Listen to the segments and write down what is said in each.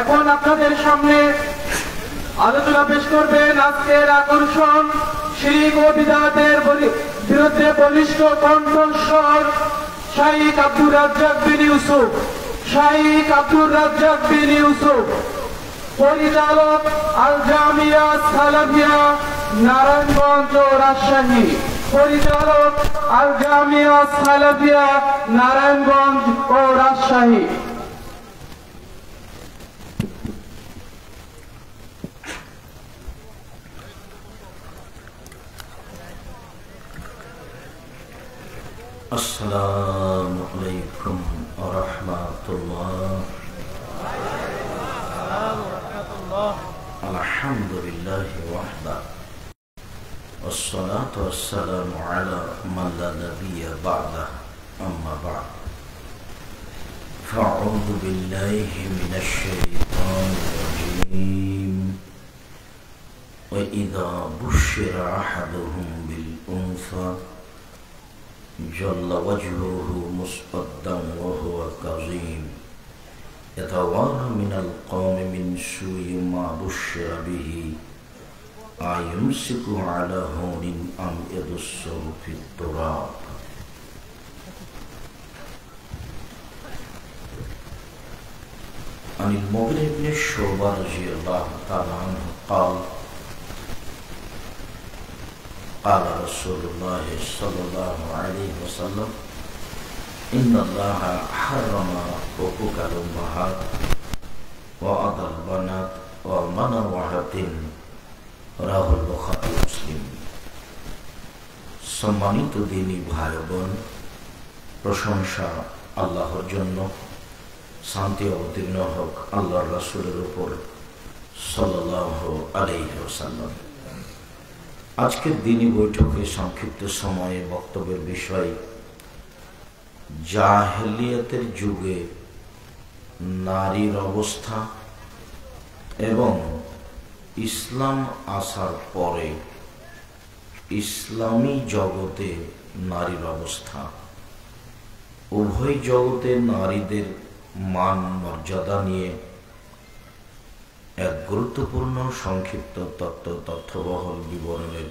এখন আপনাদের সামনে আলোচনা পেশ করবেন আজকের আকর্ষণ শিরক ও বিদআতের বিরুদ্ধে বলিষ্ঠ কণ্ঠস্বর শাইখ আব্দুর রাজ্জাক বিন ইউসুফ। শাইখ আব্দুর রাজ্জাক বিন ইউসুফ, পরিচালক আল জামিয়া সালাফিয়া নারায়ণগঞ্জ ও রাজশাহী। পরিচালক আল জামিয়া সালাফিয়া নারায়ণগঞ্জ ও রাজশাহী। السلام عليكم ورحمة الله. الحمد لله وحده والصلاة والسلام على من لا نبي بعده أما بعد فأعوذ بالله من الشيطان الرجيم وإذا بشر أحدهم بالأنثى جل وجهه مسودا وهو كظيم يتوارى من القوم من سوء ما بشر به أيمسكه على هون أم يدسه في التراب. عن المغيرة بن شعبة رضي الله تعالى عنه قال قال رسول الله صلى الله عليه وسلم إن الله حرم حقوق الأمهات وأضل البنات ومنوعة রাহ বুখারী মুসলিম। সম্মানিত দিনী ভাই বোন, প্রশংসা আল্লাহর জন্য, শান্তি অবতীর্ণ হোক আল্লাহর রাসূলের উপর সাল্লাল্লাহু আলাইহি ওয়াসাল্লাম। আজকের দিনী বৈঠকে সংক্ষিপ্ত সময়ে বক্তব্যের বিষয় জাহেলিয়াতের যুগে নারীর অবস্থা এবং ইসলাম আসার পরে ইসলামী জগতে নারীর অবস্থা। উভয় জগতে নারীদের মান মর্যাদা নিয়ে এক গুরুত্বপূর্ণ সংক্ষিপ্ত তথ্যবহল বিবরণের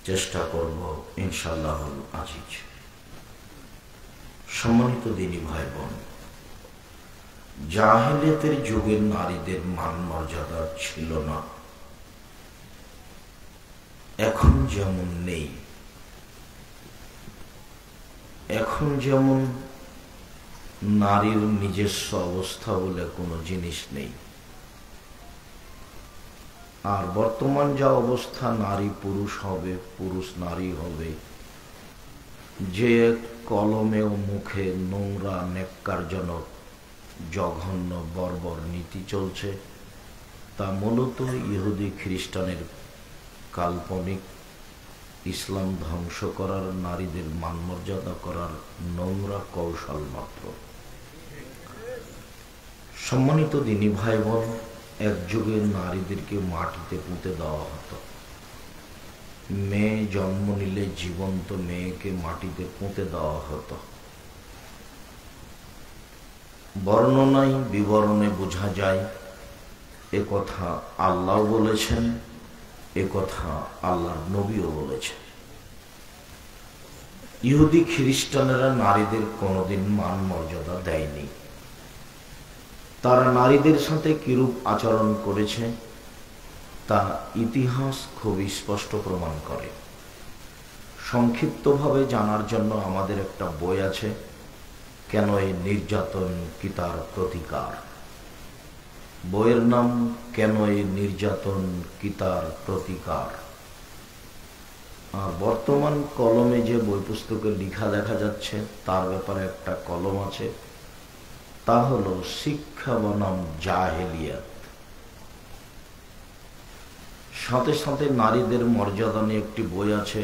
চেষ্টা করব ইনশাআল্লাহুল আজিজ। সম্মানিত দিনী ভাই বোন, জাহেলিয়াতের যুগে নারীদের মান মর্যাদা ছিল না, এখন যেমন নেই। এখন যেমন নারীর নিজস্ব অবস্থা বলে কোনো জিনিস নেই, আর বর্তমান যা অবস্থা, নারী পুরুষ হবে, পুরুষ নারী হবে, যে কলমে ও মুখে নোংরা নেক্কারজনক জঘন্য বর্বর নীতি চলছে, তা মূলত ইহুদি খ্রিস্টানের কাল্পনিক ইসলাম ধ্বংস করার, নারীদের মানমর্যাদা করার নোংরা কৌশল মাত্র। সম্মানিত দিনী ভাই বোন, এক যুগে নারীদেরকে মাটিতে পুঁতে দেওয়া হতো। মেয়ে জন্ম নিলে জীবন্ত মেয়েকে মাটিতে পুঁতে দেওয়া হতো। বর্ণনায় বিবরণে বোঝা যায় এ কথা আল্লাহ বলেছেন, এ কথা আল্লাহর নবীও বলেছেন। ইহুদি খ্রিস্টানেরা নারীদের কোনোদিন মান মর্যাদা দেয়নি। তারা নারীদের সাথে কিরূপ আচরণ করেছে তা ইতিহাস খুব স্পষ্ট প্রমাণ করে। সংক্ষিপ্তভাবে জানার জন্য আমাদের একটা বই আছে, কেন এই নির্যাতন কি তার প্রতিকার। বইয়ের নাম কেন এই নির্যাতন কি তার প্রতিকার। আর বর্তমান কলমে যে বই পুস্তকে লেখা দেখা যাচ্ছে তার ব্যাপারে একটা কলম আছে, তা হলো শিক্ষা বনাম জাহেলিয়াত। সাথে সাথে নারীদের মর্যাদা নিয়ে একটি বই আছে,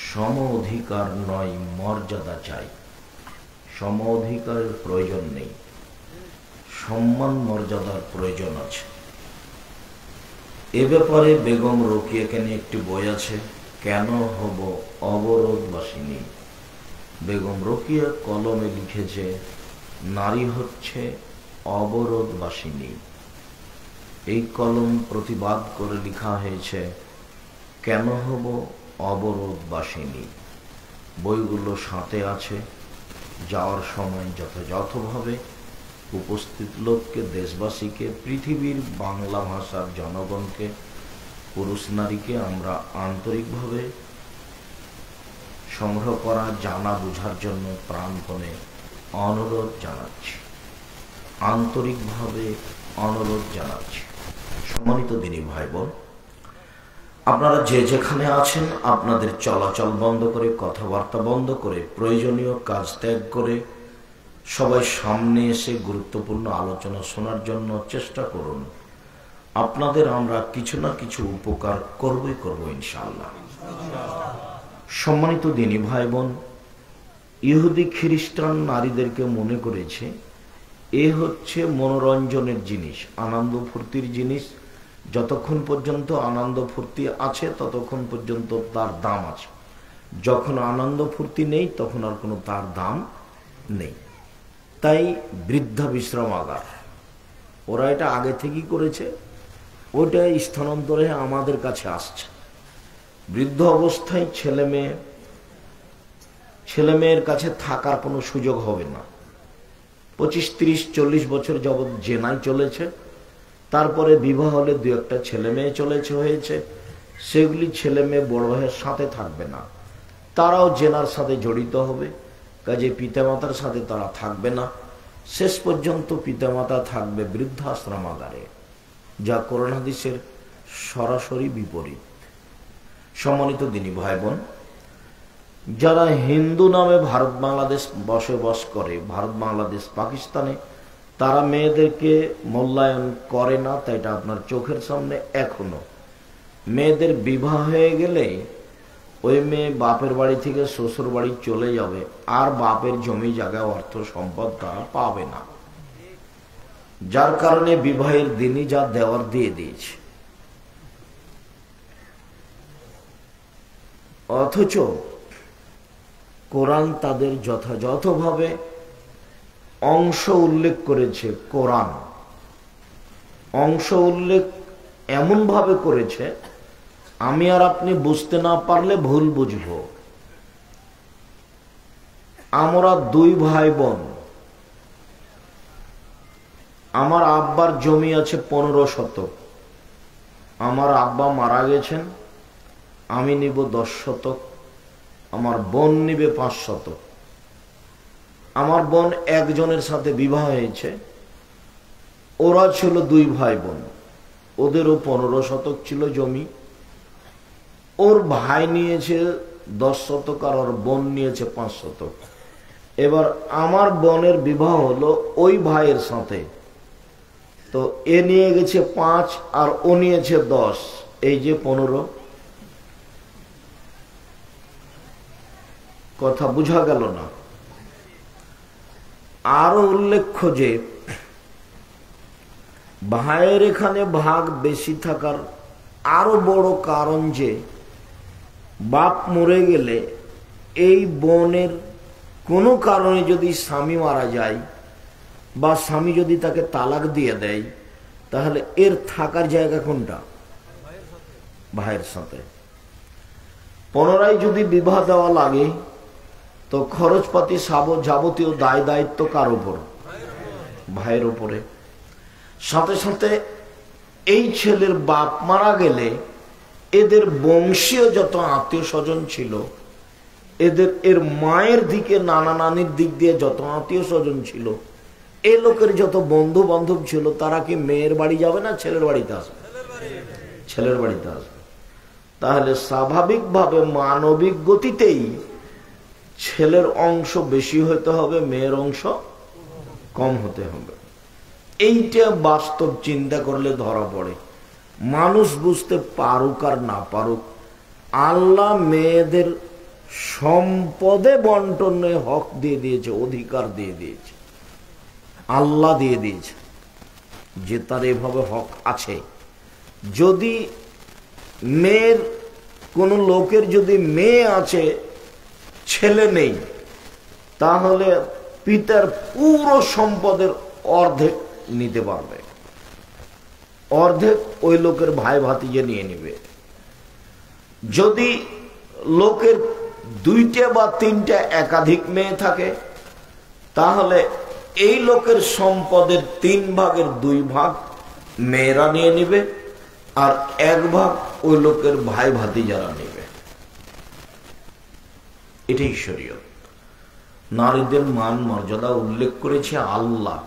সম অধিকার নয় মর্যাদা চাই। সম অধিকারের প্রয়োজন নেই, সম্মান মর্যাদার প্রয়োজন আছে। এ ব্যাপারে বেগম রোকেয়াকে নিয়ে একটি বই আছে, কেন হব বেগম রোকিয়া কলমে লিখেছে, নারী হচ্ছে অবরোধবাসিনী। এই কলম প্রতিবাদ করে লেখা হয়েছে, কেন হব অবরোধবাসিনী। বইগুলো সাথে আছে। যাওয়ার সময় যথাযথভাবে উপস্থিত লোককে, দেশবাসীকে, পৃথিবীর বাংলা ভাষার জনগণকে, পুরুষ নারীকে আমরা আন্তরিকভাবে সংগ্রহ করা, জানা বুঝার জন্য প্রাণপণে অনুরোধ জানাচ্ছি, আন্তরিকভাবে অনুরোধ জানাচ্ছি। সম্মানিত দিনী ভাই বোন, আপনারা যে যেখানে আছেন, আপনাদের চলাচল বন্ধ করে, কথাবার্তা বন্ধ করে, প্রয়োজনীয় কাজ ত্যাগ করে সবাই সামনে এসে গুরুত্বপূর্ণ আলোচনা শোনার জন্য চেষ্টা করুন। আপনাদের আমরা কিছু না কিছু উপকার করবই করব ইনশাআল্লাহ। সম্মানিত দিনী ভাই বোন, ইহুদি খ্রিস্টান নারীদেরকে মনে করেছে এ হচ্ছে মনোরঞ্জনের জিনিস, আনন্দ ফুর্তির জিনিস। যতক্ষণ পর্যন্ত আনন্দ ফুর্তি আছে ততক্ষণ পর্যন্ত তার দাম আছে। যখন আনন্দ ফুর্তি নেই তখন আর কোনো তার দাম নেই। তাই বৃদ্ধা বিশ্রামাগার, ওরা এটা আগে থেকেই করেছে, ওইটা স্থানান্তরে আমাদের কাছে আসছে। বৃদ্ধ অবস্থায় ছেলে মেয়ের কাছে থাকার কোনো সুযোগ হবে না। 25, 30, 40 বছর যাবৎ জেনায় চলেছে, তারপরে বিবাহ হলে 2-1টা ছেলে মেয়ে হয়েছে, সেগুলি ছেলে মেয়ে বড় ভাইয়ের সাথে থাকবে না, তারাও জেনার সাথে জড়িত হবে। কাজে পিতামাতার সাথে তারা থাকবে না। শেষ পর্যন্ত পিতামাতা থাকবে বৃদ্ধাশ্রমাগারে, যা কোরআন হাদিসের সরাসরি বিপরীত। সম্মানিত দিনী ভাই বোন, যারা হিন্দু নামে ভারত বাংলাদেশ বসবাস করে, ভারত বাংলাদেশ পাকিস্তানে, তারা মেয়েদেরকে মূল্যায়ন করে না। তাই এটা আপনার চোখের সামনে এখনো মেয়েদের বিবাহ হয়ে গেলে ওই মেয়ে বাপের বাড়ি থেকে শ্বশুর বাড়ি চলে যাবে, আর বাপের জমি জায়গা অর্থ সম্পদ তারা পাবে না। যার কারণে বিবাহের দিনই যা দেওয়ার দিয়ে দিয়েছে। অথচ কোরআন তাদের যথাযথভাবে অংশ উল্লেখ করেছে। কোরআন অংশ উল্লেখ এমন ভাবে করেছে, আমি আর আপনি বুঝতে না পারলে ভুল বুঝব। আমরা 2 ভাই বোন, আমার আব্বার জমি আছে 15 শতক। আমার আব্বা মারা গেছেন, আমি নিব 10 শতক, আমার বোন নিবে 5 শতক। আমার বোন একজনের সাথে বিবাহ হয়েছে, ওরা ছিল 2 ভাই বোন, ওদেরও 15 শতক ছিল জমি। ওর ভাই নিয়েছে 10 শতক আর ওর বোন নিয়েছে 5 শতক। এবার আমার বোনের বিবাহ হলো ওই ভাইয়ের সাথে, তো এ নিয়ে গেছে 5 আর ও নিয়েছে 10, এই যে 15। কথা বুঝা গেল না? আরো উল্লেখ্য যে ভাইয়ের এখানে ভাগ বেশি থাকার আরো বড় কারণ যে বাপ মরে গেলে এই বোনের কোনো কারণে যদি স্বামী মারা যায় বা স্বামী যদি তাকে তালাক দিয়ে দেয়, তাহলে এর থাকার জায়গা কোনটা? ভাইয়ের সাথে। পুনরায় যদি বিবাহ দেওয়া লাগে তো খরচপাতি যাবতীয় দায় দায়িত্ব কার উপর? ভাইয়ের উপরে। সাথে সাথে এই ছেলের বাপ মারা গেলে এদের বংশীয় যত আত্মীয় স্বজন ছিল, এর মায়ের দিকে নানা নানির দিক দিয়ে যত আত্মীয় স্বজন ছিল, এই লোকের যত বন্ধু বান্ধব ছিল, তারা কি মেয়ের বাড়ি যাবে না ছেলের বাড়িতে আসবে? ছেলের বাড়িতে আসবে। তাহলে স্বাভাবিকভাবে মানবিক গতিতেই ছেলের অংশ বেশি হতে হবে, মেয়ের অংশ কম হতে হবে। এইটা বাস্তব চিন্তা করলে ধরা পড়ে। মানুষ বুঝতে পারুক আর না পারুক, আল্লাহ মেয়েদের সম্পদে বন্টনে হক দিয়ে দিয়েছে, অধিকার দিয়ে দিয়েছে, আল্লাহ দিয়ে দিয়েছে যে তার এভাবে হক আছে। যদি মেয়ের কোন লোকের যদি মেয়ে আছে, ছেলে নেই, তাহলে পিতার পুরো সম্পদের অর্ধেক নিতে পারবে, অর্ধেক ওই লোকের ভাই ভাতিজে নিয়ে নিবে। যদি লোকের 2টা বা 3টা একাধিক মেয়ে থাকে, তাহলে এই লোকের সম্পদের 3 ভাগের 2 ভাগ মেয়েরা নিয়ে নিবে, আর 1 ভাগ ওই লোকের ভাই ভাতিজারা নেবে। এটাই শরীয়ত। নারীদের মান মর্যাদা উল্লেখ করেছে আল্লাহ।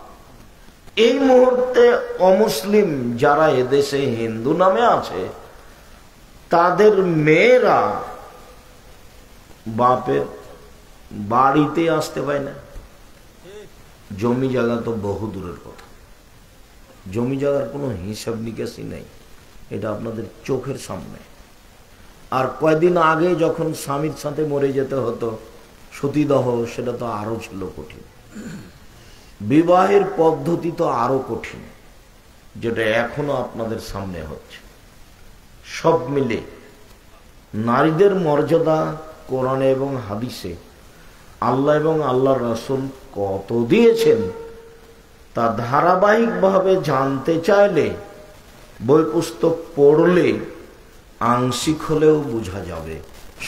এই মুহূর্তে অমুসলিম যারা এদেশে হিন্দু নামে আছে, তাদের মেয়েরা বাপের বাড়িতে আসতে পায় না। জমি জায়গা তো বহু দূরের কথা, জমি জায়গার কোনো হিসাব নিকাশই নেই, এটা আপনাদের চোখের সামনে। আর কয়েকদিন আগে যখন স্বামীর সাথে মরে যেতে হতো সতীদাহ, সেটা তো আরো ছিল কঠিন। বিবাহের পদ্ধতি তো আরো কঠিন, যেটা এখনো আপনাদের সামনে হচ্ছে। সব মিলে নারীদের মর্যাদা কোরআনে এবং হাদিসে আল্লাহ এবং আল্লাহর রাসূল কত দিয়েছেন তা ধারাবাহিকভাবে জানতে চাইলে বই পুস্তক পড়লে আংশিক হলেও বোঝা যাবে।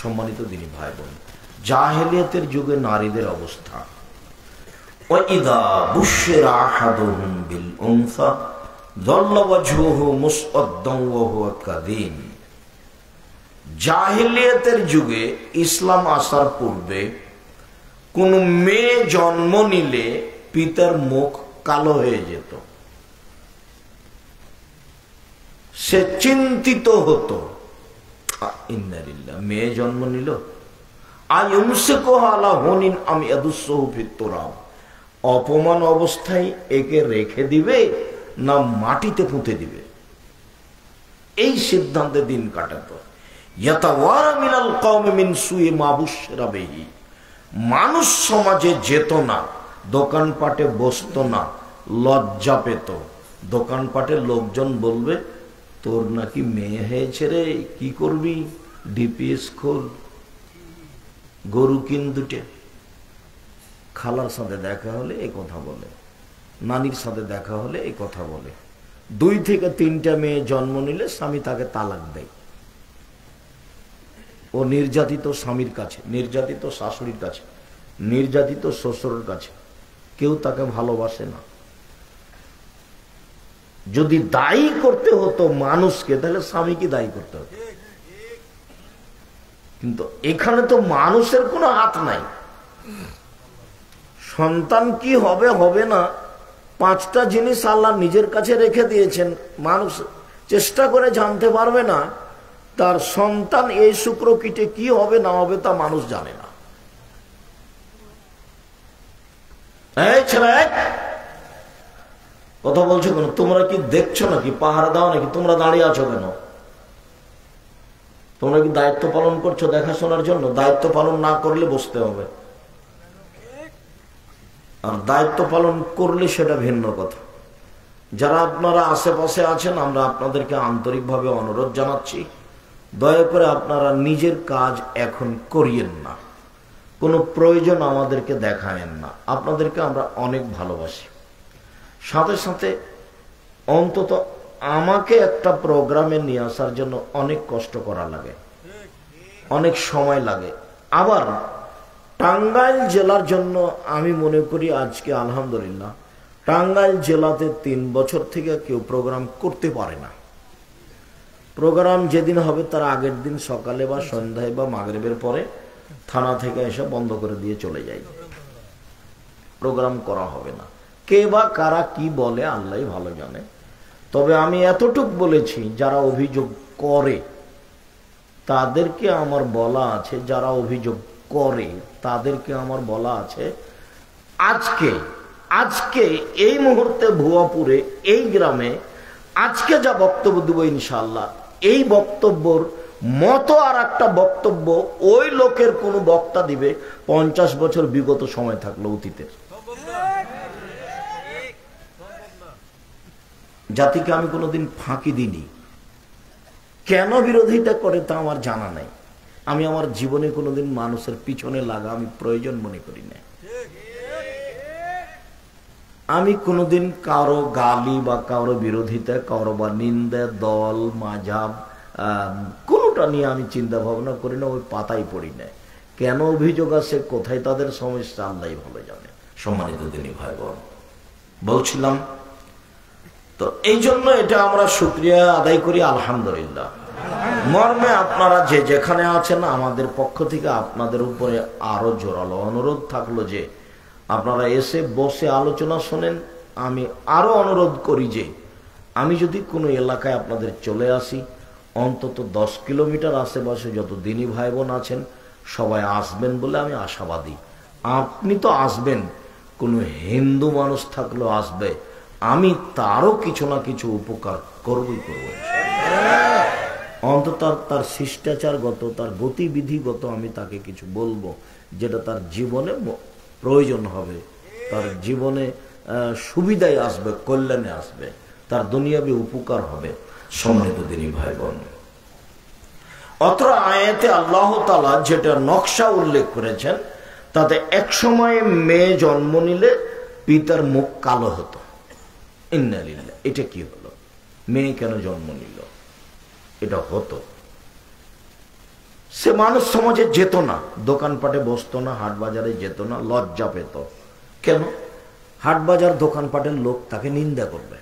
সম্মানিত দিনী ভাই বোন, জাহেলিয়াতের যুগে নারীদের অবস্থা, ওয়াইদা বুশিরা আহাদুহুম বিল উনসা যাল্লা ওয়াজহুহু মুসওয়াদ্দান ওয়া হুয়া কাযীম। জাহেলিয়াতের যুগে ইসলাম আসার পূর্বে কোন মেয়ে জন্ম নিলে পিতার মুখ কালো হয়ে যেত, সে চিন্তিত হতো, ইন্না লিল্লাহ, মেয়ে জন্ম নিল, অপমান অবস্থায় একে রেখে দিবে না মাটিতে পুঁতে দিবে, এই সিদ্ধান্তে দিন কাটাতো। মানুষ সমাজে যেত না, দোকানপাটে বসতো না, লজ্জা পেত। দোকানপাটে লোকজন বলবে, তোর নাকি মেয়ে হয়েছে রে, কি করবি, ডিপিএস খোল, গরু কিন 2টে। খালার সাথে দেখা হলে এই কথা বলে, নানির সাথে দেখা হলে এই কথা বলে। 2 থেকে 3টা মেয়ে জন্ম নিলে স্বামী তাকে তালাক দেয়। ও নির্যাতিত স্বামীর কাছে, নির্যাতিত শাশুড়ির কাছে, নির্যাতিত শ্বশুরের কাছে, কেউ তাকে ভালোবাসে না। যদি দায়ী করতে হতো মানুষকে, তাহলে স্বামীকে দায়ী করতে হতো। কিন্তু এখানে তো মানুষের কোনো হাত নাই। সন্তান কি হবে হবে না, 5টা জিনিস আল্লাহ নিজের কাছে রেখে দিয়েছেন। মানুষ চেষ্টা করে জানতে পারবে না তার সন্তান এই শুক্রকীটে কি হবে না হবে, তা মানুষ জানে না। এই ছেলে, কথা বলছো কেন? তোমরা কি দেখছো নাকি? পাহারা দাও নাকি? তোমরা দাঁড়িয়ে আছো কেন? তোমরা কি দায়িত্ব পালন করছো দেখাশোনার জন্য? দায়িত্ব পালন না করলে বসতে হবে, আর দায়িত্ব পালন করলে সেটা ভিন্ন কথা। যারা আপনারা আশেপাশে আছেন, আমরা আপনাদেরকে আন্তরিকভাবে অনুরোধ জানাচ্ছি, দয়া করে আপনারা নিজের কাজ এখন করিয়েন না, কোনো প্রয়োজন আমাদেরকে দেখায়েন না। আপনাদেরকে আমরা অনেক ভালোবাসি। সাথে সাথে অন্তত আমাকে একটা প্রোগ্রামে নিয়ে আসার জন্য অনেক কষ্ট করা লাগে, অনেক সময় লাগে। আবার টাঙ্গাইল জেলার জন্য আমি মনে করি আজকে আলহামদুলিল্লাহ টাঙ্গাইল জেলাতে 3 বছর থেকে কেউ প্রোগ্রাম করতে পারে না। প্রোগ্রাম যেদিন হবে তার আগের দিন সকালে বা সন্ধ্যায় বা মাগরিবের পরে থানা থেকে এসে বন্ধ করে দিয়ে চলে যায়, প্রোগ্রাম করা হবে না। কে বা কারা কি বলে আল্লাহ ভালো জানে। তবে আমি এতটুক বলেছি, যারা অভিযোগ করে তাদেরকে আমার বলা আছে, যারা অভিযোগ করে তাদেরকে আমার বলা আছে, আজকে এই মুহূর্তে ভুয়াপুরে এই গ্রামে আজকে যা বক্তব্য দেব ইনশাআল্লাহ, এই বক্তব্যর মতো আর একটা বক্তব্য ওই লোকের কোন বক্তা দিবে 50 বছর বিগত সময় থাকলো অতীতের। জাতিকে আমি কোনোদিন ফাঁকি দিইনি। কেন বিরোধিতা করে তা আমার জানা নাই। আমি আমার জীবনে কোনোদিন মানুষের পিছনে লাগা আমি প্রয়োজন মনে করি না। আমি কোনোদিন কারো গালি বা কারো বিরোধিতা, কারো বা নিন্দা, দল, মাঝাব কোনোটা নিয়ে আমি চিন্তা ভাবনা করি না, ওই পাতাই পড়ি না। কেন অভিযোগ আছে, কোথায় তাদের সমস্যা, আল্লাহ ভালো জানে। সম্মানিত দিনী ভাই বোন, বলছিলাম তো এই জন্য এটা আমরা শুকরিয়া আদায় করি, আলহামদুলিল্লাহ। মর্মে আপনারা যে যেখানে আছেন, আমাদের পক্ষ থেকে আপনাদের উপরে আরো জোরালো অনুরোধ থাকলো যে আপনারা এসে বসে আলোচনা শোনেন। আমি আরো অনুরোধ করি যে আমি যদি কোনো এলাকায় আপনাদের চলে আসি, অন্তত 10 কিলোমিটার আশেপাশে যত দিনী ভাই বোন আছেন সবাই আসবেন বলে আমি আশাবাদী। আপনি তো আসবেন, কোনো হিন্দু মানুষ থাকলেও আসবে, আমি তারও কিছু না কিছু উপকার করবই করবো। অন্তত তার শিষ্টাচারগত, তার গতিবিধিগত আমি তাকে কিছু বলবো যেটা তার জীবনে প্রয়োজন হবে, তার জীবনে সুবিধায় আসবে, কল্যাণে আসবে, তার দুনিয়াবি উপকার হবে। সম্মানিত দিনী ভাই বোন, অত্র আয়াতে আল্লাহ তাআলা যেটা নকশা উল্লেখ করেছেন, তাতে এক সময়ে মেয়ে জন্ম নিলে পিতার মুখ কালো হতো। ইন্না লিল্লাহ। এটা কি হলো? মেয়ে কেন জন্ম নিল? এটা হতো, সে মানুষ সমাজে যেত না, দোকানপাটে বসতো না, হাট বাজারে যেত না, লজ্জা পেত। কেন? হাট বাজার দোকানপাটের লোক তাকে নিন্দা করবে।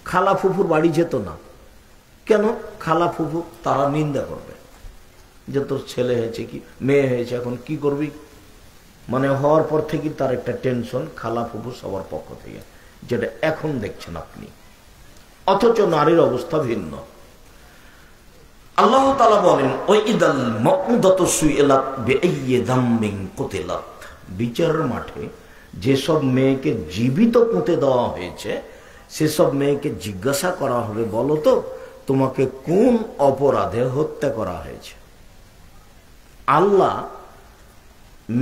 খালা ফুফুর বাড়ি যেত না, কেন? খালা ফুফু তারা নিন্দা করবে যে তোর ছেলে হয়েছে, কি মেয়ে হয়েছে, এখন কি করবি। মানে হওয়ার পর থেকে তার একটা টেনশন খালা ফুফু সবার পক্ষ থেকে, যেটা এখন দেখছেন আপনি। অথচ নারীর অবস্থা ভিন্ন। আল্লাহ তাআলা বলেন, ওয়াইদাল মাউদাতু সুইলাত বিআইয়ি যামবিন কুতিলাত, বিচারের মাঠে যেসব মেয়েকে জীবিত পুঁতে দেওয়া হয়েছে সেসব মেয়েকে জিজ্ঞাসা করা হবে, বলো তো তোমাকে কোন অপরাধে হত্যা করা হয়েছে। আল্লাহ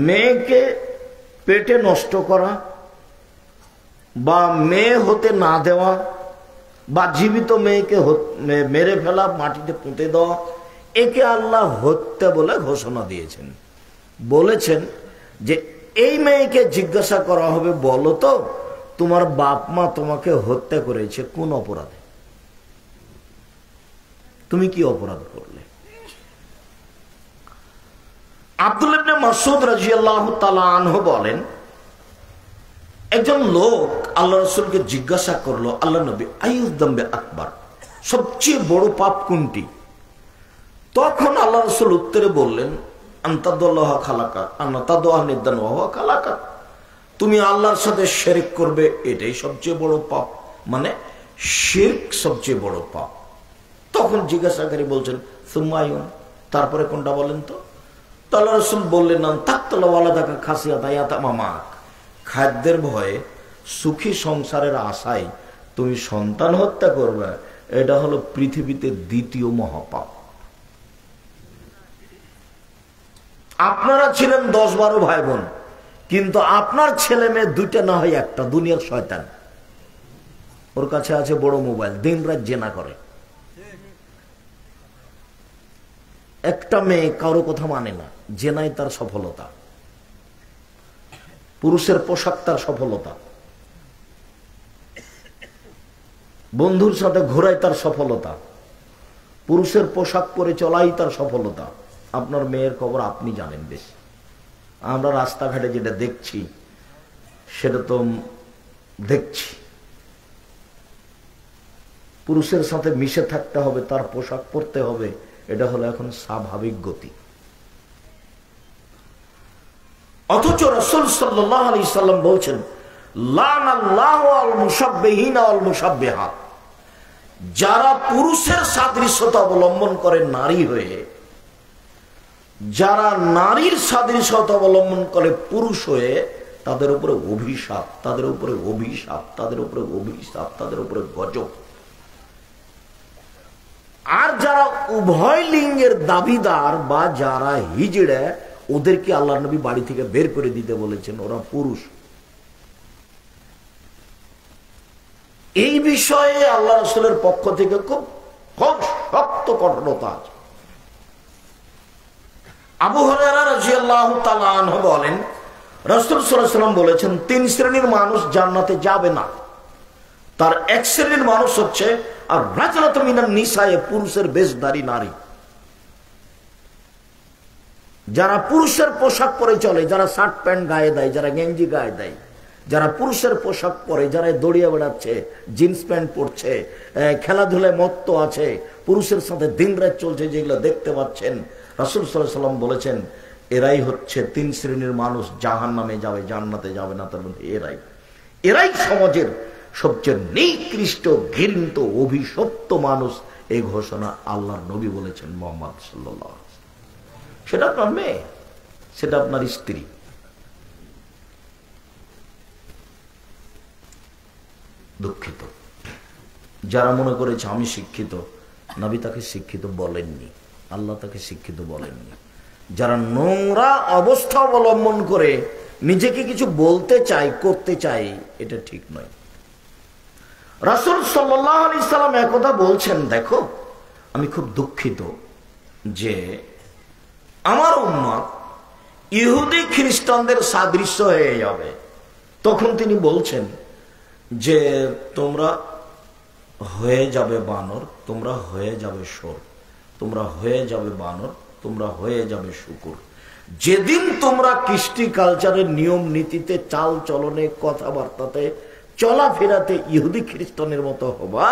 মেয়েকে পেটে নষ্ট করা বা মেয়ে হতে না দেওয়া বা জীবিত মেয়েকে মেরে ফেলা, মাটিতে পুঁতে দেওয়া, একে আল্লাহ হত্যা বলে ঘোষণা দিয়েছেন। বলেছেন যে এই মেয়েকে জিজ্ঞাসা করা হবে, বলো তো তোমার বাপ মা তোমাকে হত্যা করেছে কোন অপরাধে, তুমি কি অপরাধ করলে। আব্দুল্লাহ ইবনে মাসউদ রাদিয়াল্লাহু তাআলা আনহু বলেন, একজন লোক আল্লাহ রাসূলকে জিজ্ঞাসা করলো, আল্লাহ নবী, আইয়ুয যামবি আকবার, সবচেয়ে বড় পাপ কোনটি? তখন আল্লাহ রাসূল উত্তরে বললেন, আনতাদুল্লাহ খালাকা আনতাদুহা নিদান ওয়া হুয়া খালাকা, তুমি আল্লাহর সাথে শিরক করবে, এটাই সবচেয়ে বড় পাপ, মানে শিরক সবচেয়ে বড় পাপ। তখন জিজ্ঞাসাকারী বলছেন, সুম্মায়ুন, তারপরে কোনটা বলেন তো? আল্লাহ রাসূল বললেন, না তাকতুলা ওয়ালাদাকা খাসিয়াতা ইয়াতামামাক, খাদ্যের ভয়ে, সুখী সংসারের আশায় তুমি সন্তান হত্যা করবে, এটা হলো পৃথিবীতে দ্বিতীয় মহাপাপ। আপনারা ছিলেন 10-12 ভাই বোন, কিন্তু আপনার ছেলে মেয়ে দুইটা না হয় একটা, দুনিয়ার শয়তান, ওর কাছে আছে বড় মোবাইল, দিন রাত জেনা করে। একটা মেয়ে কারো কথা মানে না, জেনাই তার সফলতা, পুরুষের পোশাক তার সফলতা, বন্ধুর সাথে ঘোরাই তার সফলতা, পুরুষের পোশাক পরে চলাই তার সফলতা। আপনার মেয়ের খবর আপনি জানেন বেশি। আমরা রাস্তাঘাটে যেটা দেখছি সেটা তো দেখছি, পুরুষের সাথে মিশে থাকতে হবে, তার পোশাক পরতে হবে, এটা হলো এখন স্বাভাবিক গতি। অথচ রাসূল সাল্লাল্লাহু আলাইহি সাল্লাম বলছেন, লানাল্লাহু আল মুশাব্বিহিনা ওয়াল মুশাব্বিহাত, যারা পুরুষের সাদৃশ্যতা অবলম্বন করে নারী হয়ে, যারা নারীর সাদৃশ্যতা অবলম্বন করে পুরুষ হয়ে, তাদের উপরে অভিশাপ, তাদের উপরে অভিশাপ, তাদের উপরে অভিশাপ, তাদের উপরে গজব। আর যারা উভয় লিঙ্গের দাবিদার বা যারা হিজড়ে, ওদেরকে আল্লাহ নবী বাড়ি থেকে বের করে দিতে বলেছেন, ওরা পুরুষ। এই বিষয়ে আল্লাহ রাসূলের পক্ষ থেকে খুব খুব শক্ত কঠোরতা আছে। আবু হুরায়রা রাদিয়াল্লাহু তাআলা আনহু বলেন, রাসূল সাল্লাল্লাহু আলাইহি ওয়াসাল্লাম বলেছেন 3 শ্রেণীর মানুষ জান্নাতে যাবে না। তার এক শ্রেণীর মানুষ হচ্ছে আর রাজরাত মিনান নিসায়ে, পুরুষের বেশধারী নারী, যারা পুরুষের পোশাক পরে চলে, যারা শার্ট প্যান্ট গায়ে দেয়, যারা গেঞ্জি গায়ে দেয়, যারা পুরুষের পোশাক পরে, যারা দৌড়িয়ে বেড়াচ্ছে, জিন্স প্যান্ট পরছে, খেলাধুলায় মত্ত আছে, পুরুষের সাথে দিনরাত চলছে, যেগুলো দেখতে পাচ্ছেন, রাসূল সাল্লাল্লাহু আলাইহি ওয়াসাল্লাম বলেছেন এরাই হচ্ছে 3 শ্রেণীর মানুষ, জাহান্নামে যাবে, জান্নাতে যাবে না। তার মধ্যে এরাই সমাজের সবচেয়ে নিকৃষ্ট, ঘৃণিত, অভিশপ্ত মানুষ। এই ঘোষণা আল্লাহর নবী বলেছেন মুহাম্মদ সাল্লাল্লাহু আলাইহি ওয়াসাল্লাম। সেটা আপনার মেয়ে, সেটা আপনার স্ত্রী। দুঃখিত যারা মনে করেছে আমি শিক্ষিত, নবী তাকে শিক্ষিত বলেননি, আল্লাহ তাকে শিক্ষিত বলেননি। যারা নোংরা অবস্থা অবলম্বন করে নিজেকে কিছু বলতে চায়, করতে চায়, এটা ঠিক নয়। রাসূল সাল্লাল্লাহু আলাইহি সাল্লাম একথা বলছেন, দেখো আমি খুব দুঃখিত যে আমার উম্মত ইহুদি খ্রিস্টানদের সাদৃশ্য হয়ে যাবে। তখন তিনি বলছেন যে তোমরা হয়ে যাবে বানর, তোমরা হয়ে যাবে শোর, তোমরা হয়ে যাবে বানর, তোমরা হয়ে যাবে শূকর। যেদিন তোমরা কৃষ্টি কালচারের নিয়ম নীতিতে, চাল চলনে, কথাবার্তাতে, চলাফেরাতে ইহুদি খ্রিস্টানের মতো হবা,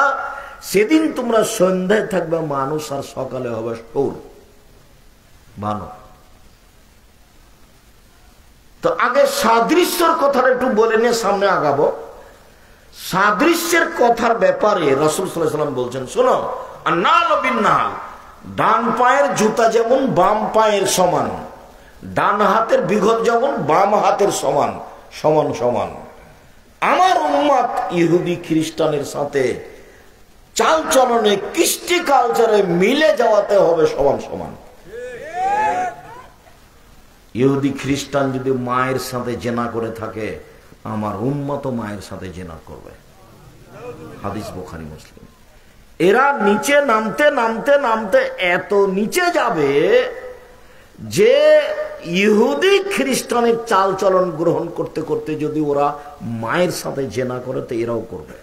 সেদিন তোমরা সন্ধ্যায় থাকবে মানুষ আর সকালে হবে শোর, বানর। তো আগে সাদৃশ্যের কথাটা একটু বলে নিয়ে সামনে আগাবো। সাদৃশ্যের কথার ব্যাপারে রাসূল সাল্লাল্লাহু আলাইহি ওয়াসাল্লাম বলছেন, শোনো, আন্নাল বিন্নাল, ডান পায়ের জুতা যেমন বাম পায়ের সমান, ডান হাতের বিঘত যেমন বাম হাতের সমান, সমান সমান। আমার উম্মত ইহুদি খ্রিস্টানের সাথে চাল চলনে, কৃষ্টি কালচারে মিলে যাওয়াতে হবে সমান সমান। ইহুদি খ্রিস্টান যদি মায়ের সাথে জেনা করে থাকে, আমার উম্মত মায়ের সাথে জেনা করবে। হাদিস বুখারী মুসলিম। এরা নিচে নামতে নামতে নামতে এত নিচে যাবে যে ইহুদি খ্রিস্টানের চাল চলন গ্রহণ করতে করতে যদি ওরা মায়ের সাথে জেনা করে, তো এরাও করবে।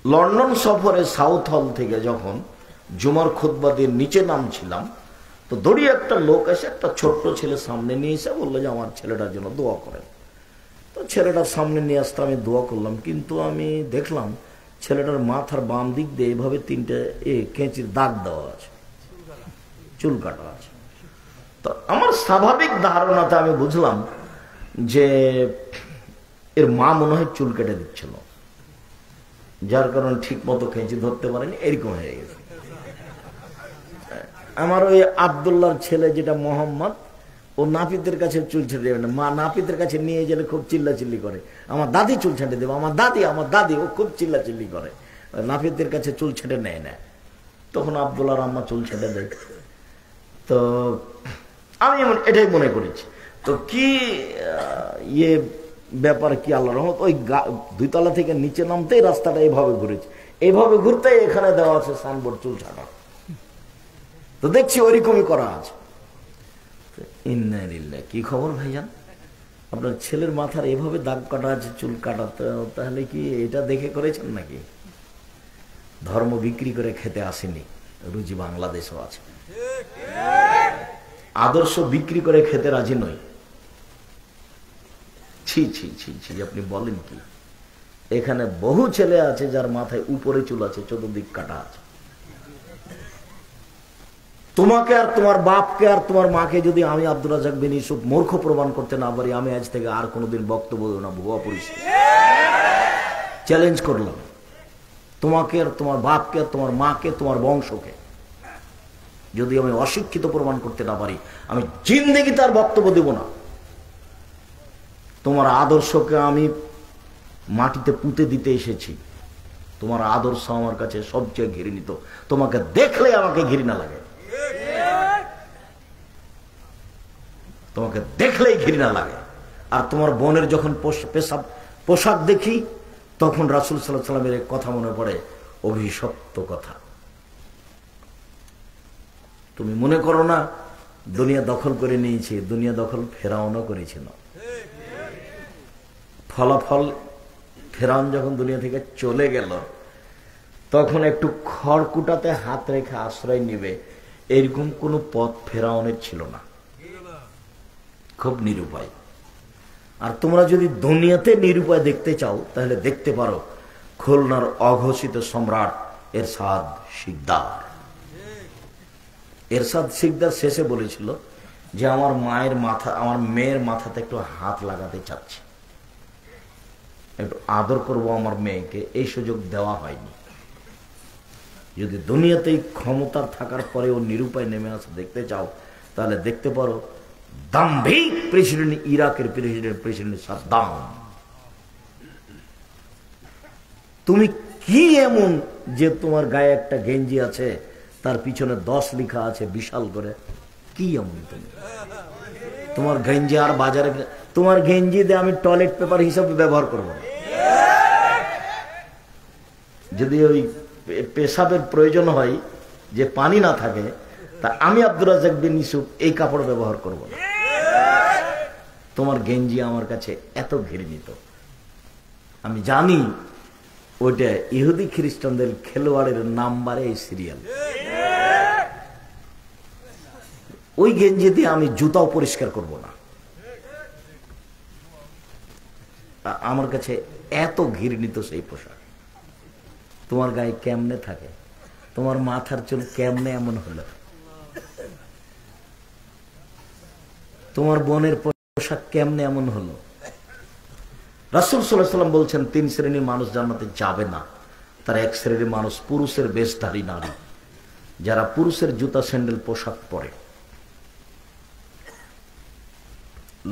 লন্ডন সফরে সাউথ হল থেকে যখন জুমার খুতবা দিয়ে নিচে নামছিলাম, তো দড়িয়ে একটা লোক এসে একটা ছোট্ট ছেলে সামনে নিয়ে এসে বললো যে আমার ছেলেটার জন্য দোয়া করেন। তো ছেলেটার সামনে নিয়ে আসতে আমি দোয়া করলাম, কিন্তু আমি দেখলাম ছেলেটার মাথার বাম দিক দিয়ে এইভাবে 3টে কেঁচির দাগ দেওয়া আছে, চুল কাটা আছে। তো আমার স্বাভাবিক ধারণাতে আমি বুঝলাম যে এর মা মনে হয় চুল কেটে দিচ্ছিল, যার কারণে ঠিক মতো কেঁচি ধরতে পারেনি, এরকম হয়ে গেছে। আমার ওই আব্দুল্লাহর ছেলে যেটা মোহাম্মদ, ও নাপিতের কাছে চুল ছেঁটে দেবে না। মা নাপিতের কাছে নিয়ে গেলে খুব চিল্লাচিল্লি করে, আমার দাদি চুল ছেঁটে দেবে, আমার দাদি, আমার দাদি, ও খুব চিল্লাচিল্লি করে, নাপিতের কাছে চুল ছেঁটে নেয় না। তখন আব্দুল্লাহর আম্মা চুল ছেঁটে দেয়। তো আমি এটাই মনে করেছি। তো কি ইয়ে ব্যাপার কি আল্লাহর রহমত, ওই 2 তলা থেকে নিচে নামতেই রাস্তাটা এইভাবে ঘুরেছে, এইভাবে ঘুরতে এখানে দেওয়া আছে সাইনবোর্ড চুল ছাটা। তো দেখছি ওইরকমই করা আছে। ইন্না লিল্লাহ, কি খবর ভাইজান, আপনার ছেলের মাথার এভাবে দাগ কাটা আছে, চুল কাটা, তাহলে কি এটা দেখে করেছেন নাকি? ধর্ম বিক্রি করে খেতে আসেনি, রুজি বাংলাদেশও আছে। আদর্শ বিক্রি করে খেতে রাজি নই। ছি ছি ছি ছি, আপনি বলেন কি? এখানে বহু ছেলে আছে যার মাথায় উপরে চুল আছে, চতুর্দিক কাটা আছে। তোমাকে আর তোমার বাপকে আর তোমার মাকে যদি আমি আব্দুর রাজ্জাক বিন ইউসুফ মূর্খ প্রমাণ করতে না পারি, আমি আজ থেকে আর কোনোদিন বক্তব্য দেব না। ভুয়া পরিচয় চ্যালেঞ্জ করলাম। তোমাকে আর তোমার বাপকে আর তোমার মাকে, তোমার বংশকে যদি আমি অশিক্ষিত প্রমাণ করতে না পারি, আমি জিন্দেগি তার বক্তব্য দেব না। তোমার আদর্শকে আমি মাটিতে পুঁতে দিতে এসেছি। তোমার আদর্শ আমার কাছে সবচেয়ে ঘৃণিত। তোমাকে দেখলে আমাকে ঘৃণা লাগে, তোমাকে দেখলেই ঘৃণা লাগে। আর তোমার বোনের যখন পোশাক দেখি, তখন রাসূল সাল্লাল্লাহু আলাইহি ওয়াসাল্লামের কথা মনে পড়ে, অভিশপ্ত কথা। তুমি মনে করো না দুনিয়া দখল করে নিয়েছে, দুনিয়া দখল ফেরাউনও করেছিল। ফলাফল ফেরাউন যখন দুনিয়া থেকে চলে গেল, তখন একটু খড়কুটাতে হাত রেখে আশ্রয় নিবে এরকম কোন পথ ফেরাউনের ছিল না, খুব নিরুপায়। আর তোমরা যদি দুনিয়াতে নিরুপায় দেখতে চাও তাহলে দেখতে পারো খুলনার অঘোষিত সম্রাট এরশাদ শিকদার। এরশাদ শিকদার শেষে বলেছিল যে আমার মেয়ের মাথাতে একটু হাত লাগাতে চাচ্ছি, একটু আদর করব আমার মেয়েকে, এই সুযোগ দেওয়া হয়নি। যদি দুনিয়াতেই ক্ষমতার থাকার পরেও নিরুপায় নেমে আসে দেখতে চাও তাহলে দেখতে পারো দাম্ভিক প্রেসিডেন্ট, ইরাকের প্রেসিডেন্ট সাদ্দাম। তুমি কি এমন যে তোমার গায়ে একটা গেঞ্জি আছে তার পিছনে 10 লেখা আছে বিশাল করে? কি এমন তুমি? তোমার গেঞ্জি আর বাজারে, তোমার গেঞ্জি দিয়ে আমি টয়লেট পেপার হিসাবে ব্যবহার করব না। যদি ওই পেশাবের প্রয়োজন হয় যে পানি না থাকে, তা আমি আব্দুর রাজ্জাক বিন ইউসুফ এই কাপড় ব্যবহার করব না। তোমার গেঞ্জি আমার কাছে এত ঘৃণিত। আমি জানি ওইটা ইহুদি খ্রিস্টানদের খেলোয়াড়ের নাম্বারে এই সিরিয়াল। ওই গেঞ্জি দিয়ে আমি জুতাও পরিষ্কার করব না। আমার কাছে এত ঘৃণিত সেই পোশাক। তোমার গায়ে কেমনে থাকে? তোমার মাথার চুল কেমনে এমন হলো? তোমার বোনের পোশাক কেমনে এমন হলো? রাসূল সাল্লাল্লাহু আলাইহি ওয়াসাল্লাম বলছেন 3 শ্রেণীর মানুষ জান্নাতে যাবে না। তার এক শ্রেণীর মানুষ পুরুষের বেশধারী নারী, যারা পুরুষের জুতা স্যান্ডেল পোশাক পরে,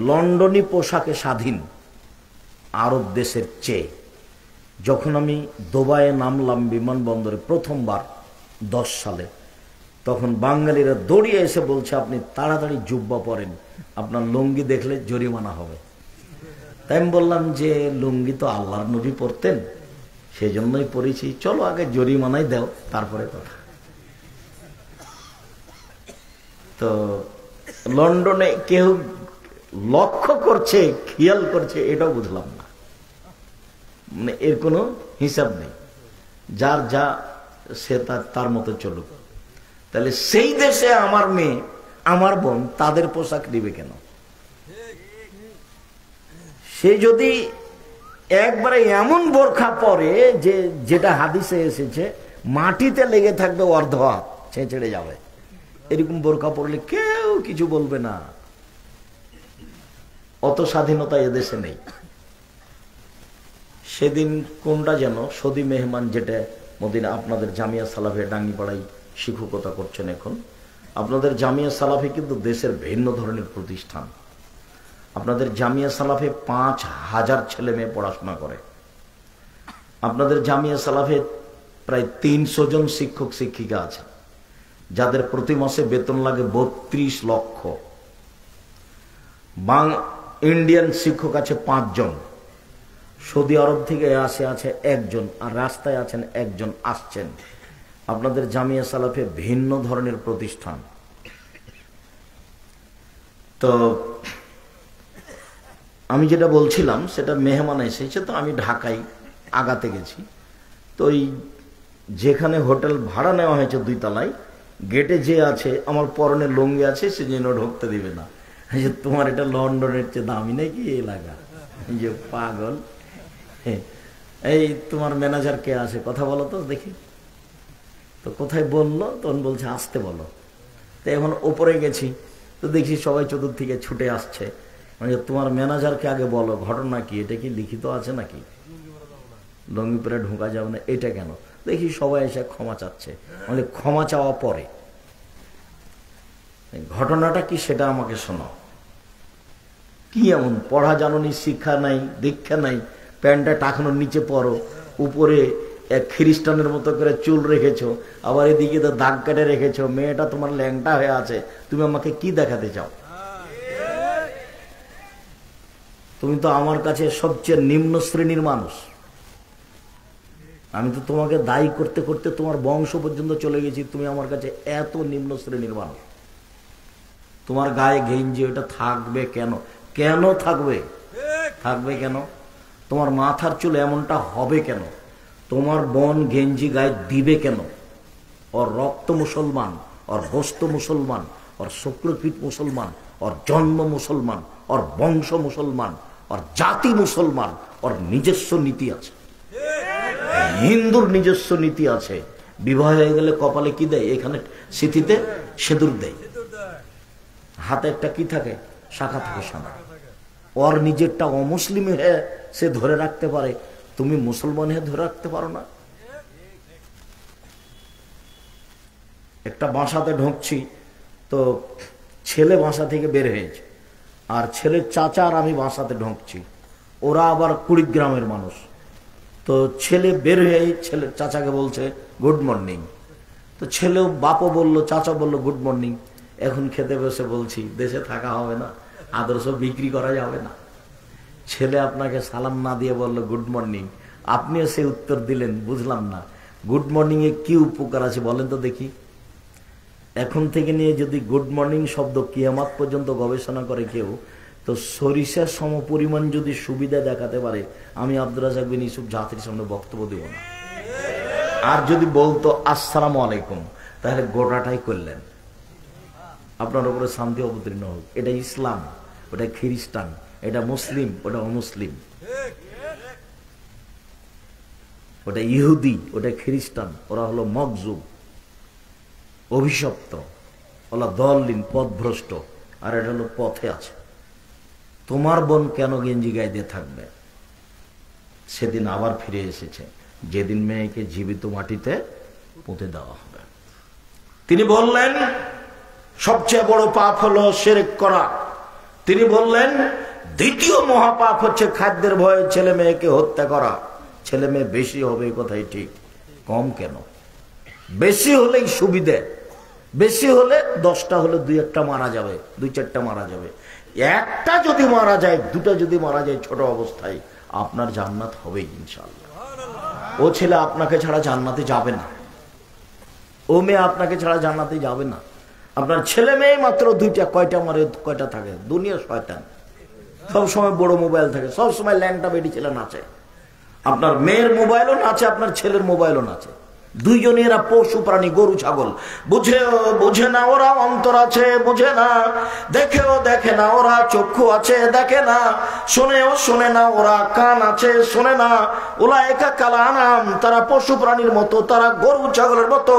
লন্ডনী পোশাকে স্বাধীন আরব দেশের চেয়ে। যখন আমি দুবাইয়ে নামলাম বিমানবন্দরে প্রথমবার 10 সালে, তখন বাঙালিরা দৌড়িয়ে এসে বলছে আপনি তাড়াতাড়ি জুব্বা পরেন, আপনার লুঙ্গি দেখলে জরিমানা হবে। তাই আমি বললাম যে লুঙ্গি তো আল্লাহর নবী পরতেন, সেই জন্যই পরেছি, চলো আগে জরিমানাই দাও তারপরে কথা। তো লন্ডনে কেউ লক্ষ্য করছে, খেয়াল করছে, এটাও বুঝলাম না। মানে এর কোনো হিসাব নেই, যার যা সে তার মতো চলুক। তাহলে সেই দেশে আমার মেয়ে, আমার বোন তাদের পোশাক নিবে কেন? সে যদি একবারে এমন বোরখা পরে যে যেটা হাদিসে এসেছে মাটিতে লেগে থাকবে অর্ধ হাত, ছেঁচড়ে যাবে, এরকম বোরখা পরলে কেউ কিছু বলবে না। অত স্বাধীনতা এদেশে নেই। সেদিন কোনটা যেন সৌদি মেহমান, যেটা মদিনা, আপনাদের জামিয়া সালাফে ডাঙ্গিপাড়ায় শিক্ষকতা করছেন এখন। আপনাদের জামিয়া সালাফে কিন্তু দেশের ভিন্ন ধরনের প্রতিষ্ঠান। আপনাদের জামিয়া সালাফে 5000 ছেলে মেয়ে পড়াশোনা করে। আপনাদের জামিয়া সালাফে প্রায় 300 জন শিক্ষক শিক্ষিকা আছে, যাদের প্রতি মাসে বেতন লাগে 32 লক্ষ। ইন্ডিয়ান শিক্ষক আছে 5 জন, সৌদি আরব থেকে আছে 1 জন, আর রাস্তায় আছেন 1 জন আসছেন। আপনাদের জামিয়া সালাফে ভিন্ন ধরনের প্রতিষ্ঠান। তো আমি যেটা বলছিলাম সেটা মেহমান এসেছে, তো আমি ঢাকায় আগাতে গেছি। তো ওই যেখানে হোটেল ভাড়া নেওয়া হয়েছে 2 তলায়, গেটে যে আছে আমার পরনে লুঙ্গি আছে, সে যেন ঢুকতে দিবে না। তোমার এটা লন্ডনের চেয়ে দামি নাকি এলাকা? যে পাগল, এই তোমার ম্যানেজার কে আছে, কথা বলো তো দেখি। তো কোথায় বললো, তখন বলছে আসতে বলো। তো এখন ওপরে গেছি, তো দেখি সবাই চতুর্দিকে ছুটে আসছে। মানে তোমার ম্যানেজারকে আগে বলো, ঘটনা কি, এটা কি লিখিত আছে নাকি? লুঙ্গি পরে ঢোকা যাবে না, এটা কেন? দেখি সবাই এসে ক্ষমা চাচ্ছে। মানে ক্ষমা চাওয়া পরে ঘটনাটা কি সেটা আমাকে শোনাও। কি এমন পড়া জানুনি, শিক্ষা নাই, দীক্ষা নাই, প্যান্টটা টাকানোর নিচে পরো, উপরে এক খ্রিস্টানের মতো করে চুল রেখেছো, আবার এদিকে তো দাগ কেটে রেখেছো, মেয়েটা তোমার ল্যাংটা হয়ে আছে, তুমি আমাকে কি দেখাতে চাও? তুমি তো আমার কাছে সবচেয়ে নিম্ন শ্রেণীর মানুষ। আমি তো তোমাকে দায়ী করতে করতে তোমার বংশ পর্যন্ত চলে গেছি, তুমি আমার কাছে এত নিম্ন শ্রেণীর মানুষ। তোমার গায়ে গেঞ্জি ওটা থাকবে কেন? কেন থাকবে? থাকবে কেন? তোমার মাথার চুল এমনটা হবে কেন? তোমার বোন গেঞ্জি গায়ে দিবে কেন? ওর রক্ত মুসলমান, ওর গোস্ত মুসলমান, ওর শুক্রকৃত মুসলমান, ওর জন্ম মুসলমান, ওর বংশ মুসলমান, ওর জাতি মুসলমান, ওর নিজস্ব নীতি আছে। হিন্দুর নিজস্ব নীতি আছে। বিবাহ হয়ে গেলে কপালে কি দেয়? এখানে স্মৃতিতে সিঁদুর দেয়, হাতে একটা কি থাকে? শাখা থাকে সাদা। ওর নিজেরটা অমুসলিম হয়ে সে ধরে রাখতে পারে, তুমি মুসলমান হয়ে ধরে রাখতে পারো না। একটা বাসাতে ঢুকছি, তো ছেলে বাসা থেকে বের হয়েছে, আর ছেলের চাচা আর আমি বাসাতে ঢুকছি। ওরা আবার কুড়িগ্রামের মানুষ। তো ছেলে বের হয়ে ছেলের চাচাকে বলছে গুড মর্নিং। তো ছেলেও, বাপও বললো, চাচা বললো গুড মর্নিং। এখন খেতে বসে বলছি দেশে থাকা হবে না, আদর্শ বিক্রি করা যাবে না। ছেলে আপনাকে সালাম না দিয়ে বললো গুড মর্নিং, আপনিও সে উত্তর দিলেন, বুঝলাম না গুড মর্নিং এ কি উপকার আছে বলেন তো দেখি। এখন থেকে নিয়ে যদি গুড মর্নিং শব্দ কিয়ামত পর্যন্ত গবেষণা করে কেউ, তো সরিষার সম পরিমাণ যদি সুবিধা দেখাতে পারে, আমি আব্দুর রাজ্জাক বিন ইউসুফ জাতির সামনে বক্তব্য দেব না। আর যদি বলতো আসসালামু আলাইকুম, তাহলে গোটাটাই করলেন, আপনার উপরে শান্তি অবতীর্ণ হোক। এটা ইসলাম, ওটা খ্রিস্টান, এটা মুসলিম, ওটা অমুসলিম, ওটা ইহুদি, ওটা খ্রিস্টান, ওরা হলো মকজুব, অভিশপ্ত, ওরা দলিন, পথভ্রষ্ট, আর এটা হলো পথে আছে। তোমার বোন কেন গেঞ্জি গায়ে দিয়ে থাকবে? সেদিন আবার ফিরে এসেছে, যেদিন মেয়েকে জীবিত মাটিতে পুঁতে দেওয়া হবে। তিনি বললেন সবচেয়ে বড় পাপ হলো শিরক করা। তিনি বললেন দ্বিতীয় মহাপাপ হচ্ছে খাদ্যের ভয়ে ছেলে মেয়েকে হত্যা করা। ছেলে মেয়ে বেশি হবে কথাই ঠিক, কম কেন? বেশি হলেই সুবিধে, বেশি হলে 10টা হলে 2-1টা মারা যাবে, 2-4টা মারা যাবে। একটা যদি মারা যায়, 2টা যদি মারা যায় ছোট অবস্থায়, আপনার জান্নাত হবে ইনশাআল্লাহ। ও ছেলে আপনাকে ছাড়া জান্নাতে যাবে না, ও মেয়ে আপনাকে ছাড়া জান্নাতে যাবে না। আপনার ছেলে মেয়ে মাত্র 2টা, কয়টা মারে, কয়টা থাকে? দুনিয়া শয়তান, সবসময় বড় মোবাইল থাকে, সবসময় ল্যাংটা বেডি ছেলে নাচে। আপনার মেয়ের মোবাইলও নাচে, আপনার ছেলের মোবাইলও নাচে। দুইজনই এরা পশু প্রাণী, গরু ছাগল। বুঝে না ওরা অন্তর আছে, বুঝে না। দেখেও দেখে না ওরা, চক্ষু আছে দেখে না। শোনেও শোনে না ওরা, কান আছে শোনে না। উলাইকা কাল আনাম, তারা পশু প্রাণীর মতো, তারা গরু ছাগলের মতো,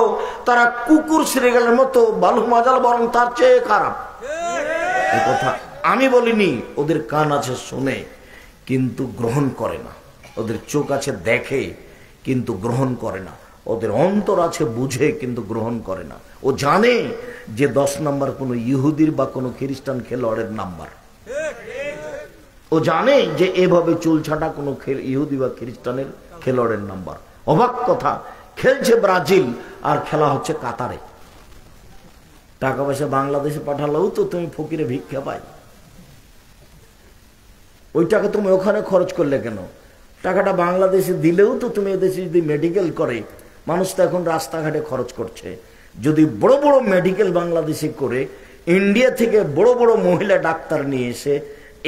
তারা কুকুর শ্রীগালের মতো, বালু মাজাল বরং তার চেয়ে খারাপ। এই কথা আমি বলিনি। ওদের কান আছে শোনে কিন্তু গ্রহণ করে না, ওদের চোখ আছে দেখে কিন্তু গ্রহণ করে না, ওদের অন্তর আছে বুঝে কিন্তু গ্রহণ করে না। ও জানে যে 10 নম্বর কোনো ইহুদির বা কোনো খ্রিস্টান খেলোয়াড়ের নাম্বার। ও জানে যে এভাবে চুল ছাটা কোনো ইহুদি বা খ্রিস্টানের খেলোয়াড়ের নাম্বার। অবাক কথা, খেলছে ব্রাজিল আর খেলা হচ্ছে কাতারে। টাকা পয়সা বাংলাদেশে পাঠালেও তো তুমি ফকিরে ভিক্ষা পাই, ওই টাকা তুমি ওখানে খরচ করলে কেন? টাকাটা বাংলাদেশে দিলেও তো তুমি এদেশে যদি মেডিকেল করে, মানুষ তো এখন রাস্তাঘাটে খরচ করছে। যদি বড় বড় মেডিকেল বাংলাদেশে করে, ইন্ডিয়া থেকে বড় বড় মহিলা ডাক্তার নিয়ে এসে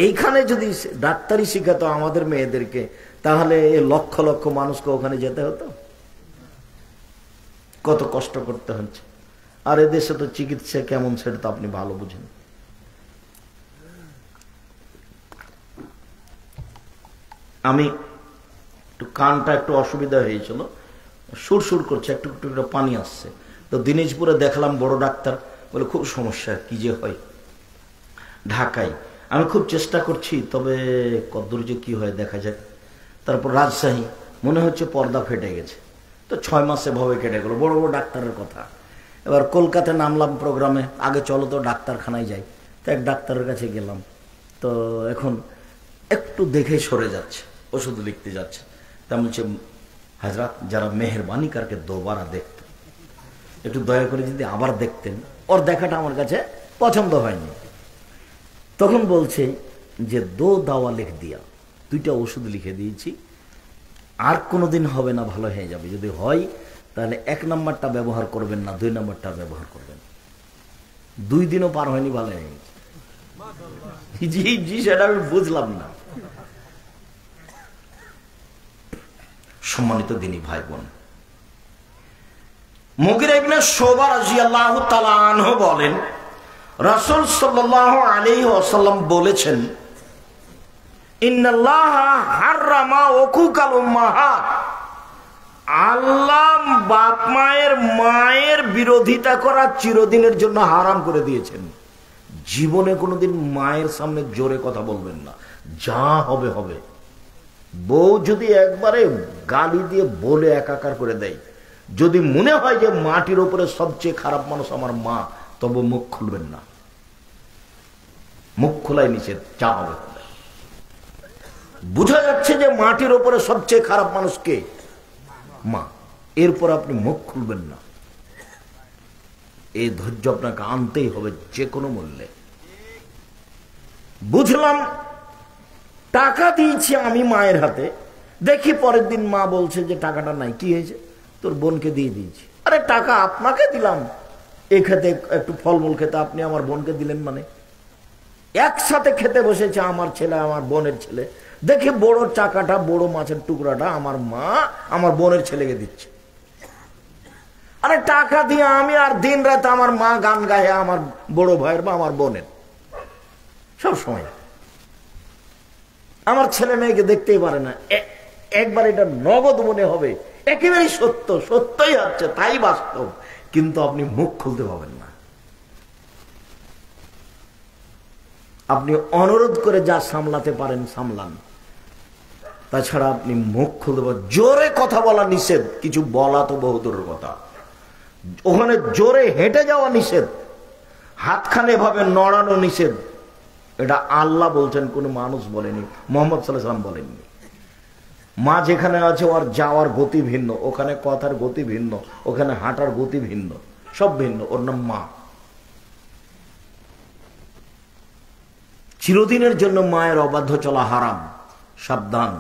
এইখানে যদি ডাক্তারি শিখাতো আমাদের মেয়েদেরকে, তাহলে লক্ষ লক্ষ মানুষকে ওখানে যেতে হতো। কত কষ্ট করতে হচ্ছে। আর এদেশে তো চিকিৎসা কেমন সেটা তো আপনি ভালো বুঝেন। আমি একটু কানটা একটু অসুবিধা হয়েছিল, সুর সুর করছে, একটু একটু পানি আসছে। তো দিনাজপুরে দেখলাম বড় ডাক্তার, বলে খুব সমস্যা, কি যে হয়। ঢাকায় আমি খুব চেষ্টা করছি, তবে কদ্দূর যে কি হয় দেখা যায়। তারপর রাজশাহী, মনে হচ্ছে পর্দা ফেটে গেছে। তো 6 মাসে ভাবে কেটে গেল, বড় বড় ডাক্তারের কথা। এবার কলকাতায় নামলাম প্রোগ্রামে, আগে চলো তো ডাক্তারখানায় যাই। তো এক ডাক্তারের কাছে গেলাম, তো এখন একটু দেখে সরে যাচ্ছে, ওষুধ লিখতে যাচ্ছে। তা বলছে হাজরাত যারা মেহরবানি করকে দোবারা দেখতেন, একটু দয়া করে যদি আবার দেখতেন। ওর দেখাটা আমার কাছে পছন্দ হয়নি। তখন বলছে যে 2 দাওয়া লিখ দিয়া, 2টা ওষুধ লিখে দিয়েছি, আর কোনোদিন হবে না, ভালো হয়ে যাবে। যদি হয় তাহলে 1 নম্বরটা ব্যবহার করবেন না, 2 নম্বরটা ব্যবহার করবেন। 2 দিনও পার হয়নি ভালো হয়ে গেছে। জি জি, সেটা আমি বুঝলাম না। সম্মানিত দিনী ভাই বোন, মুগিরা ইবনে শুবা রাদিয়াল্লাহু তাআলা আনহু বলেন, রাসূল সাল্লাল্লাহু আলাইহি ওয়াসাল্লাম বলেছেন, ইন্নাল্লাহা হাররামা উকুকাল উম্মাহাত, আল্লাহ বাপ মায়ের বিরোধিতা করা চিরদিনের জন্য হারাম করে দিয়েছেন। জীবনে কোনোদিন মায়ের সামনে জোরে কথা বলবেন না, যা হবে হবে। বউ যদি একবারে গালি দিয়ে বলে একাকার করে দেয়, যদি মনে হয় যে মাটির উপরে সবচেয়ে খারাপ মানুষ আমার মা, তবে মুখ খুলবেন না। মুখ খোলাই নিষেধ, যা হবে হবে। বোঝা যাচ্ছে যে মাটির উপরে সবচেয়ে খারাপ মানুষ কে? মা। এরপর আপনি মুখ খুলবেন না। এই ধৈর্য আপনাকে আনতেই হবে যে কোনো মূল্যে। বুঝলাম, টাকা দিয়েছি আমি মায়ের হাতে, দেখি পরের দিন মা বলছে যে টাকাটা নাই, কি হয়েছে? তোর বোনকে দিয়ে দিয়েছি। আরে টাকা আপনাকে দিলাম এই খেতে, একটু ফলমূল খেতে, আপনি আমার বোনকে দিলেন মানে? একসাথে খেতে বসেছে আমার ছেলে আমার বোনের ছেলে, দেখি বড় চাকাটা, বড় মাছের টুকরাটা আমার মা আমার বোনের ছেলেকে দিচ্ছে। আরে টাকা দিয়ে আমি আর দিন রাত আমার মা গান গায়ে আমার বড় ভাইয়ের বা আমার বোনের, সব সময়। আমার ছেলে মেয়েকে দেখতেই পারে না। একবার এটা নগদ মনে হবে, একেবারেই সত্য, সত্যই হচ্ছে, তাই বাস্তব, কিন্তু আপনি মুখ খুলতে পাবেন না। আপনি অনুরোধ করে যা সামলাতে পারেন সামলান, তাছাড়া আপনি মুখ খুলতে পারেন। জোরে কথা বলা নিষেধ, কিছু বলা তো বহুদূরের কথা। ওখানে জোরে হেঁটে যাওয়া নিষেধ, হাতখানে এভাবে নড়ানো নিষেধ। এটা আল্লাহ বলছেন, কোন মানুষ বলেনি, মুহাম্মদ সাল্লাল্লাহু আলাইহি ওয়াসাল্লাম বলেননি। মা যেখানে আছে ওর যাওয়ার গতি ভিন্ন, ওখানে কথার গতি ভিন্ন, ওখানে হাঁটার গতি ভিন্ন, সব ভিন্ন। ওর নাম মা। চিরদিনের জন্য মায়ের অবাধ্য চলা হারাম। সাবধান,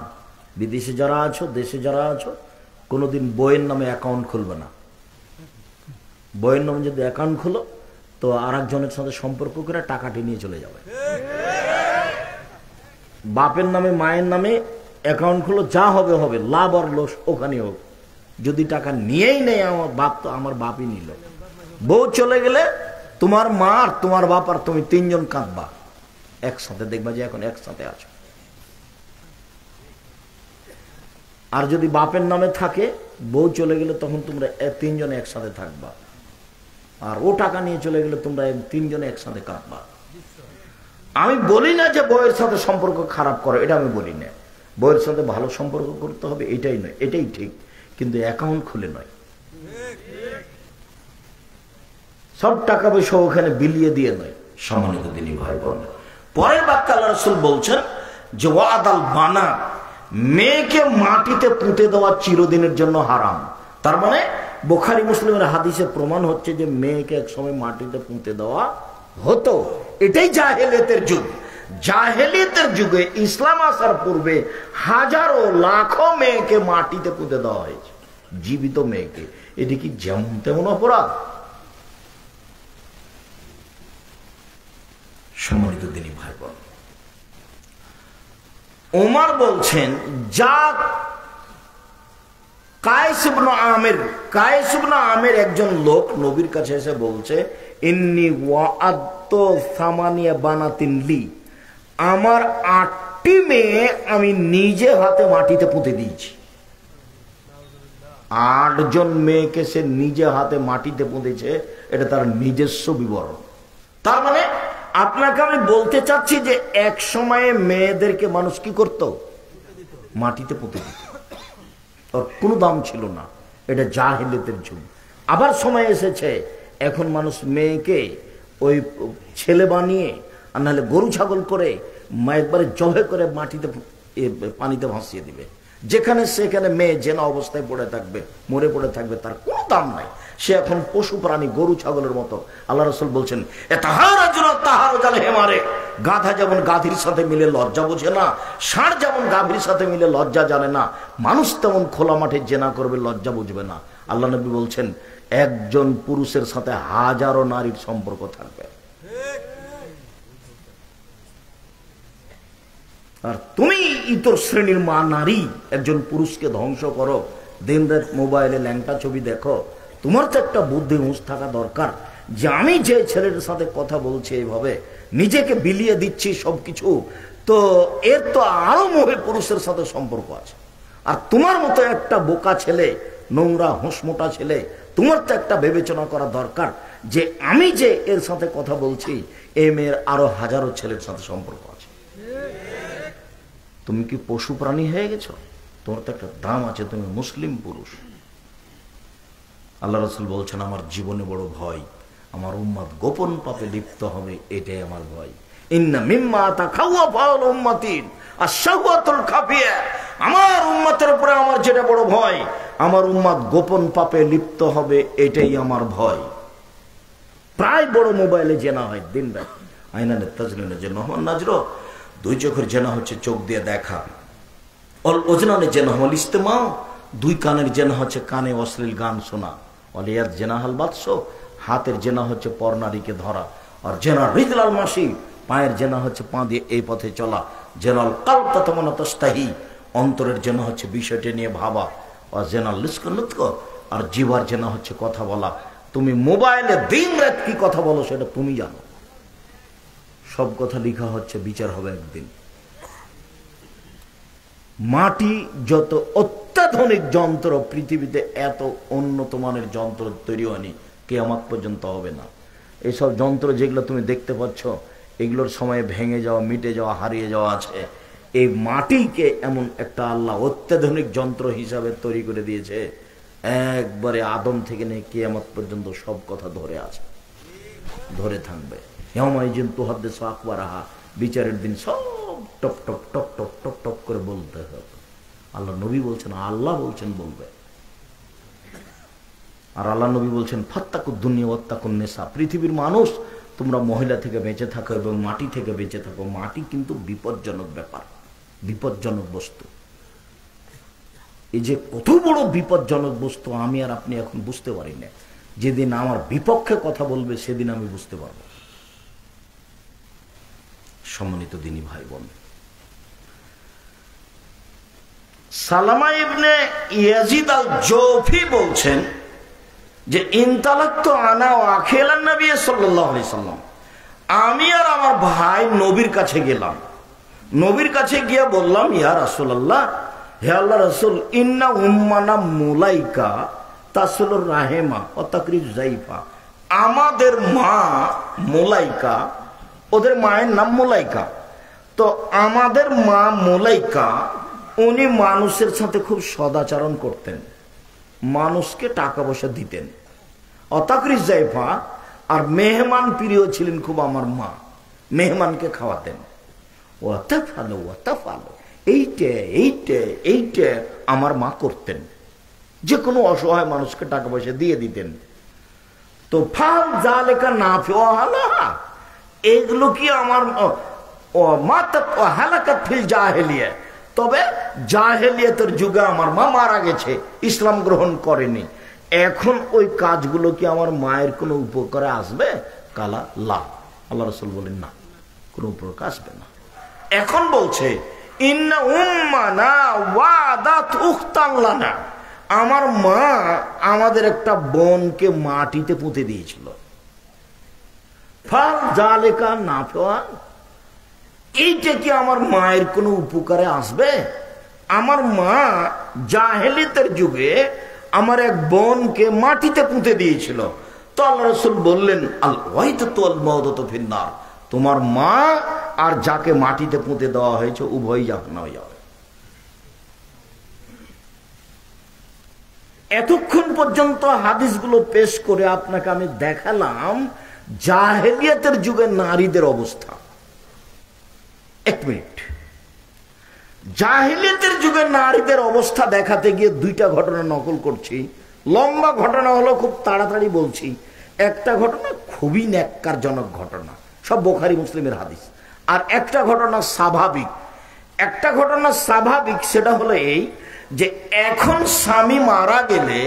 বিদেশে যারা আছো, দেশে যারা আছো, কোনোদিন বইয়ের নামে অ্যাকাউন্ট খুলবে না। বইয়ের নামে যদি অ্যাকাউন্ট খুলো তো আর একজনের সাথে সম্পর্ক করে টাকাটি নিয়ে চলে যাবে। বাপের নামে মায়ের নামে অ্যাকাউন্ট খুলো, যা হবে হবে, লাভ আর লস ওখানে হোক। যদি টাকা নিয়েই নেই আমার বাপ, তো আমার বাপই নিল। বউ চলে গেলে তোমার মা আর তোমার বাপ আর তুমি তিনজন কাঁদবা একসাথে, দেখবা যে এখন একসাথে আছো। আর যদি বাপের নামে থাকে, বউ চলে গেলে তখন তোমরা তিনজনে একসাথে থাকবা, আর ও টাকা নিয়ে চলে গেলে তোমরা তিনজনে একসাথে কাঁদবা। আমি বলি না যে বউয়ের সাথে সম্পর্ক খারাপ করো, এটা আমি বলি না। বউয়ের সাথে ভালো সম্পর্ক করতে হবে, এটাই নয়, এটাই ঠিক, কিন্তু অ্যাকাউন্ট খুলে নয়। সব টাকা পয়সা ওখানে বিলিয়ে দিয়ে নয়। সম্মানিত দিনী ভাই বোন, পরের বাক্যে আল্লাহ রাসূল বলছেন যে ওয়াদাল বানা, মেয়েকে মাটিতে পুঁতে দেওয়া চিরদিনের জন্য হারাম। তার মানে বুখারী মুসলিমের হাদিসে প্রমাণ হচ্ছে যে মেয়েকে এক সময় মাটিতে পুঁতে দেওয়া হতো। এটাই জাহেলিয়াতের যুগ। জাহেলিয়াতের যুগে, ইসলাম আসার পূর্বে হাজারো লাখো মেয়েকে মাটিতে পুঁতে দেওয়া হয়েছে, জীবিত মেয়েকে। এটি কি যেমন তেমন অপরাধ? সম্মানিত দিনী ভাই বোন, ওমর বলছেন, যা কায়েস ইবনে আমির একজন লোক নবীর কাছে এসে বলছে, ইন্নী ওয়াআদতু সামানিয়া বানাতিন লি, আমার 8টি মেয়ে আমি নিজে হাতে মাটিতে পুঁতে দিয়েছি। 8 জন মেয়েকে সে নিজে হাতে মাটিতে পুঁতেছে, এটা তার নিজস্ব বিবরণ। তার মানে আপনাকে আমি বলতে চাচ্ছি যে এক সময়ে মেয়েদেরকে মানুষ কি করত? মাটিতে পুঁতে দিত, ওর কোনো দাম ছিল না। এটা জাহেলিয়াতের যুগ। আবার সময় এসেছে, এখন মানুষ মেয়েকে ওই ছেলে বানিয়ে, আর নাহলে গরু ছাগল করে, একবারে জবে করে মাটিতে পানিতে ভাসিয়ে দিবে। যেখানে সেখানে মেয়ে জেনা অবস্থায় পড়ে থাকবে, মরে পড়ে থাকবে, তার কোনো দাম নাই। সে এখন পশু প্রাণী, গরু ছাগলের মতো। আল্লাহ রাসূল বলছেন, গাধা যেমন গাধীর সাথে মিলে লজ্জা বোঝে না, ষাঁড় যেমন গাভীর সাথে মিলে লজ্জা জানে না, মানুষ তেমন খোলা মাঠে জেনা করবে, লজ্জা বুঝবে না। আল্লাহ নবী বলছেন, একজন পুরুষের সাথে হাজারো নারীর সম্পর্ক থাকবে। আর তুমি ইতর শ্রেণীর মা নারী একজন পুরুষকে ধ্বংস করো, দিন রাত মোবাইলে ল্যাংটা ছবি দেখো। তোমার তো একটা বুদ্ধি হুঁশ থাকা দরকার যে আমি যে ছেলের সাথে কথা বলছি এইভাবে নিজেকে বিলিয়ে দিচ্ছি সবকিছু, তো এর তো আরো মহে পুরুষের সাথে সম্পর্ক আছে। আর তোমার মতো একটা বোকা ছেলে, নোংরা হুঁশমোটা ছেলে, তোমার তো একটা বিবেচনা করা দরকার যে আমি যে এর সাথে কথা বলছি এই মেয়ের আরো হাজারো ছেলের সাথে সম্পর্ক আছে। তুমি কি পশু প্রাণী হয়ে গেছো? তোমার তো একটা দাম আছে, তুমি মুসলিম পুরুষ। আল্লাহ রাসূল বলছেন আমার জীবনে বড় ভয়, আমার উম্মত গোপন পাপে লিপ্ত হবে, এটাই আমার ভয়। ইন্না মিম্মা তাখাওয়াফাল উম্মতিন আশ-শাহওয়াতুল খাফিয়া, আমার উম্মতের উপরে আমার যেটা বড় ভয়, আমার উম্মত গোপন পাপে লিপ্ত হবে, এটাই আমার ভয়। প্রায় বড় মোবাইলে জেনা হয় দিন রাত। আইনানে তাজলিনে যে নহমান নাজর, দুই চোখের জেনা হচ্ছে চোখ দিয়ে দেখা। অল ওজনানে জেনা হল ইস্তেমা, দুই কানের জেনা হচ্ছে কানে অশ্লীল গান শোনা। অলিয়াত জেনা হাল বাদশ, হাতের জেনা হচ্ছে পরনারীকে ধরা। আর জেনা রিজলাল মাসি, পায়ের জেনা হচ্ছে পা দিয়ে এই পথে চলা। জেনাল কালব তাতামানা তাস্তাহি, অন্তরের জেনা হচ্ছে বিষয়টি নিয়ে ভাবা। আর জেনাল লিস্কনুৎক, আর জিবার জেনা হচ্ছে কথা বলা। তুমি মোবাইলে দিন রাত কি কথা বলো সেটা তুমি জানো। সব কথা লিখা হচ্ছে, বিচার হবে একদিন। মাটি যত অত্যাধুনিক যন্ত্র পৃথিবীতে, এত উন্নত মানের যন্ত্র তৈরি হয়নি, কিয়ামত পর্যন্ত হবে না। এইসব যন্ত্র যেগুলো তুমি দেখতে পাচ্ছ, এগুলোর সময় ভেঙে যাওয়া, মিটে যাওয়া, হারিয়ে যাওয়া আছে। এই মাটিকে এমন একটা আল্লাহ অত্যাধুনিক যন্ত্র হিসাবে তৈরি করে দিয়েছে, একবারে আদম থেকে নিয়ে কিয়ামত পর্যন্ত সব কথা ধরে আছে, ধরে থাকবে। বিচারের দিন সব top top top top top top করে বলতে হবে। আল্লাহ নবী বলছেন, আল্লাহ বলছেন বলবে। আর আল্লাহ নবী বলছেন ফাত্তাকুদ দুনিয়া ওয়াত্তাকুন নিসা, পৃথিবীর মানুষ তোমরা মহিলা থেকে বেঁচে থাকো এবং মাটি থেকে বেঁচে থাকো। মাটি কিন্তু বিপজ্জনক ব্যাপার, বিপজ্জনক বস্তু। এই যে কত বড় বিপজ্জনক বস্তু আমি আর আপনি এখন বুঝতে পারি না। যেদিন আমার বিপক্ষে কথা বলবে সেদিন আমি বুঝতে পারব। সম্মানিত দিনী ভাই বোন, সালামা ইবনে ইয়াজিদ আল জৌফি বলছেন যে ইনতালাক্তু আনা ওয়া আখিলান নবী সাল্লাল্লাহু আলাইহি সাল্লাম, আমি আর আমার ভাই নবীর কাছে গেলাম। নবীর কাছে গিয়ে বললাম, ইয়া রাসূলুল্লাহ, হে আল্লাহ রাসূল, ইন্না উম্মানা মুলাইকা তাসলুর রাহেমা ওয়া তাকরিজ জাইফা, আমাদের মা মুলাইকা, ওদের মায়ের নাম মুলাইকা। তো আমাদের মা মুলাইকা উনি মানুষের সাথে খুব সদাচরণ করতেন, মানুষকে টাকা পয়সা দিতেন। অতাকরিজ জাইফা, আর মেহমান প্রিয় ছিলেন খুব আমার মা, মেহমানকে খাওয়াতেন। ওয়াতা ফালো এইটে এইটে এইটে আমার মা করতেন, যে কোনো অসহায় মানুষকে টাকা পয়সা দিয়ে দিতেন। তো ফাল জালেকা নাফিওয়ালা, এগুলো কি আমার হালাকাত ফিল জাহেলিয়া, তবে জাহেলিয়াতের যুগে আমার মা মারা গেছে, ইসলাম গ্রহণ করেনি। এখন ওই কাজগুলো কি আমার মায়ের কোনো উপকারে আসবে? কালা লা, আল্লাহ রাসূল বলেন না, কোনো উপকার আসবে না। এখন বলছে ইন্না উম্মানা ওয়াদাত উখতান লানা, আমার মা আমাদের একটা বোনকে মাটিতে পুঁতে দিয়েছিল। ফাল জালেকা নাফিওয়া, এইটা কি আমার মায়ের কোনো উপকারে আসবে? আমার মা জাহেলিয়াতের যুগে আমার এক বোনকে মাটিতে পুঁতে দিয়েছিল। তো আল্লাহ রাসূল বললেন, আল ওয়াইতাতু ওয়াল মাউদাতু ফিন্নার, তোমার মা আর যাকে মাটিতে পুঁতে দেওয়া হয়েছে উভয়ই জাহান্নামে যাবে। এতক্ষণ পর্যন্ত হাদিসগুলো পেশ করে আপনাকে আমি দেখালাম জাহেলিয়াতের যুগে নারীদের অবস্থা। এক মিনিট, জাহেলিয়াতের যুগে নারীদের অবস্থা দেখাতে গিয়ে দুইটা ঘটনা নকল করছি। লম্বা ঘটনা হলো, খুব তাড়াতাড়ি বলছি। একটা ঘটনা খুবই ন্যাক্কারজনক ঘটনা, সব বুখারী মুসলিমের হাদিস। আর একটা ঘটনা স্বাভাবিক। একটা ঘটনা স্বাভাবিক, সেটা হলো এই যে এখন স্বামী মারা গেলে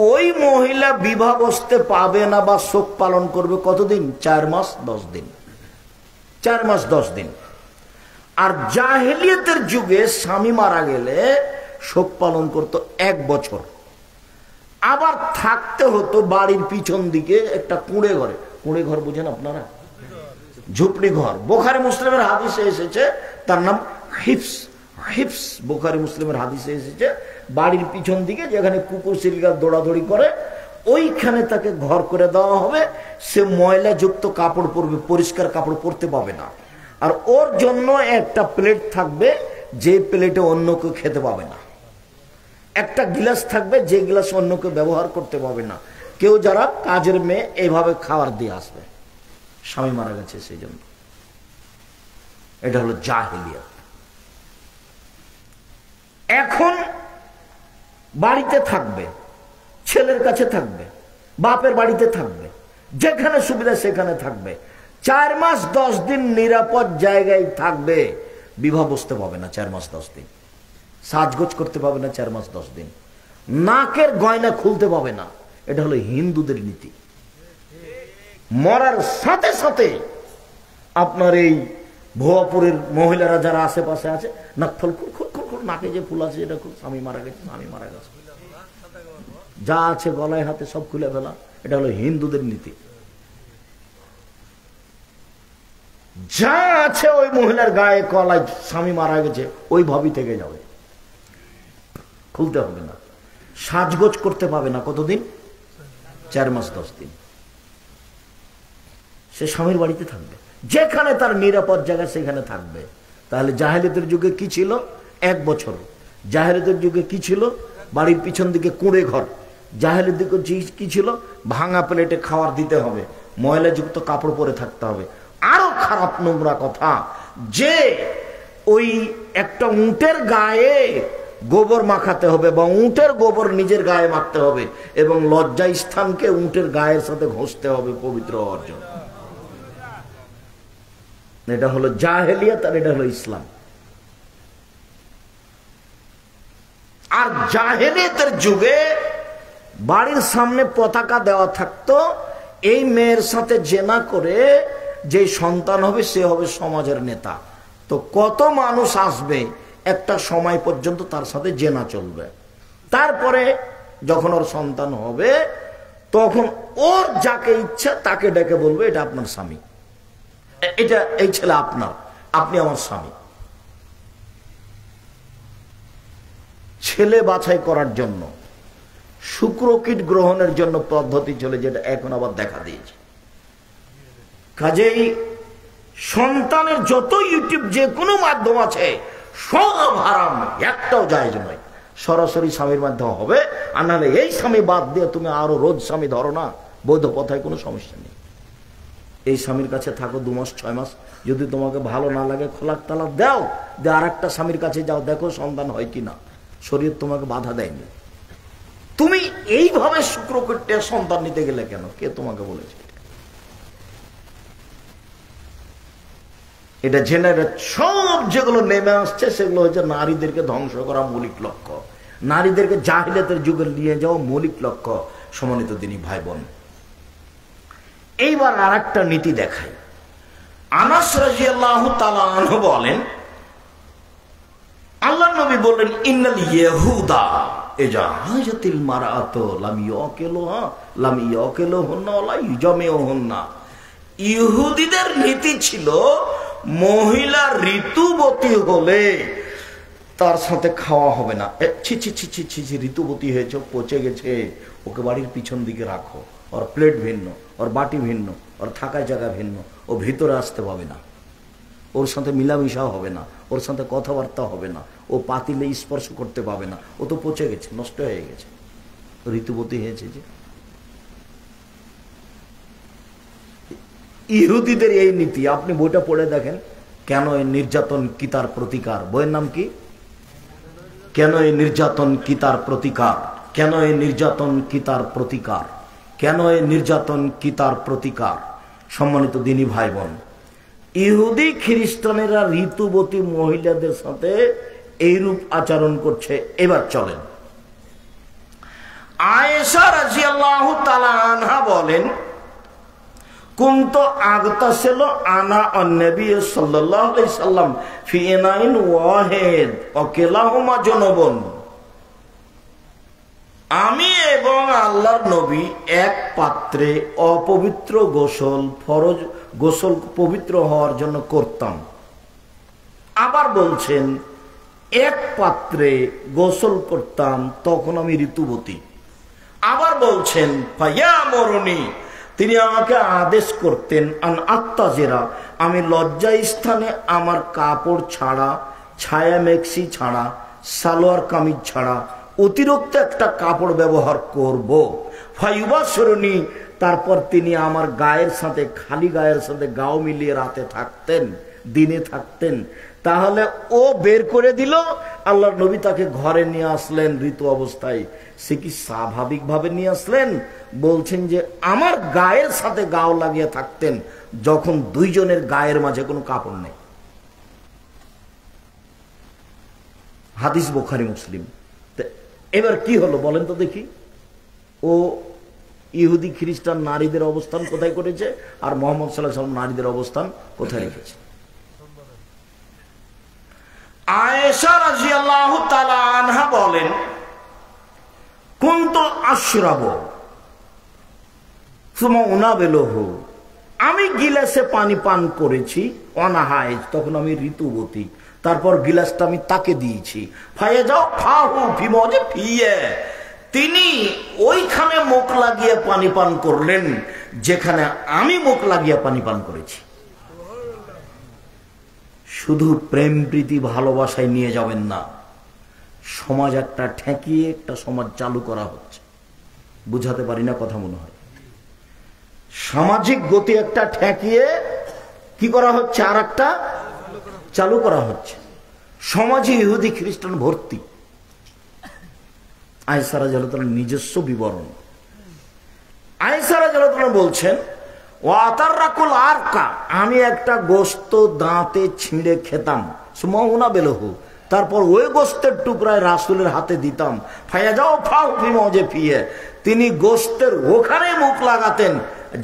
ওই মহিলা বিবাহ বসতে পাবে না বা শোক পালন করবে কতদিন? 4 মাস 10 দিন। 4 মাস 10 দিন। আর জাহেলিয়াতের যুগে স্বামী মারা গেলে শোক পালন করতো 1 বছর। আবার থাকতে হতো বাড়ির পিছন দিকে একটা কুঁড়ে ঘরে। কুঁড়ে ঘর বুঝেন আপনারা? ঝুপড়ি ঘর। বুখারী মুসলিমের হাদিসে এসেছে তার নাম হিফস। হিফস বুখারী মুসলিমের হাদিসে এসেছে বাড়ির পিছন দিকে যেখানে কুকুর সিলগা দৌড়াদৌড়ি করে ওইখানে তাকে ঘর করে দেওয়া হবে। সে ময়লা যুক্ত কাপড় পরবে, পরিষ্কার কাপড় পরতে পাবে না। আর ওর জন্য একটা প্লেট থাকবে যে প্লেটে অন্য কেউ খেতে পাবে না। একটা গিলাস থাকবে যে গিলাস অন্য কেউ ব্যবহার করতে পাবে না। কেউ যারা কাজের মেয়ে এইভাবে খাবার দিয়ে আসবে। স্বামী মারা গেছে সেই জন্য। এটা হলো জাহেলিয়াত। এখন বাড়িতে থাকবে, ছেলের কাছে থাকবে, বাপের বাড়িতে থাকবে, যেখানে সুবিধা সেখানে থাকবে। 4 মাস 10 দিন নিরাপদ জায়গায় থাকবে। বিবাহ বসতে পাবে না 4 মাস 10 দিন। সাজগোজ করতে পাবে না 4 মাস 10 দিন। নাকের গয়না খুলতে পাবে না। এটা হলো হিন্দুদের নীতি। মরার সাথে সাথে আপনার এই ভুয়াপুরের মহিলারা যারা আশেপাশে আছে নাক ফল নাকে যে ফুল আছে এটা স্বামী মারা গেছে, স্বামী মারা গেছে, যা আছে গলায় হাতে সব খুলে ফেলা। এটা হলো হিন্দুদের নীতি। যা আছে ওই মহিলার গায়ে কলায় স্বামী মারা গেছে ওইভাবেই থেকে যাবে, খুলতে হবে না। সাজগোজ করতে পাবে না কতদিন? 4 মাস 10 দিন। সে স্বামীর বাড়িতে থাকবে, যেখানে তার নিরাপদ জায়গা সেখানে থাকবে। তাহলে জাহেলিয়াতের যুগে কি ছিল? 1 বছর। জাহেলিয়াতের যুগে কি ছিল? বাড়ির পিছন দিকে কুঁড়ে ঘর। জাহেলিয়াতের দিকে কি ছিল? ভাঙা প্লেটে খাবার দিতে হবে, ময়লাযুক্ত কাপড় পরে থাকতে হবে। আরো খারাপ নোংরা কথা যে ওই একটা উটের গায়ে গোবর মাখাতে হবে বা উটের গোবর নিজের গায়ে মাখতে হবে এবং লজ্জা স্থানকে উটের গায়ের সাথে ঘষতে হবে পবিত্র হওয়ার জন্য। এটা হলো জাহেলিয়াত আর এটা হলো ইসলাম। আর জাহেলিয়াতের যুগে বাড়ির সামনে পতাকা দেওয়া থাকতো, এই মেয়ের সাথে জেনা করে যে সন্তান হবে সে হবে সমাজের নেতা। তো কত মানুষ আসবে, একটা সময় পর্যন্ত তার সাথে জেনা চলবে। তারপরে যখন ওর সন্তান হবে তখন ওর যাকে ইচ্ছা তাকে ডেকে বলবে এটা আপনার স্বামী, এটা এই ছেলে আপনার, আপনি আমার স্বামী। ছেলে বাছাই করার জন্য শুক্রকীট গ্রহণের জন্য পদ্ধতি চলে, যেটা এখন আবার দেখা দিয়েছে। কাজেই সন্তানের যত ইউটিউব যে কোনো মাধ্যম আছে সব হারাম, একটাও জায়েজ নয়। সরাসরি স্বামীর মাধ্যমে হবে, আর নাহলে এই স্বামী বাদ দিয়ে তুমি আরো রোজ স্বামী ধরো না, বৈধ পথায় কোনো সমস্যা নেই। এই স্বামীর কাছে থাকো 2 মাস 6 মাস, যদি তোমাকে ভালো না লাগে খোলাক তালাক দাও, দিয়ে আর একটা স্বামীর কাছে যাও, দেখো সন্তান হয় কিনা। শরীর তোমাকে বাধা দেয়নি। তুমি এইভাবে শুক্রকীটে সন্তান নিতে গেলে কেন? কে তোমাকে বলেছে? এটা জেনারেট সব যেগুলো নেমে আসছে সেগুলো হচ্ছে নারীদেরকে ধ্বংস করা মৌলিক লক্ষ্য, নারীদেরকে জাহিলিয়াতের যুগে নিয়ে যাওয়া মৌলিক লক্ষ্য। সম্মানিত দিনী ভাই বোন, এইবার আর একটা নীতি দেখাই। আনাস রাদিয়াল্লাহু তাআলা আনহু বলেন, আল্লাহ নবী বললেন, ইন্নাল ইয়াহুদা ইজাহাজাতিল মারাআতু লাম ইয়াকিলুহা লাম ইয়াকিলুহুন্না ওয়া ইউজামিউহুন্না। ইহুদিদের নীতি ছিল মহিলা ঋতুবতী হলে তার সাথে খাওয়া হবে না। ছি ছি ছি ছি ছি ছি, ঋতুবতী হয়েছে, পচে গেছে, ওকে বাড়ির পিছন দিকে রাখো। ওর প্লেট ভিন্ন, ওর বাটি ভিন্ন, ওর থাকার জায়গা ভিন্ন, ও ভিতরে আসতে পাবে না, ওর সাথে মিলামিশা হবে না, ওর সাথে কথাবার্তা হবে না, ও পাতিলে স্পর্শ করতে পাবে না, ও তো পচে গেছে, নষ্ট হয়ে গেছে, ঋতুবতী হয়েছে। যে ইহুদিদের এই নীতি, আপনি বইটা পড়ে দেখেন, কেন এই নির্যাতন কি তার প্রতিকার। বইয়ের নাম কি? কেন এই নির্যাতন কি তার প্রতিকার, কেন এই নির্যাতন কি তার প্রতিকার, কেন এই নির্যাতন কি তার প্রতিকার। সম্মানিত দিনী ভাই বোন, ইহুদি খ্রিস্টানেরা ঋতুবতী মহিলাদের সাথে এইরূপ আচরণ করছে। এবার চলেন, আয়েশা রাদিয়াল্লাহু তাআলা আনহা বলেন, কুনতু আগতাসিলু আনা আন-নবী সাল্লাল্লাহু আলাইহি সাল্লাম ফি ইনাইন ওয়াহিদ ওয়া কিলাহুমা জুনুবুন। আমি এবং আল্লাহর নবী এক পাত্রে অপবিত্র গোসল, ফরজ গোসল পবিত্র হওয়ার জন্য করতাম। আবার বলছেন এক পাত্রে গোসল করতাম, তখন আমি ঋতুবতী। আবার বলছেন ফায়ামুরুনি, তিনি আমাকে আদেশ করতেন আন আত্তাজিরা, আমি লজ্জা স্থানে আমার কাপড় ছাড়া, ছায়া মেক্সি ছাড়া, সালোয়ার কামিজ ছাড়া অতিরিক্ত একটা কাপড় ব্যবহার করব। ফায়ুবাসরুনি, তারপর তিনি আমার গায়ের সাথে, খালি গায়ের সাথে গাও মিলিয়ে রাতে থাকতেন, দিনে থাকতেন। তাহলে ও বের করে দিল, আল্লাহর নবী তাকে ঘরে নিয়ে আসলেন ঋতু অবস্থায়। সে কি স্বাভাবিকভাবে নিয়ে আসলেন? বলছেন যে আমার গায়ের সাথে গাও লাগিয়ে থাকতেন, যখন দুইজনের গায়ের মাঝে কোনো কাপড় নেই। হাদিস বুখারী মুসলিম। এবার কি হলো বলেন তো দেখি? ও ইহুদি খ্রিস্টান নারীদের অবস্থান কোথায় করেছে, আর মুহাম্মদ সাল্লাল্লাহু আলাইহি ওয়াসাল্লাম নারীদের অবস্থান কোথায় রেখেছে? আয়েশা রাদিয়াল্লাহু তাআলা আনহা বলেন, কুনতু আশরাবু সুমা উনাবিলুহু, আমি গিলাসে পানি পান করেছি, অনাহাইজ, তখন আমি ঋতুবতী। তারপর গিলাসটা আমি তাকে দিয়েছি। ফায়ে যাও ফাহু ফিমজে ফিয়ে, তিনি ওইখানে মুখ লাগিয়ে পানি পান করলেন যেখানে আমি মুখ লাগিয়ে পানি পান করেছি। শুধু প্রেম প্রীতি ভালোবাসায় নিয়ে যাবেন না, সমাজ একটা ঠেকিয়ে একটা সমাজ চালু করা হচ্ছে। বুঝাতে পারি না কথা মনে হয়? সামাজিক গতি একটা ঠেকিয়ে কি করা হচ্ছে, আর একটা চালু করা হচ্ছে। সমাজে ইহুদি খ্রিস্টান ভর্তি। আয়েশা রাদিয়াল্লাহু তাআলার নিজস্ব বিবরণ। আয়েশা রাদিয়াল্লাহু তাআলা বলছেন, ওয়াতাররাকুল আরকা, আমি একটা গোশত দাঁতে ছিঁড়ে খেতাম, সুমাউনা বেলহু, তারপর ওই গোশতের টুকরায় রাসূলের হাতে দিতাম। ফায়া যাও ফাউ ফিমজে ফিয়ে, তিনি গোশতের ওখানে মুখ লাগাতেন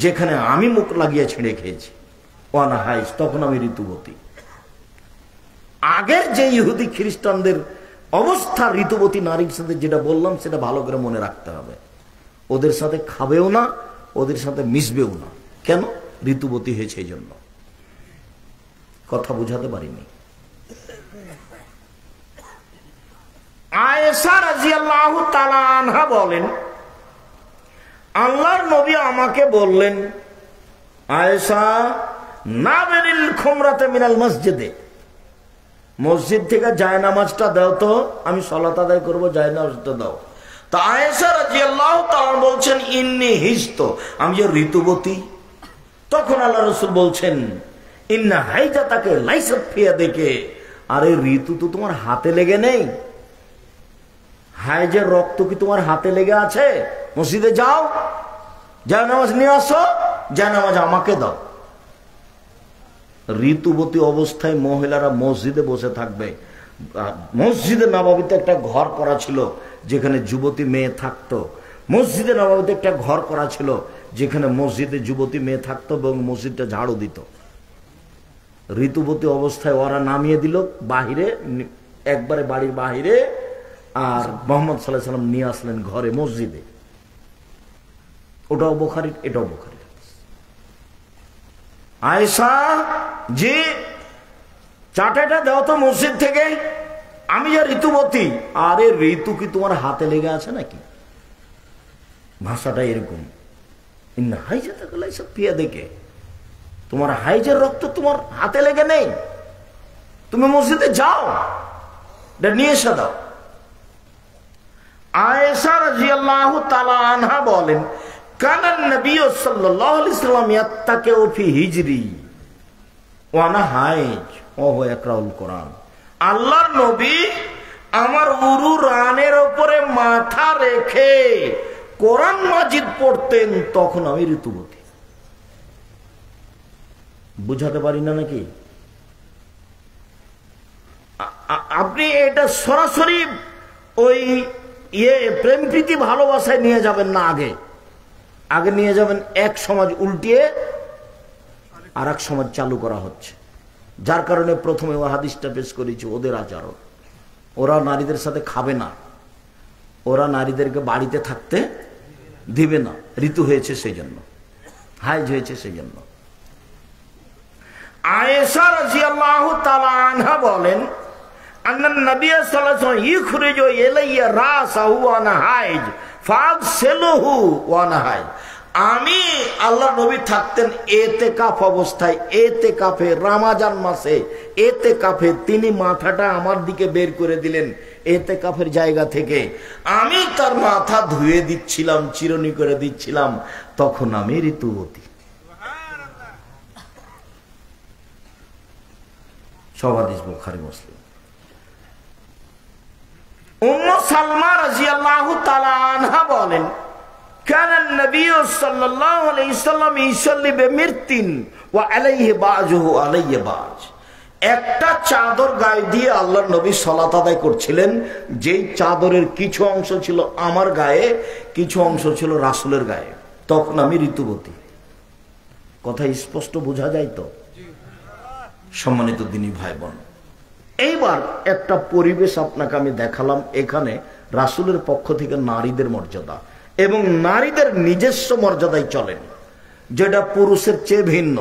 যেখানে আমি মুখ লাগিয়ে ছিঁড়ে খেয়েছি। ওয়ানা হাইস, তখন আমি ঋতুবতী। আগের যে ইহুদি খ্রিস্টানদের অবস্থা ঋতুবতী নারীর সাথে, যেটা বললাম সেটা ভালো করে মনে রাখতে হবে। ওদের সাথে খাবেও না, ওদের সাথে মিশবেও না। কেন? ঋতুবতী হয়েছে এই জন্য। কথা বুঝাতে পারিনি। আয়েশা রাদিয়াল্লাহু তাআলা আনহা বলেন, আল্লাহর নবী আমাকে বললেন, আয়েশা নাবিল খুমরাতে মিনাল মসজিদে, মসজিদ থেকে জায়নামাজটা দাও তো, আমি সালাত আদায় করবো, জায়নামাজটা দাও। তা আয়েশা রাদিয়াল্লাহু তাআলা বলছেন, ইন্নী হিজত, আমি যে ঋতুবতী। তখন আল্লাহ রাসূল বলছেন, ইন্না হাইজাতাকে লাইসাত ফি ইয়াদিকে, আরে ঋতু তো তোমার হাতে লেগে নেই। হাইজের রক্ত কি তোমার হাতে লেগে আছে? মসজিদে যাও, জায়নামাজ নিয়ে আসো, জায়নামাজ আমাকে দাও। ঋতুবতী অবস্থায় মহিলারা মসজিদে বসে থাকবে। মসজিদে নববীতে একটা ঘর করা ছিল যেখানে যুবতী মেয়ে থাকতো। মসজিদে নববীতে একটা ঘর করা ছিল যেখানে মসজিদে যুবতী মেয়ে থাকতো এবং মসজিদটা ঝাড়ু দিত। ঋতুবতী অবস্থায় ওরা নামিয়ে দিল বাহিরে, একবারে বাড়ির বাহিরে, আর মুহাম্মদ সাল্লাল্লাহু আলাইহি ওয়াসাল্লাম নিয়ে আসলেন ঘরে, মসজিদে। ওটাও বুখারী, এটাও বুখারী। আয়েশা, জি চাটাটা দাও তো মসজিদ থেকে, আমি যে ঋতুবতী। আরে ঋতু কি তোমার হাতে লেগে আছে নাকি? ভাষাটা এরকম। ইন্না হাইজাতাকা লাইসাত ফি ইয়াদিকে, তোমার হাইজের রক্ত তোমার হাতে লেগে নেই, তুমি মসজিদে যাও, এটা নিয়ে এসে দাও। আয়েশা রাদিয়াল্লাহু তাআলা আনহা বলেন, কানান নবী সাল্লাল্লাহু আলাইহি ওয়াসাল্লাম ইয়াত্তাকিউ ফি হিজরি ওয়া আনা হাইজ ওয়া হুয়া ইয়াকরাউল কোরআন, আল্লাহর নবী আমার উরু রানের উপরে মাথা রেখে কোরআন মাজিদ পড়তেন, তখন আমি ঋতুবতী। বুঝাতে পারি না নাকি? আপনি এটা সরাসরি ওই প্রেম প্রীতি ভালোবাসায় নিয়ে যাবেন না, আগে নিয়ে যাবেন এক সমাজ উল্টিয়ে আর এক সমাজ চালু করা হচ্ছে। যার কারণে প্রথমে ও হাদিসটা পেশ করেছি, ওদের আচরণ, ওরা নারীদের সাথে খাবে না, ওরা নারীদেরকে বাড়িতে থাকতে দিবে না, ঋতু হয়েছে সেই জন্য, হাইজ হয়েছে সেই জন্য। আয়েশা রাদিয়াল্লাহু তাআলা আনহা বলেন, আন্নান নবী সাল্লাল্লাহু আলাইহি ওয়াসাল্লাম ইখরিজু ইলাইয়া রাসাহু ওয়া আনা হাইজ ফাগসিলুহু ওয়া আনা হাইজ। আমি আল্লাহ নবী থাকতেন এতেকাফ অবস্থায়, এতেকাফে রমজান মাসে এতেকাফে তিনি মাথাটা আমার দিকে বের করে দিলেন এতেকাফের জায়গা থেকে, আমি তার মাথা ধুয়ে দিচ্ছিলাম, চিরুনি করে দিচ্ছিলাম, তখন আমি ঋতুবতী। সব হাদিস বুখারী মুসলিম। উম্মু সালমা রাদিয়াল্লাহু তাআলা আনহা বলেন, কানা নবী সাল্লাল্লাহু আলাইহি সাল্লাম ইসাল্লি বিমিরতিন ওয়া আলাইহি বাজুহু আলাইহি বাজ। একটা চাদর গায়ে দিয়ে আল্লাহর নবী সালাত আদায় করছিলেন, যেই চাদরের কিছু অংশ ছিল আমার গায়ে, কিছু অংশ ছিল রাসূলের গায়ে, তখন আমি ঋতুবতী। কথা স্পষ্ট বোঝা যায় তো? সম্মানিত দিনী ভাই বোন, এইবার একটা পরিবেশ আপনাকে আমি দেখালাম, এখানে রাসূলের পক্ষ থেকে নারীদের মর্যাদা এবং নারীদের নিজস্ব মর্যাদায় চলেন, যেটা পুরুষের চেয়ে ভিন্ন।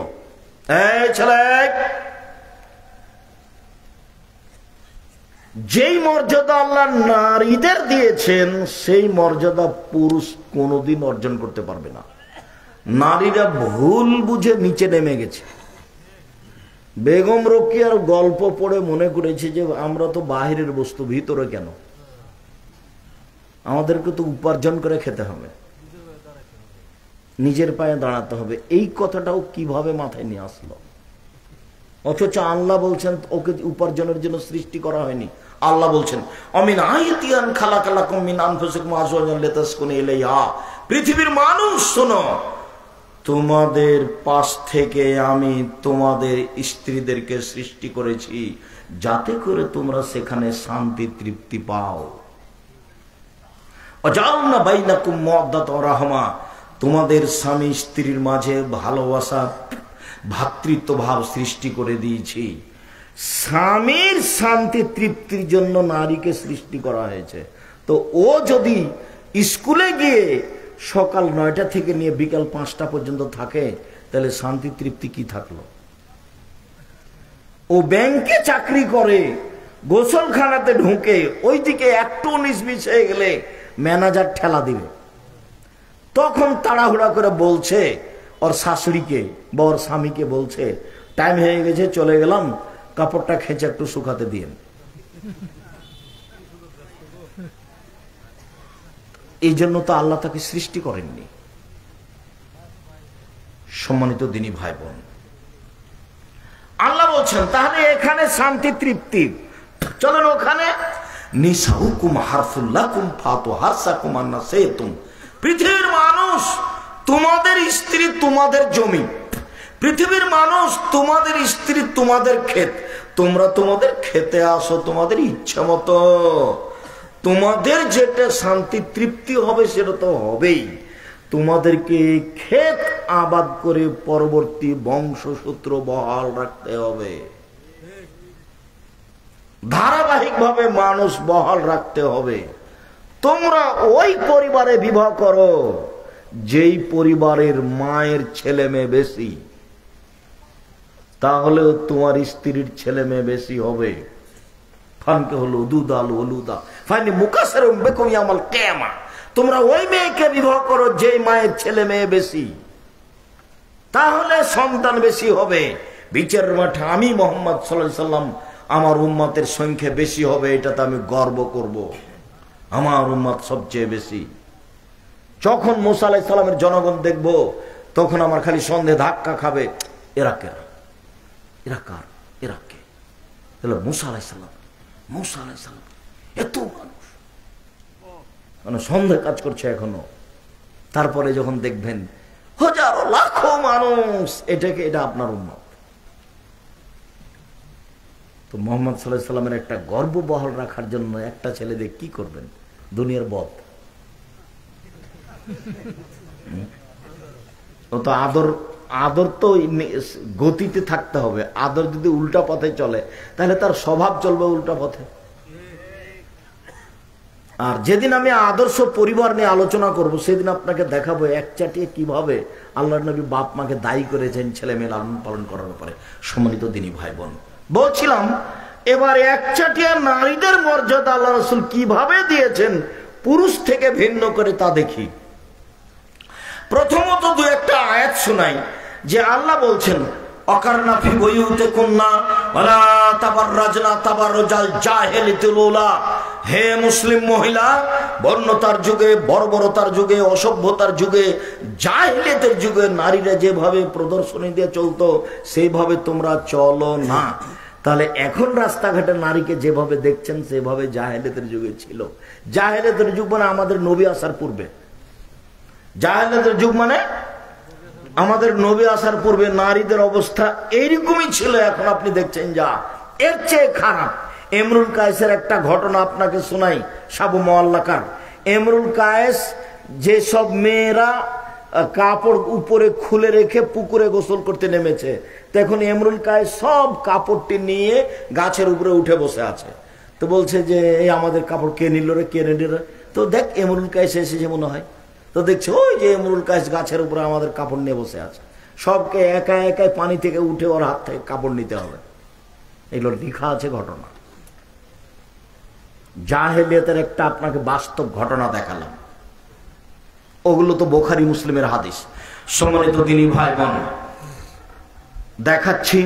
এই ছেলে, যেই মর্যাদা আল্লাহ নারীদের দিয়েছেন সেই মর্যাদা পুরুষ কোনোদিন অর্জন করতে পারবে না। নারীরা ভুল বুঝে নিচে নেমে গেছে। বেগম রোকেয়ার গল্প পড়ে মনে করেছে যে আমরা তো বাহিরের বস্তু, ভিতরে কেন? আমাদেরকে তো উপার্জন করে খেতে হবে, নিজের পায়ে দাঁড়াতে হবে। এই কথাটাও কিভাবে মাথায় নিয়ে আসলো? অথচ আল্লাহ বলছেন ওকে উপার্জনের জন্য সৃষ্টি করা হয়নি। আল্লাহ বলছেন, অমিন আয়াতিয়ান খালাকালাকুম মিন আনফুসিকুম আজওয়াজান লিতাসকুনু ইলাইহা। পৃথিবীর মানুষ শোনো, তোমাদের পাশ থেকে আমি তোমাদের স্ত্রীদেরকে সৃষ্টি করেছি যাতে করে তোমরা সেখানে শান্তি তৃপ্তি পাও। ওয়াজালনা বাইনাকুম মাওয়াদ্দাতাও ওয়া রাহমা, তোমাদের স্বামী স্ত্রীর মাঝে ভালোবাসা, ভ্রাতৃত্ব ভাব সৃষ্টি করে দিয়েছি। স্বামীর শান্তি তৃপ্তির জন্য নারীকে সৃষ্টি করা হয়েছে। তো ও যদি স্কুলে গিয়ে সকাল 9টা থেকে নিয়ে বিকাল 5টা পর্যন্ত থাকে, তাহলে শান্তি তৃপ্তি কি থাকলো? ও ব্যাংকে চাকরি করে, গোসলখানাতে ঢুকে ওইদিকে একটু 19-20 হয়ে গেলে ম্যানেজার ঠেলা দিবে, তখন তাড়াহুড়া করে বলছে ওর শাশুড়িকে বা ওর স্বামীকে, বলছে টাইম হয়ে গেছে চলে গেলাম, কাপড়টা খেঁচে একটু শুকাতে দিয়েন। এই জন্য তো আল্লাহ তাকে সৃষ্টি করেননি। সম্মানিত দিনী ভাই বোন, আল্লাহ বলছেন তাহলে এখানে শান্তি তৃপ্তি, চলেন ওখানে। নিসাউকুম হারসুল লাকুম ফাতু হারসাকুম আন্না শাইতুম। পৃথিবীর মানুষ তোমাদের স্ত্রী তোমাদের জমি, পৃথিবীর মানুষ তোমাদের স্ত্রী তোমাদের ক্ষেত, তোমরা তোমাদের খেতে আসো তোমাদের ইচ্ছা মতো। তোমাদের যেটা শান্তি তৃপ্তি হবে সেটা তো হবেই। তোমাদেরকে ক্ষেত আবাদ করে পরবর্তী বংশসূত্র বহাল রাখতে হবে, ধারাবাহিকভাবে মানুষ বহাল রাখতে হবে। তোমরা ওই পরিবারে বিবাহ করো যেই পরিবারের মায়ের ছেলে মেয়ে বেশি, তাহলে তোমার স্ত্রীর ছেলে মেয়ে বেশি হবে। ফানকে হলো দুদাল ওলুদা ফাইনি মুকাসসারুম বিকুম ইয়াউমাল কিয়ামা। তোমরা ওই মেয়েকে বিবাহ করো যেই মায়ের ছেলে মেয়ে বেশি, তাহলে সন্তান বেশি হবে। বিচারের মাঠে আমি মুহাম্মদ সাল্লাল্লাহু আলাইহি সাল্লাম আমার উম্মতের সংখ্যা বেশি হবে, এটাতে আমি গর্ব করব। আমার উম্মত সবচেয়ে বেশি। যখন মুসা আলাইহিস সালামের জনগণ দেখব, তখন আমার খালি সন্দেহ ধাক্কা খাবে, এরা কারা, এরা কার, এরা কে? মুসা আলাইহিস সালাম, মুসা আলাইহিস সালাম, এত মানুষ, মানে সন্দেহ কাজ করছে এখনো। তারপরে যখন দেখবেন হাজারো লাখো মানুষ, এটাকে এটা আপনার উম্মত। তো মুহাম্মদ সাল্লাল্লাহু আলাইহি সাল্লামের একটা গর্ব বহাল রাখার জন্য একটা ছেলে দিয়ে কি করবেন? দুনিয়ার বদ। ও তো আদর, আদর তো গতিতে থাকতে হবে। আদর যদি উল্টা পথে চলে তাহলে তার স্বভাব চলবে উল্টা পথে। আর যেদিন আমি আদর্শ পরিবার নিয়ে আলোচনা করব সেদিন আপনাকে দেখাবো একচাটিয়ে কিভাবে আল্লাহর নবী বাপ মাকে দায়ী করেছেন ছেলে মেয়ে লালন পালন করার ব্যাপারে। সম্মানিত দিনী ভাই বোন, বলছিলাম এবার একচাটিয়া নারীদের মর্যাদা আল্লাহ রাসূল কিভাবে দিয়েছেন পুরুষ থেকে ভিন্ন করে তা দেখি। প্রথমত দু একটা আয়াত শোনাই যে আল্লাহ বলছেন অকারনা ফি বুয়ুতিকুন্না ওয়ালা তাবাররাজনা তাবাররুজাল জাহিলিয়াতিল উলা। হে মুসলিম মহিলা, বর্ণতার যুগে, বর্বরতার যুগে, অসভ্যতার যুগে, জাহিলিয়াতের যুগে নারীরা যেভাবে প্রদর্শনী দিয়ে চলতো সেইভাবে তোমরা চলো না। তাহলে এখন রাস্তাঘাটে নারীকে যেভাবে দেখছেন সেভাবে জাহিলিয়াতের যুগে ছিল। জাহিলিয়াতের যুগ মানে আমাদের নবী আসার পূর্বে। জাহিলিয়াতের যুগ মানে আমাদের নবী আসার পূর্বে নারীদের অবস্থা এইরকমই ছিল। এখন আপনি দেখছেন যা, এর চেয়ে খারাপ। ইমরুল কায়েসের একটা ঘটনা আপনাকে শোনাই, সাবু মোয়াল্লাকার। ইমরুল কায়েস যেসব মেয়েরা কাপড় উপরে খুলে রেখে পুকুরে গোসল করতে নেমেছে, তখন ইমরুল কায়েস সব কাপড়টি নিয়ে গাছের উপরে উঠে বসে আছে। তো বলছে যে এই আমাদের কাপড় কে নিল রে, কে নিল রে? তো দেখ ইমরুল কায়েস এসেছে মনে হয়। তো দেখছে ওই যে ইমরুল কায়েস গাছের উপরে আমাদের কাপড় নিয়ে বসে আছে। সবকে একা একাই পানি থেকে উঠে ওর হাত থেকে কাপড় নিতে হবে। এগুলো লেখা আছে ঘটনা। জাহেলিয়াতের একটা আপনাকে বাস্তব ঘটনা দেখালাম, ওগুলো তো বুখারী মুসলিমের হাদিস। সম্মানিত দিনী ভাই বোন, দেখাচ্ছি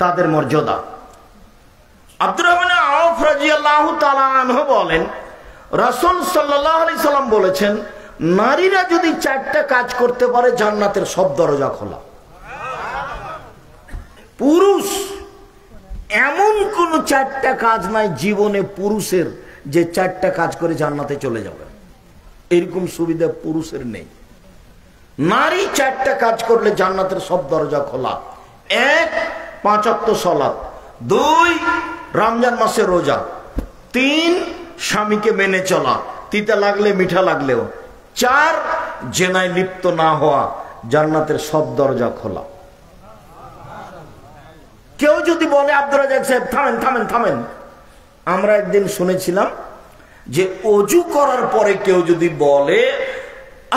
তাদের মর্যাদা। আব্দুর রহমান আওফ রাদিয়াল্লাহু তাআলা আনহু বলেন রাসূল সাল্লাল্লাহু আলাইহি সাল্লাম বলেছেন নারীরা যদি 4টা কাজ করতে পারে জান্নাতের সব দরজা খোলা। পুরুষ এমন কোন 4টা কাজ নাই জীবনে পুরুষের যে 4টা কাজ করে জান্নাতে চলে যাবে, এরকম সুবিধা পুরুষের নেই। নারী 4টা কাজ করলে জান্নাতের সব দরজা খোলা। 1 5 ওয়াক্ত সালাত, 2 রমজান মাসে রোজা, 3 স্বামীকে মেনে চলা, তিতা লাগলে মিঠা লাগলেও, 4 জেনায় লিপ্ত না হওয়া। জান্নাতের সব দরজা খোলা। কেউ যদি বলে আব্দুর রাজ্জাক সাহেব থামেন থামেন থামেন, আমরা একদিন শুনেছিলাম যে ওযু করার পরে কেউ যদি বলে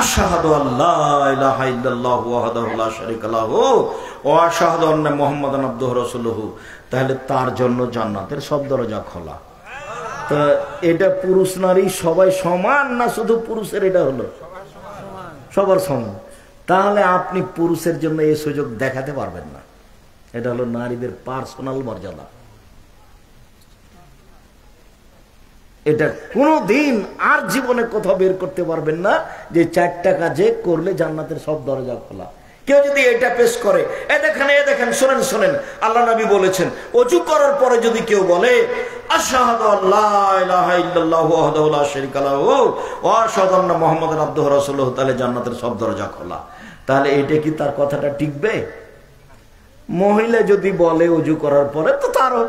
আশহাদু আল্লা ইলাহা ইল্লাল্লাহু ওয়াহদাহু লা শারীকা লাহু ওয়া আশহাদু আন্না মুহাম্মাদান আবদুহু রাসূলুহু, তাহলে তার জন্য জান্নাতের সব দরজা খোলা। তো এটা পুরুষ নারী সবাই সমান না শুধু পুরুষের এটা হলো? সবার সমান। তাহলে আপনি পুরুষের জন্য এই সুযোগ দেখাতে পারবেন না। এটা হলো নারীদের পার্সোনাল মর্যাদা। এটা কোনদিন আর জীবনে কোথাও বের করতে পারবেন না যে 4টা কাজে করলে জান্নাতের সব দরজা খোলা। কেউ যদি এটা পেশ করে, এ দেখেন শোনেন শোনেন, আল্লাহ নবী বলেছেন ওযু করার পরে যদি কেউ বলে আশহাদু আল্লা ইলাহা ইল্লাল্লাহু ওয়াহদাহু লা শারীকা লাহু ওয়া আশহাদু আন্না মুহাম্মাদান আবদুহু রাসূলুহু, তাহলে জান্নাতের সব দরজা খোলা। তাহলে এটা কি তার কথাটা টিকবে? মহিলা যদি বলে ওযু করার পরে তো তারও,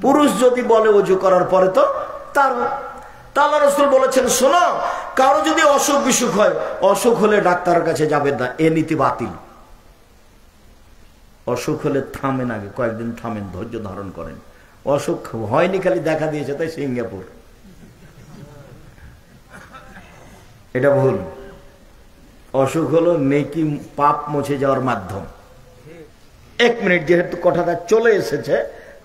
পুরুষ যদি বলে ওযু করার পরে তো তারও। আল্লাহ রাসূল বলেছেন শোনো, কারো যদি অসুখ বিসুখ হয়, অসুখ হলে ডাক্তারের কাছে যাবেন না, এ নীতি বাতিল। অসুখ হলে থামেন, আগে কয়েকদিন থামেন, ধৈর্য ধারণ করেন। অসুখ হয়নি, খালি দেখা দিয়েছে তাই সিঙ্গাপুর, এটা ভুল। অসুখ হলো নেকি পাপ মুছে যাওয়ার মাধ্যম। 1 মিনিট, যেহেতু কথাটা চলে এসেছে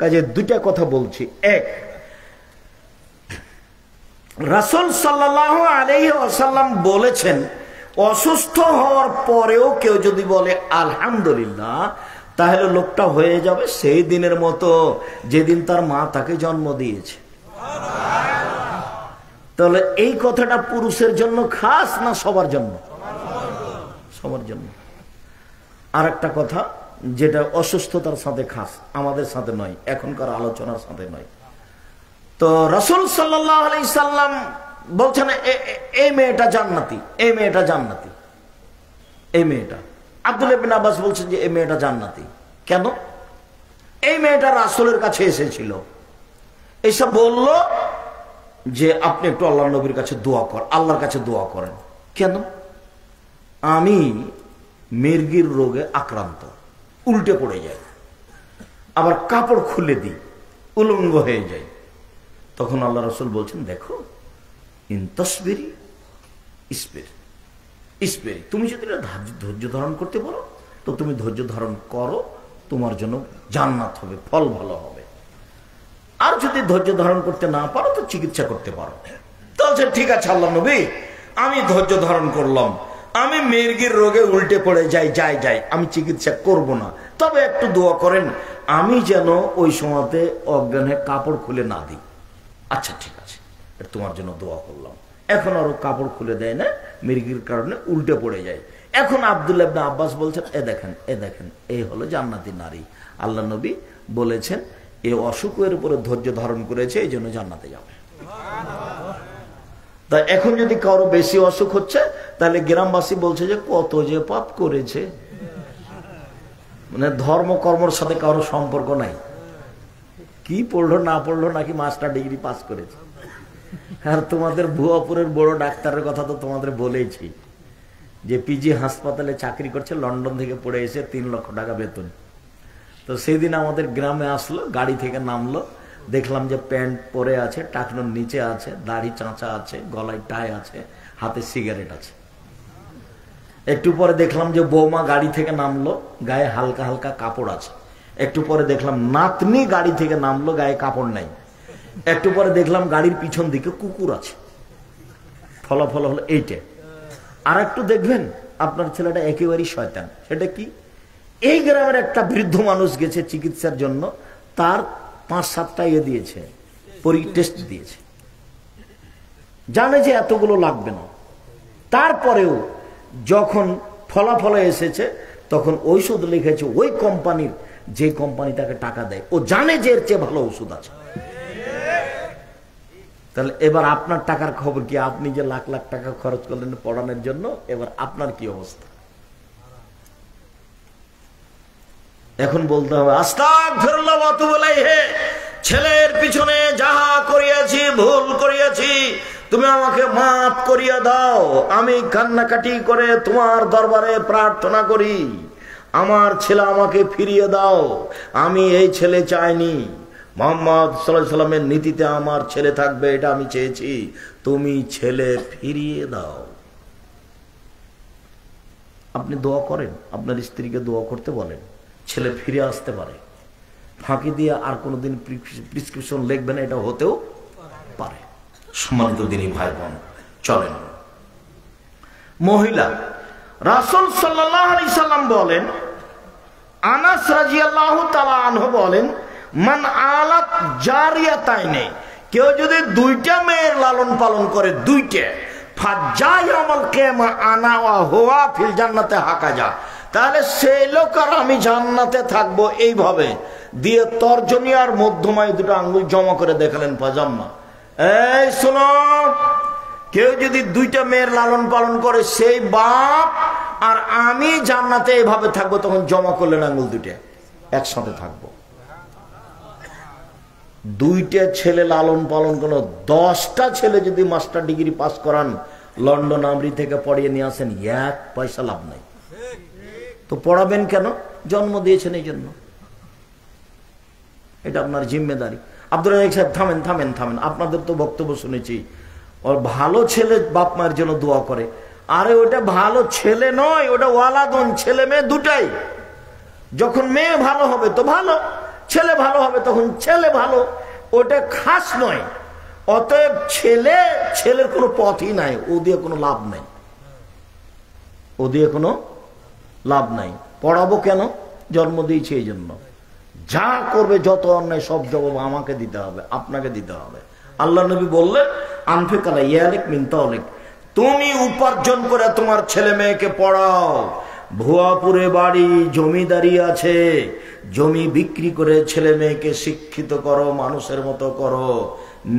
কাজে 2টা কথা বলছি। 1, রাসূল সাল্লাল্লাহু আলাইহি ওয়াসাল্লাম বলেছেন অসুস্থ হওয়ার পরেও কেউ যদি বলে আলহামদুলিল্লাহ, তাহলে লোকটা হয়ে যাবে সেই দিনের মতো যেদিন তার মা তাকে জন্ম দিয়েছে। তাহলে এই কথাটা পুরুষের জন্য খাস না সবার জন্য? সবার জন্য। আর একটা কথা যেটা অসুস্থতার সাথে খাস, আমাদের সাথে নয়, এখনকার আলোচনার সাথে নয়। তো রাসূল সাল্লাল্লাহু আলাইহি সাল্লাম বলছেন এই মেয়েটা জান্নাতি, এই মেয়েটা জান্নাতি, এই মেয়েটা। আব্দুল্লাহ ইবনে আব্বাস বলছেন যে এই মেয়েটা জান্নাতি। কেন? এই মেয়েটা রাসূলের কাছে এসেছিল, এসে বলল যে আপনি একটু আল্লাহ নবীর কাছে দোয়া কর, আল্লাহর কাছে দোয়া করেন। কেন? আমি মির্গির রোগে আক্রান্ত, উল্টে পড়ে যাই, আবার কাপড় খুলে দিই, উলঙ্গ হয়ে যাই। তখন আল্লাহ রাসূল বলছেন, দেখো ইনতাসবিরি ইসবিরি, তুমি যদি ধৈর্য ধারণ করতে পারো তো তুমি ধৈর্য ধারণ করো, তোমার জন্য জান্নাত হবে, ফল ভালো হবে। আর যদি ধৈর্য ধারণ করতে না পারো তো চিকিৎসা করতে পারো। তাহলে ঠিক আছে আল্লাহ নবী, আমি ধৈর্য ধারণ করলাম, আমি মির্গির রোগে উল্টে পড়ে যাই, আমি চিকিৎসা করব না, তবে একটু দোয়া করেন আমি যেন ওই সময়তে অজ্ঞানে কাপড় খুলে না দিই। আচ্ছা ঠিক আছে, তোমার জন্য দোয়া করলাম। এখন আরো কাপড় খুলে দেয় না, মির্গির কারণে উল্টে পড়ে যায়। এখন আব্দুল্লাহ ইবনে আব্বাস বলছেন, এ দেখেন এই হলো জান্নাতি নারী। আল্লাহ নবী বলেছেন এই অসুখের উপরে ধৈর্য ধারণ করেছে, এই জন্য জান্নাতে যাবে। তা এখন যদি কারো বেশি অসুখ হচ্ছে, তাহলে গ্রামবাসী বলছে যে কত যে পাপ করেছে, মানে ধর্ম কর্মর সাথে কারো সম্পর্ক নাই, কি পড়লো না পড়লো, নাকি মাস্টার ডিগ্রি পাস করেছে। আর তোমাদের ভুয়াপুরের বড় ডাক্তারের কথা তো তোমাদের বলেছি, যে পিজি হাসপাতালে চাকরি করছে, লন্ডন থেকে পড়ে এসে 3 লক্ষ টাকা বেতন। তো সেদিন আমাদের গ্রামে আসলো, গাড়ি থেকে নামলো, দেখলাম যে প্যান্ট পরে আছে, টাকনোর নিচে আছে, দাড়ি চাঁচা আছে, গলায় টাই আছে, হাতে সিগারেট আছে। একটু পরে দেখলাম যে বৌমা গাড়ি থেকে নামলো, গায়ে হালকা হালকা কাপড় আছে। একটু পরে দেখলাম নাতনি গাড়ি থেকে নামলো, গায়ে কাপড় নাই। একটু পরে দেখলাম গাড়ির পিছন দিকে কুকুর আছে। ফলাফল হলো এইটা। আর একটু দেখবেন আপনার ছেলেটা একেবারেই শয়তান। সেটা কি? এই গ্রামের একটা বৃদ্ধ মানুষ গেছে চিকিৎসার জন্য, তার 5-7টা দিয়েছে, টেস্ট দিয়েছে, জানে যে এতগুলো লাগবে না। তারপরেও যখন ফলাফল এসেছে তখন ঔষধ লিখেছে ওই কোম্পানির, যে কোম্পানি তাকে টাকা দেয়, ও জানে যে এর চেয়ে ভালো ওষুধ আছে। তাহলে এবার আপনার টাকার খবর কি? আপনি যে লাখ লাখ টাকা খরচ করলেন পড়ানোর জন্য, এবার আপনার কি অবস্থা? এখন বলতে হবে আস্তাগফিরুল্লাহ ওয়া আতুবু ইলাইহি, ছেলের পিছনে যাহা করিয়াছি, ভুল করিয়াছি, তুমি আমাকে মাফ করিয়া দাও। আমি কান্নাকাটি করে তোমার দরবারে প্রার্থনা করি, আমার ছেলে আমাকে ফিরিয়ে দাও। আমি এই ছেলে চাইনি, মুহাম্মদ সাল্লাল্লাহু আলাইহি সাল্লামের নীতিতে আমার ছেলে থাকবে, এটা আমি চেয়েছি, তুমি ছেলে ফিরিয়ে দাও। আপনি দোয়া করেন, আপনার স্ত্রীকে দোয়া করতে বলেন, ছেলে ফিরে আসতে পারে। ফাঁকি দিয়ে আর কোনোদিন প্রেসক্রিপশন লিখবেন, এটা হতেও পারে। সম্মানিত দিনী ভাই বোন, চলেন। মহিলা রাসূল সাল্লাল্লাহু আলাইহি সাল্লাম বলেন, আনাস রাদিয়াল্লাহু তাআলা আনহু বলেন, মান আলাত জারিয়াতাইনে, কেউ যদি 2টা মেয়ের লালন পালন করে, 2টা, ফাজায়ামাল কিয়ামা আনা ওয়া হুয়া ফিল জান্নাতে হাকাজা, তাহলে সেই লোক আর আমি জান্নাতে থাকবো। এইভাবে দিয়ে তর্জনী আর মধ্যমায় 2টা আঙ্গুল জমা করে দেখালেন পাজাম্মা। এই শোনো, কেউ যদি 2টা মেয়ের লালন পালন করে, সেই বাপ আর আমি জান্নাতে এইভাবে থাকবো। তখন জমা করলেন আঙ্গুল 2টা, একসাথে থাকবো। 2টা ছেলে লালন পালন করলো, 10টা ছেলে যদি মাস্টার ডিগ্রি পাস করান, লন্ডন আমেরিকা থেকে পড়িয়ে নিয়ে আসেন, 1 পয়সা লাভ নাই। তো পড়াবেন কেন? জন্ম দিয়েছেন এই জন্য, এটা আপনার জিম্মেদারি। আব্দুল রাজ্জাক সাহেব, থামেন, আপনাদের তো বক্তব্য শুনেছি, ওর ভালো ছেলে বাপ মায়ের জন্য দোয়া করে। আরে ওটা ভালো ছেলে নয়, ওটা ওয়ালাদুন, ছেলে মেয়ে দুটাই। যখন মেয়ে ভালো হবে তো ভালো, ছেলে ভালো হবে তখন ছেলে ভালো, ওটা খাস নয়। অতএব ছেলের কোনো পথই নাই, ও দিয়ে কোনো লাভ নাই, ও দিয়ে কোনো লাভ নাই। পড়াবো কেন? জন্ম দিয়েছে এই জন্য। যা করবে, যত অন্যায়, সব জবাব আমাকে দিতে হবে, আপনাকে দিতে হবে। আল্লাহ নবী বললেন, আনফিক আলা ইয়ালিক মিন তাওলিক, তুমি উপার্জন করে তোমার ছেলে মেয়েকে পড়াও। ভুয়াপুরে বাড়ি, জমিদারি আছে, জমি বিক্রি করে ছেলে মেয়েকে শিক্ষিত করো, মানুষের মতো করো।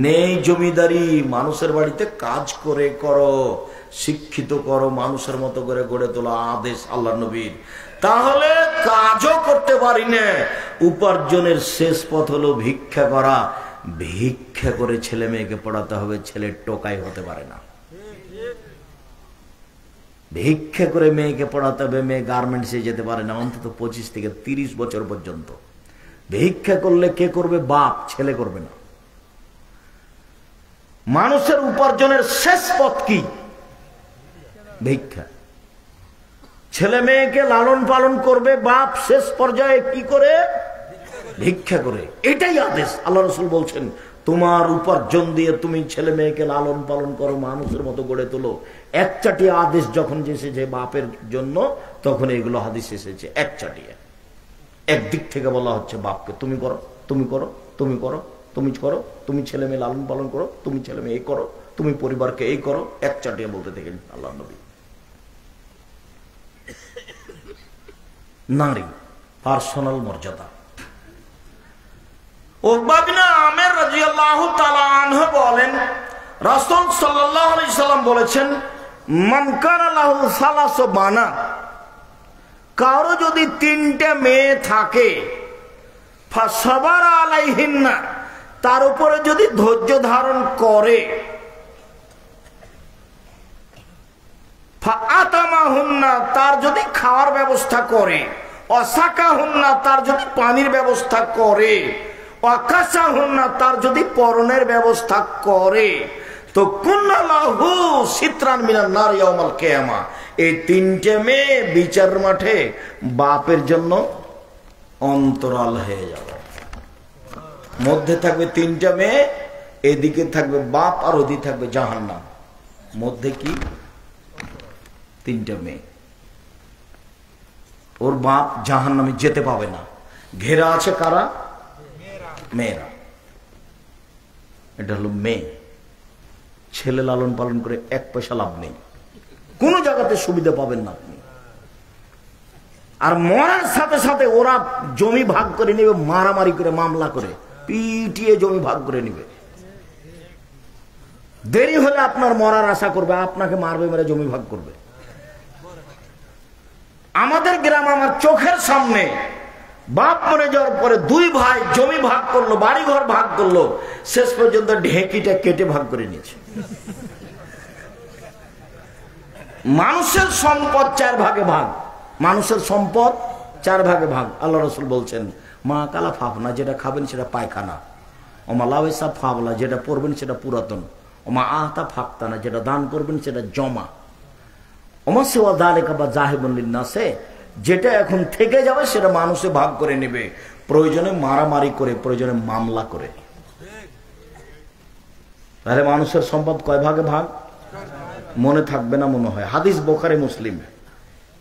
নেই জমিদারি, মানুষের বাড়িতে কাজ করে করো, শিক্ষিত করো, মানুষের মতো করে গড়ে তোলা আদেশ আল্লাহ নবীর। তাহলে কাজও করতে পারি না, উপার্জনের শেষ পথ হলো ভিক্ষা করা। ভিক্ষা করে ছেলে মেয়েকে পড়াতে হবে, ছেলে টোকাই হতে পারে না। ভিক্ষা করে মেয়েকে পড়াতে হবে, মেয়ে গার্মেন্টসে যেতে পারে না অন্তত 25 থেকে 30 বছর পর্যন্ত। ভিক্ষা করলে কে করবে? বাপ, ছেলে করবে না। মানুষের উপার্জনের শেষ পথ কি? ভিক্ষা। ছেলে মেয়েকে লালন পালন করবে বাপ, শেষ পর্যায়ে কি করে? ভিক্ষা করে। এটাই আদেশ। আল্লাহ রাসূল বলছেন, তোমার উপার্জন দিয়ে তুমি ছেলে মেয়েকে লালন পালন করো, মানুষের মতো গড়ে তোলো। একচাটিয়া আদেশ যখন এসেছে বাপের জন্য, তখন এগুলো হাদিস এসেছে একচাটিয়া। একদিক থেকে বলা হচ্ছে বাপকে তুমি করো, তুমি করো, তুমি করো, তুমি করো, তুমি ছেলে মেয়ে লালন পালন করো, তুমি ছেলে মেয়ে এই করো, তুমি পরিবারকে এই করো, একচাটিয়া বলতে থাকেন আল্লাহ নবী। নারী পার্সোনাল মর্যাদা। উকবা বিন আমির রাদিয়াল্লাহু তাআলা আনহু বলেন, রাসূল সাল্লাল্লাহু আলাইহি সাল্লাম বলেছেন, মান কানা লাহু সালাসু বানাত, কারো যদি 3টে মেয়ে থাকে, ফাসাবারা আলাইহিন্না, তার উপরে যদি ধৈর্য ধারণ করে, ফাআতামাহুন্না, তার যদি খাওয়ার ব্যবস্থা করে, ওয়াসাকাহুন্না, তার যদি পানির ব্যবস্থা করে, ওয়াকাসাহুন্না, তার যদি পরনের ব্যবস্থা করে, তো কুন্না লাহু সিতরান মিনান নার ইয়াউমাল কিয়ামা, এই 3টে মেয়ে বিচার মাঠে বাপের জন্য অন্তরাল হয়ে যাবে। মধ্যে থাকবে 3টে মেয়ে, এদিকে থাকবে বাপ, আর ওদিকে থাকবে জাহান্নাম। মধ্যে কি? 3টে মেয়ে। ওর বাপ জাহান্নামে যেতে পাবে না। ঘেরা আছে কারা? মেয়েরা। এটা হলো মেয়ে। ছেলে লালন পালন করে 1 পয়সা লাভ নেই, কোন জায়গাতে সুবিধা পাবেন না আপনি। আর মরার সাথে সাথে ওরা জমি ভাগ করে নেবে, মারামারি করে, মামলা করে, পিটিয়ে জমি ভাগ করে নেবে। দেরি হলে আপনার মরার আশা করবে, আপনাকে মারবে, মেরে জমি ভাগ করবে। আমাদের গ্রাম, আমার চোখের সামনে বাপ মরে যাওয়ার পরে 2 ভাই জমি ভাগ করলো, বাড়ি ঘর ভাগ করলো, শেষ পর্যন্ত ঢেঁকিটা কেটে ভাগ করে নিয়েছে। মানুষের সম্পদ 4 ভাগে ভাগ, মানুষের সম্পদ 4 ভাগে ভাগ। আল্লাহ রাসূল বলছেন, মা কালা ফাফনা, যেটা খাবেন সেটা পায়খানা, ওমা লাওয়েসা ফাবলা, যেটা পড়বেন সেটা পুরাতন, ওমা আহতা ফাক্তানা, যেটা দান করবেন সেটা জমা, ওমা সেওয়া দালেকা বা জাহিবুন লিন্নাসে, যেটা এখন থেকে যাবে সেটা মানুষে ভাগ করে নেবে, প্রয়োজনে মারামারি করে, প্রয়োজনে মামলা করে। তাহলে মানুষের সম্পদ কয় ভাগে ভাগ? মনে থাকবে না মনে হয়। হাদিস বুখারী মুসলিম।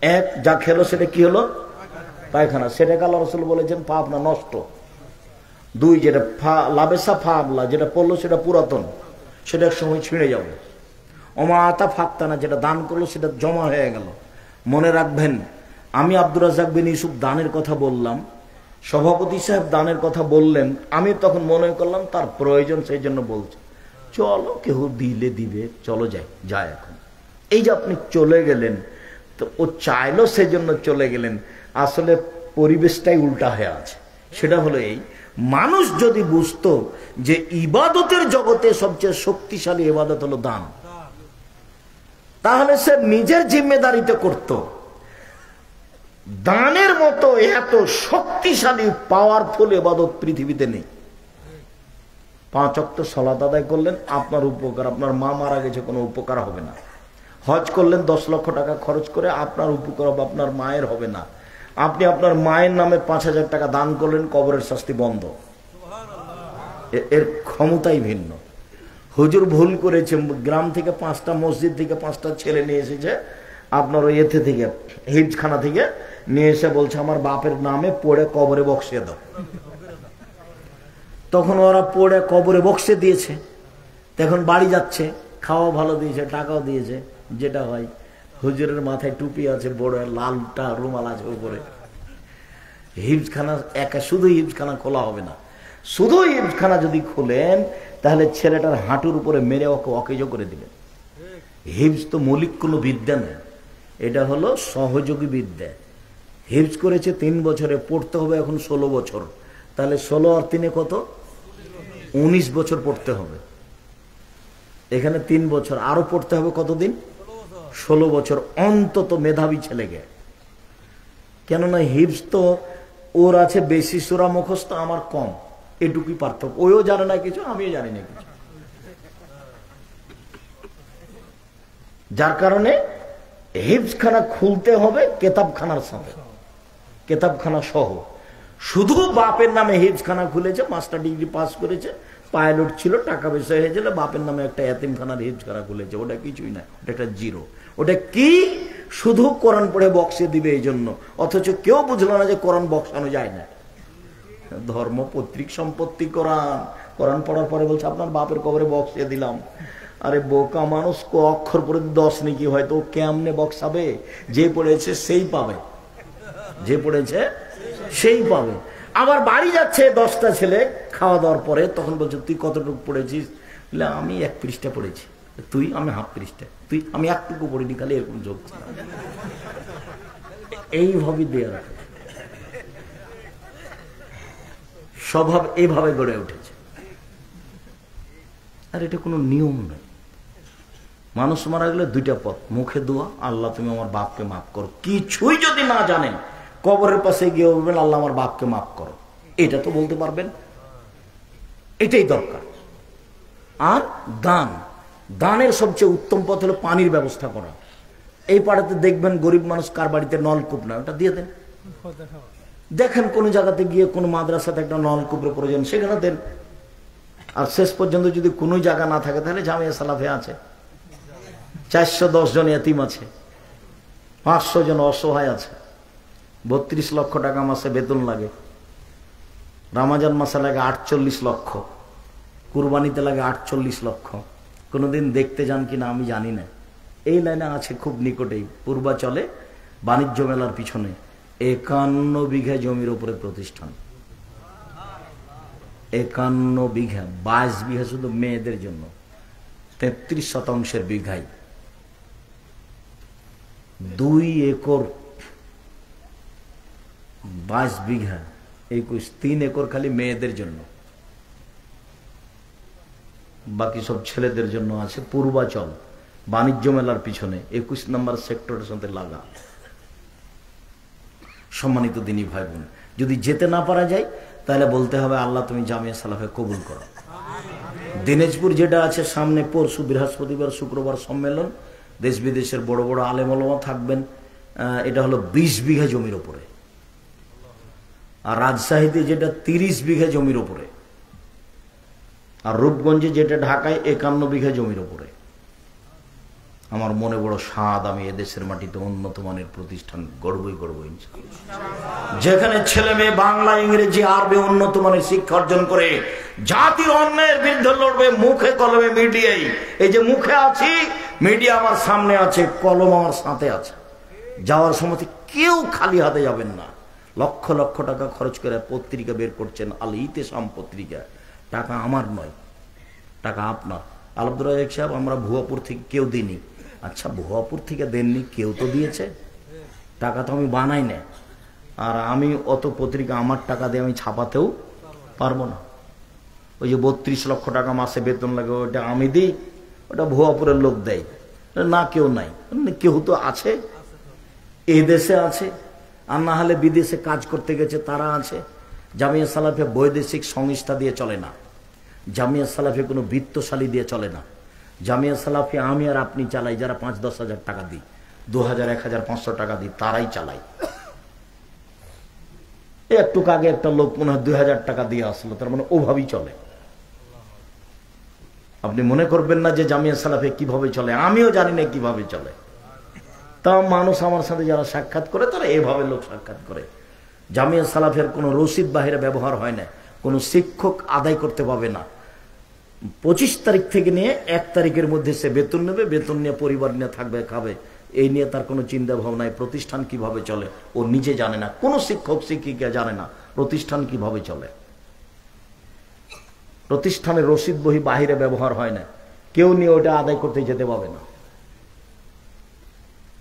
1, যা খেলো সেটা কি হলো? পায়খানা, সেটাকে আল্লাহ রাসূল বলেছেন পাপ না, নষ্ট। 2, যেটা লাবেসা ফাবলা, যেটা পড়লো সেটা পুরাতন, সেটা এক সময় ছিঁড়ে যাবে। ওমা আতা ফাক্তানা, যেটা দান করলো সেটা জমা হয়ে গেল। মনে রাখবেন, আমি আব্দুর রাজ্জাক বিন ইউসুফ দানের কথা বললাম, সভাপতি সাহেব দানের কথা বললেন, আমি তখন মনে করলাম তার প্রয়োজন, সেই জন্য বলছি চলো, কেউ দিলে দিবে, চলো যাই এখন। এই যে আপনি চলে গেলেন, তো ও চাইলো সেজন্য চলে গেলেন, আসলে পরিবেশটাই উল্টা হয়ে আছে। সেটা হলো এই, মানুষ যদি বুঝতো যে ইবাদতের জগতে সবচেয়ে শক্তিশালী ইবাদত হলো দান, তাহলে সে নিজের জিম্মেদারিতে করত। দানের মতো এত শক্তিশালী পাওয়ারফুল ইবাদত পৃথিবীতে নেই। 5 ওয়াক্ত সালাত আদায় করলেন, আপনার উপকার, আপনার মা মারা গেছে, কোনো উপকার হবে না। হজ করলেন 10 লক্ষ টাকা খরচ করে, আপনার উপকার হবে, আপনার মায়ের হবে না। আপনি আপনার মায়ের নামে 5000 টাকা দান করলেন, কবরের শাস্তি বন্ধ। এর ক্ষমতাই ভিন্ন। হুজুর ভুল করেছে, গ্রাম থেকে 5টা মসজিদ থেকে 5টা ছেলে নিয়ে এসেছে, আপনার ওই এতে থেকে হিজখানা থেকে নিয়ে এসে বলছে আমার বাপের নামে পড়ে কবরে বক্সিয়ে দাও। তখন ওরা পড়ে কবরে বক্সে দিয়েছে, তখন বাড়ি যাচ্ছে, খাওয়া ভালো দিয়েছে, টাকাও দিয়েছে, যেটা হয়। হুজুরের মাথায় টুপি আছে, বড় লালটা রুমাল আছে উপরে। হিজখানা একা, শুধু হিজখানা খোলা হবে না, শুধু হিজখানা যদি খুলেন তাহলে ছেলেটার হাঁটুর উপরে মেরে ওকে অকেজ করে দিবেন। হিফজ তো মৌলিক কোনো বিদ্যা নেই, এটা হলো সহযোগী বিদ্যা। হিফজ করেছে 3 বছরে, পড়তে হবে এখন 16 বছর, তাহলে 16 আর 3 কত? 19 বছর পড়তে হবে, এখানে 3 বছর, আরো পড়তে হবে কতদিন? 16 বছর অন্তত মেধাবী ছেলেকে। কেননা হিফজ তো ওর আছে বেশি, সূরা মুখস্থ আমার কম, এটুকুই পার্থক্য। ওইও জানে না কিছু, আমিও জানি না কিছু। যার কারণে হিফজখানা খুলতে হবে কেতাবখানার সাথে, কেতাবখানা সহ। শুধু বাপের নামে হিফজখানা খুলেছে, মাস্টার ডিগ্রি পাস করেছে, পাইলট ছিল, টাকা পয়সা হয়েছিল, বাপের নামে একটা এতিমখানার হিফজখানা খুলেছে, ওটা কিছুই না, ওটা একটা জিরো। ওটা কি? শুধু কোরআন পড়ে বক্সে দিবে এই জন্য, অথচ কেউ বুঝলো না যে কোরআন বক্সানো যায় না। ধর্ম পৈতৃক সম্পত্তি কোরআন, কোরআন পড়ার পরে বলছে আপনার বাপের কবরে বক্সে দিলাম। আরে বোকা মানুষ, অক্ষর পরে 10 নাকি হয়তো, কেমনে বক্সাবে? যে পড়েছে সেই পাবে, যে পড়েছে সেই পাবে। আবার বাড়ি যাচ্ছে 10টা ছেলে খাওয়া দাওয়ার পরে, তখন বলছে তুই কতটুকু পড়েছিস? আমি 1 পৃষ্ঠা পড়েছি। তুই? আমি হাফ পৃষ্ঠা। তুই? আমি একটুকু পড়িনি, খালি এরকম যোগ ছিল। এইভাবে দেয়া রাখে, স্বভাব এইভাবে গড়ে উঠেছে। আর এটা কোনো নিয়ম নয়। মানুষ মারা গেলে 2টা পথ, মুখে দোয়া, আল্লাহ তুমি আমার বাপকে মাফ করো। কিছুই যদি না জানেন, কবরের পাশে গিয়ে বলবেন আল্লাহ আমার বাপকে মাফ করো, এটা তো বলতে পারবেন, এটাই দরকার। আর দান, দানের সবচেয়ে উত্তম পথ হলো পানির ব্যবস্থা করা। এই পাড়াতে দেখবেন গরিব মানুষ কার বাড়িতে নলকূপ না, ওটা দিয়ে দেন। দেখেন কোন জায়গাতে গিয়ে কোন মাদ্রাসাতে একটা নলকূপের প্রয়োজন, সেখানে দেন। আর শেষ পর্যন্ত যদি কোনো জায়গা না থাকে, তাহলে জামিয়া সালাফে আছে, 410 জন এতিম আছে, 500 জন অসহায় আছে, 32 লক্ষ টাকা মাসে বেতন লাগে, রমজান মাসে লাগে 48 লক্ষ, কুরবানিতে লাগে 48 লক্ষ। কোনোদিন দেখতে যান কিনা আমি জানি না। এই লাইনে আছে খুব নিকটেই, পূর্বাচলে বাণিজ্য মেলার পিছনে 51 বিঘা জমির উপরে প্রতিষ্ঠান। 51 বিঘা, 22 বিঘা শুধু মেয়েদের জন্য, 33 শতাংশের বিঘাই 2 একর, 22 বিঘা 21, 3 একর খালি মেয়েদের জন্য, বাকি সব ছেলেদের জন্য আছে। পূর্বাচল বাণিজ্য মেলার পিছনে 21 নম্বর সেক্টরের সাথে লাগা। সম্মানিত দিনী ভাই বোন, যদি যেতে না পারা যায়, তাহলে বলতে হবে আল্লাহ তুমি জামিয়া সালাফে কবুল করো। দিনাজপুর যেটা আছে সামনে, পরশু বৃহস্পতিবার শুক্রবার সম্মেলন, দেশ বিদেশের বড় বড় আলেম ওলামা থাকবেন। এটা হলো 20 বিঘা জমির উপরে। আর রাজশাহীতে যেটা 30 বিঘা জমির উপরে, আর রূপগঞ্জে যেটা ঢাকায় 51 বিঘা জমির উপরে। আমার মনে বড় স্বাদ, আমি এদেশের মাটিতে উন্নত মানের প্রতিষ্ঠান গড়বই গড়ব ইনশাআল্লাহ, যেখানে ছেলে মেয়ে বাংলা, ইংরেজি, আরবি উন্নত মানের শিক্ষা অর্জন করে জাতির অন্যায়ের বিরুদ্ধে লড়বে, মুখে কলমে মিডিয়ায়। এই যে মুখে আছি, মিডিয়া আমার সামনে আছে, কলম আমার সাথে আছে। যাওয়ার সময় কেউ খালি হাতে যাবেন না। লক্ষ লক্ষ টাকা খরচ করে পত্রিকা বের করছেন, আল ইতেসাম পত্রিকা। টাকা আমার নয়, টাকা আপনার। আব্দুর রাজ্জাক সাহেব, আমরা ভুয়াপুর থেকে কেউ দিইনি। আচ্ছা, ভুয়াপুর থেকে দেননি, কেউ তো দিয়েছে। টাকা তো আমি বানাই না, আর আমি অত পত্রিকা আমার টাকা দিয়ে আমি ছাপাতেও পারবো না। ওই যে 32 লক্ষ টাকা মাসে বেতন লাগে, ওটা আমি দিই, ওটা ভুয়াপুরের লোক দেয় না, কেউ নাই। কেউ তো আছে, এই দেশে আছে, আর না হলে বিদেশে কাজ করতে গেছে তারা আছে। জামিয়া সালাফে বৈদেশিক সংস্থা দিয়ে চলে না, জামিয়া সালাফে কোনো বৃত্তশালী দিয়ে চলে না। জামিয়া সালাফি আমি আর আপনি চালাই, যারা 5-10 হাজার টাকা দিই, 2000, 1500 টাকা দিই, তারাই চালাই। একটু আগে একটা লোক মনে হয় 2000 টাকা দিয়ে আসলো, তার মানে ওভাবেই চলে। আপনি মনে করবেন না যে জামিয়া সালাফে কিভাবে চলে, আমিও জানি না কিভাবে চলে। তা মানুষ আমার সাথে যারা সাক্ষাৎ করে, তারা এভাবে লোক সাক্ষাৎ করে। জামিয়া সালাফের কোনো রসিদ বাহিরে ব্যবহার হয় না, কোনো শিক্ষক আদায় করতে পাবে না। 25 তারিখ থেকে নিয়ে 1 তারিখের মধ্যে সে বেতন নেবে, বেতন নিয়ে পরিবার নিয়ে থাকবে, খাবে। এই নিয়ে তার কোনো চিন্তা ভাবনায় প্রতিষ্ঠান কিভাবে চলে ও নিজে জানে না, কোনো শিক্ষক শিক্ষিকা জানে না প্রতিষ্ঠান কিভাবে চলে। প্রতিষ্ঠানের রসিদ বহি বাহিরে ব্যবহার হয় না, কেউ নিয়ে ওটা আদায় করতে যেতে পাবে না,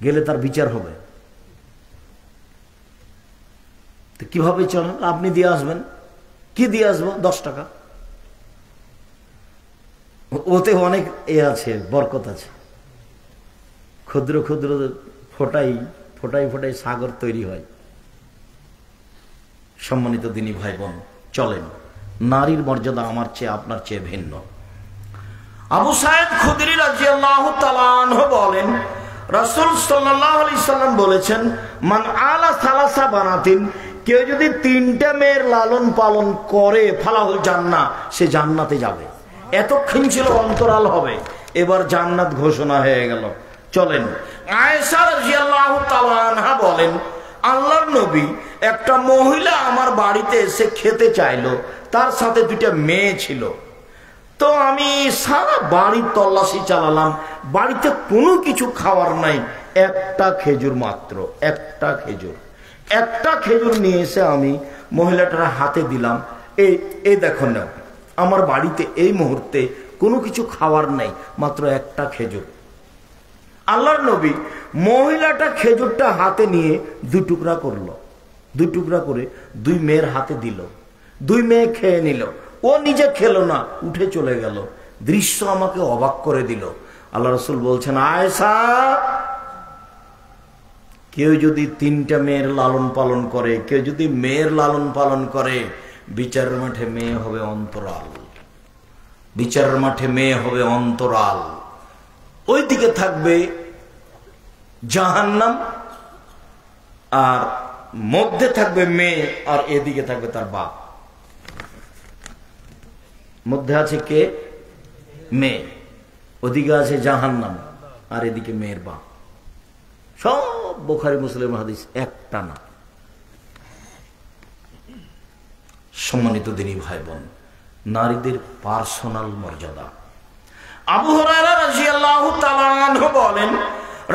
গেলে তার বিচার হবে। তো কিভাবে চলে? আপনি দিয়ে আসবেন, কি দিয়ে আসবো? 10 টাকা। ওতে অনেক আছে, বরকত আছে। ক্ষুদ্র ক্ষুদ্র ফোটাই ফোটাই ফোটাই সাগর তৈরি হয়। সম্মানিত দিনী ভাই বোন, চলেন, নারীর মর্যাদা আমার চেয়ে আপনার চেয়ে ভিন্ন। আবু সাঈদ খুদরি রাদিয়াল্লাহু তাআলা আনহু বলেন, রাসূল সাল্লাল্লাহু আলাইহি সাল্লাম বলেছেন, মান আলা সালাসা বানাতিন, কেউ যদি 3টা মেয়ের লালন পালন করে, ফালাহুল জান্নাহ, সে জান্নাতে যাবে। এতক্ষণ ছিল অন্তরাল হবে, এবার জান্নাত ঘোষণা হয়ে গেল। চলেন, আয়েশা রাদিয়াল্লাহু তাআলা আনহা বলেন, আল্লাহর নবী, একটা মহিলা আমার বাড়িতে এসে খেতে চাইলো, তার সাথে 2টা মেয়ে ছিল। তো আমি সারা বাড়ি তল্লাশি চালালাম, বাড়িতে কোনো কিছু খাওয়ার নাই, একটা খেজুর মাত্র, একটা খেজুর নিয়ে এসে আমি মহিলাটার হাতে দিলাম, এই দেখো নাও, আমার বাড়িতে এই মুহূর্তে কোনো কিছু খাওয়ার নাই, মাত্র একটা খেজুর। আল্লাহর নবী মহিলাটা খেজুরটা হাতে নিয়ে 2 টুকরা করলো, 2 টুকরা করে 2 মেয়ের হাতে দিল। 2 মেয়ে খেয়ে নিল, ও নিজে খেলো না, উঠে চলে গেল। দৃশ্য আমাকে অবাক করে দিল। আল্লাহ রাসূল বলছেন, আয়েশা, কেউ যদি 3টা মেয়ের লালন পালন করে, কেউ যদি মেয়ের লালন পালন করে, বিচারের মাঠে মেয়ে হবে অন্তরাল, বিচারের মাঠে মেয়ে হবে অন্তরাল। ওইদিকে থাকবে জাহান্নাম, আর মধ্যে থাকবে মেয়ে, আর এদিকে থাকবে তার বাপ। মধ্যে আছে কে? মেয়ে। ওদিকে আছে জাহান্নাম, আর এদিকে মেয়ের বাপ। সব বুখারী মুসলিম হাদিস, একটা না। সম্মানিত দিনী ভাই বোন, নারীদের পার্সোনাল মর্যাদা। আবু হুরায়রা রাদিয়াল্লাহু তাআলা আনহু বলেন,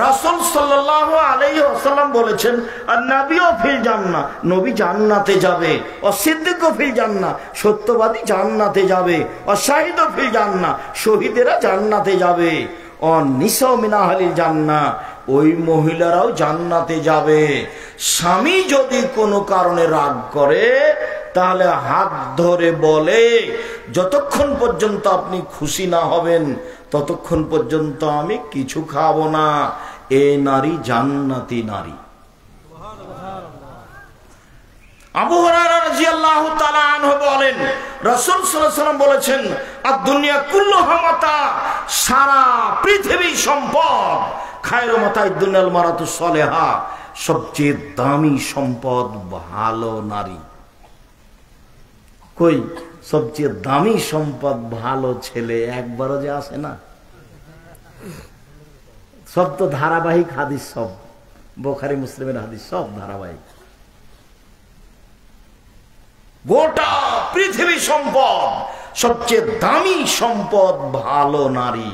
রাসূল সাল্লাল্লাহু আলাইহি ওয়াসাল্লাম বলেছেন, আন-নাবিয়্যু ফিল জান্নাহ, নবী জান্নাতে যাবে, ওয়াস-সিদ্দীকু ফিল জান্নাহ, সত্যবাদী জান্নাতে যাবে, ওয়াস-শাহিদু ফিল জান্নাহ, শহীদেরা জান্নাতে যাবে, ওয়ান-নিসাউ মিন আহলিল জান্নাহ, ওই মহিলারাও জান্নাতে যাবে। স্বামী যদি কোনো কারণে রাগ করে, তাহলে হাত ধরে বলে, যতক্ষণ পর্যন্ত আপনি খুশি না হবেন ততক্ষণ পর্যন্ত আমি কিছু খাবো না। এই নারী জান্নাতি নারী। আবু হুরায়রা রাদিয়াল্লাহু তাআলা আনহু বলেন, রাসূল সাল্লাল্লাহু আলাইহি ওয়াসাল্লাম বলেছেন, আদ-দুনিয়া কুল্লুহা মাতা, সারা পৃথিবী সম্পদ, খায়রু মাতা'id দুনিয়াল মারাতুস সালেহা, সবচেয়ে দামি সম্পদ ভালো নারী। কই সবচেয়ে দামি সম্পদ ভালো ছেলে একবারও যে আসে না। সব তো ধারাবাহিক হাদিস, সব বুখারী মুসলিমের হাদিস, সব ধারাবাহিক। গোটা পৃথিবী সম্পদ, সবচেয়ে দামি সম্পদ ভালো নারী।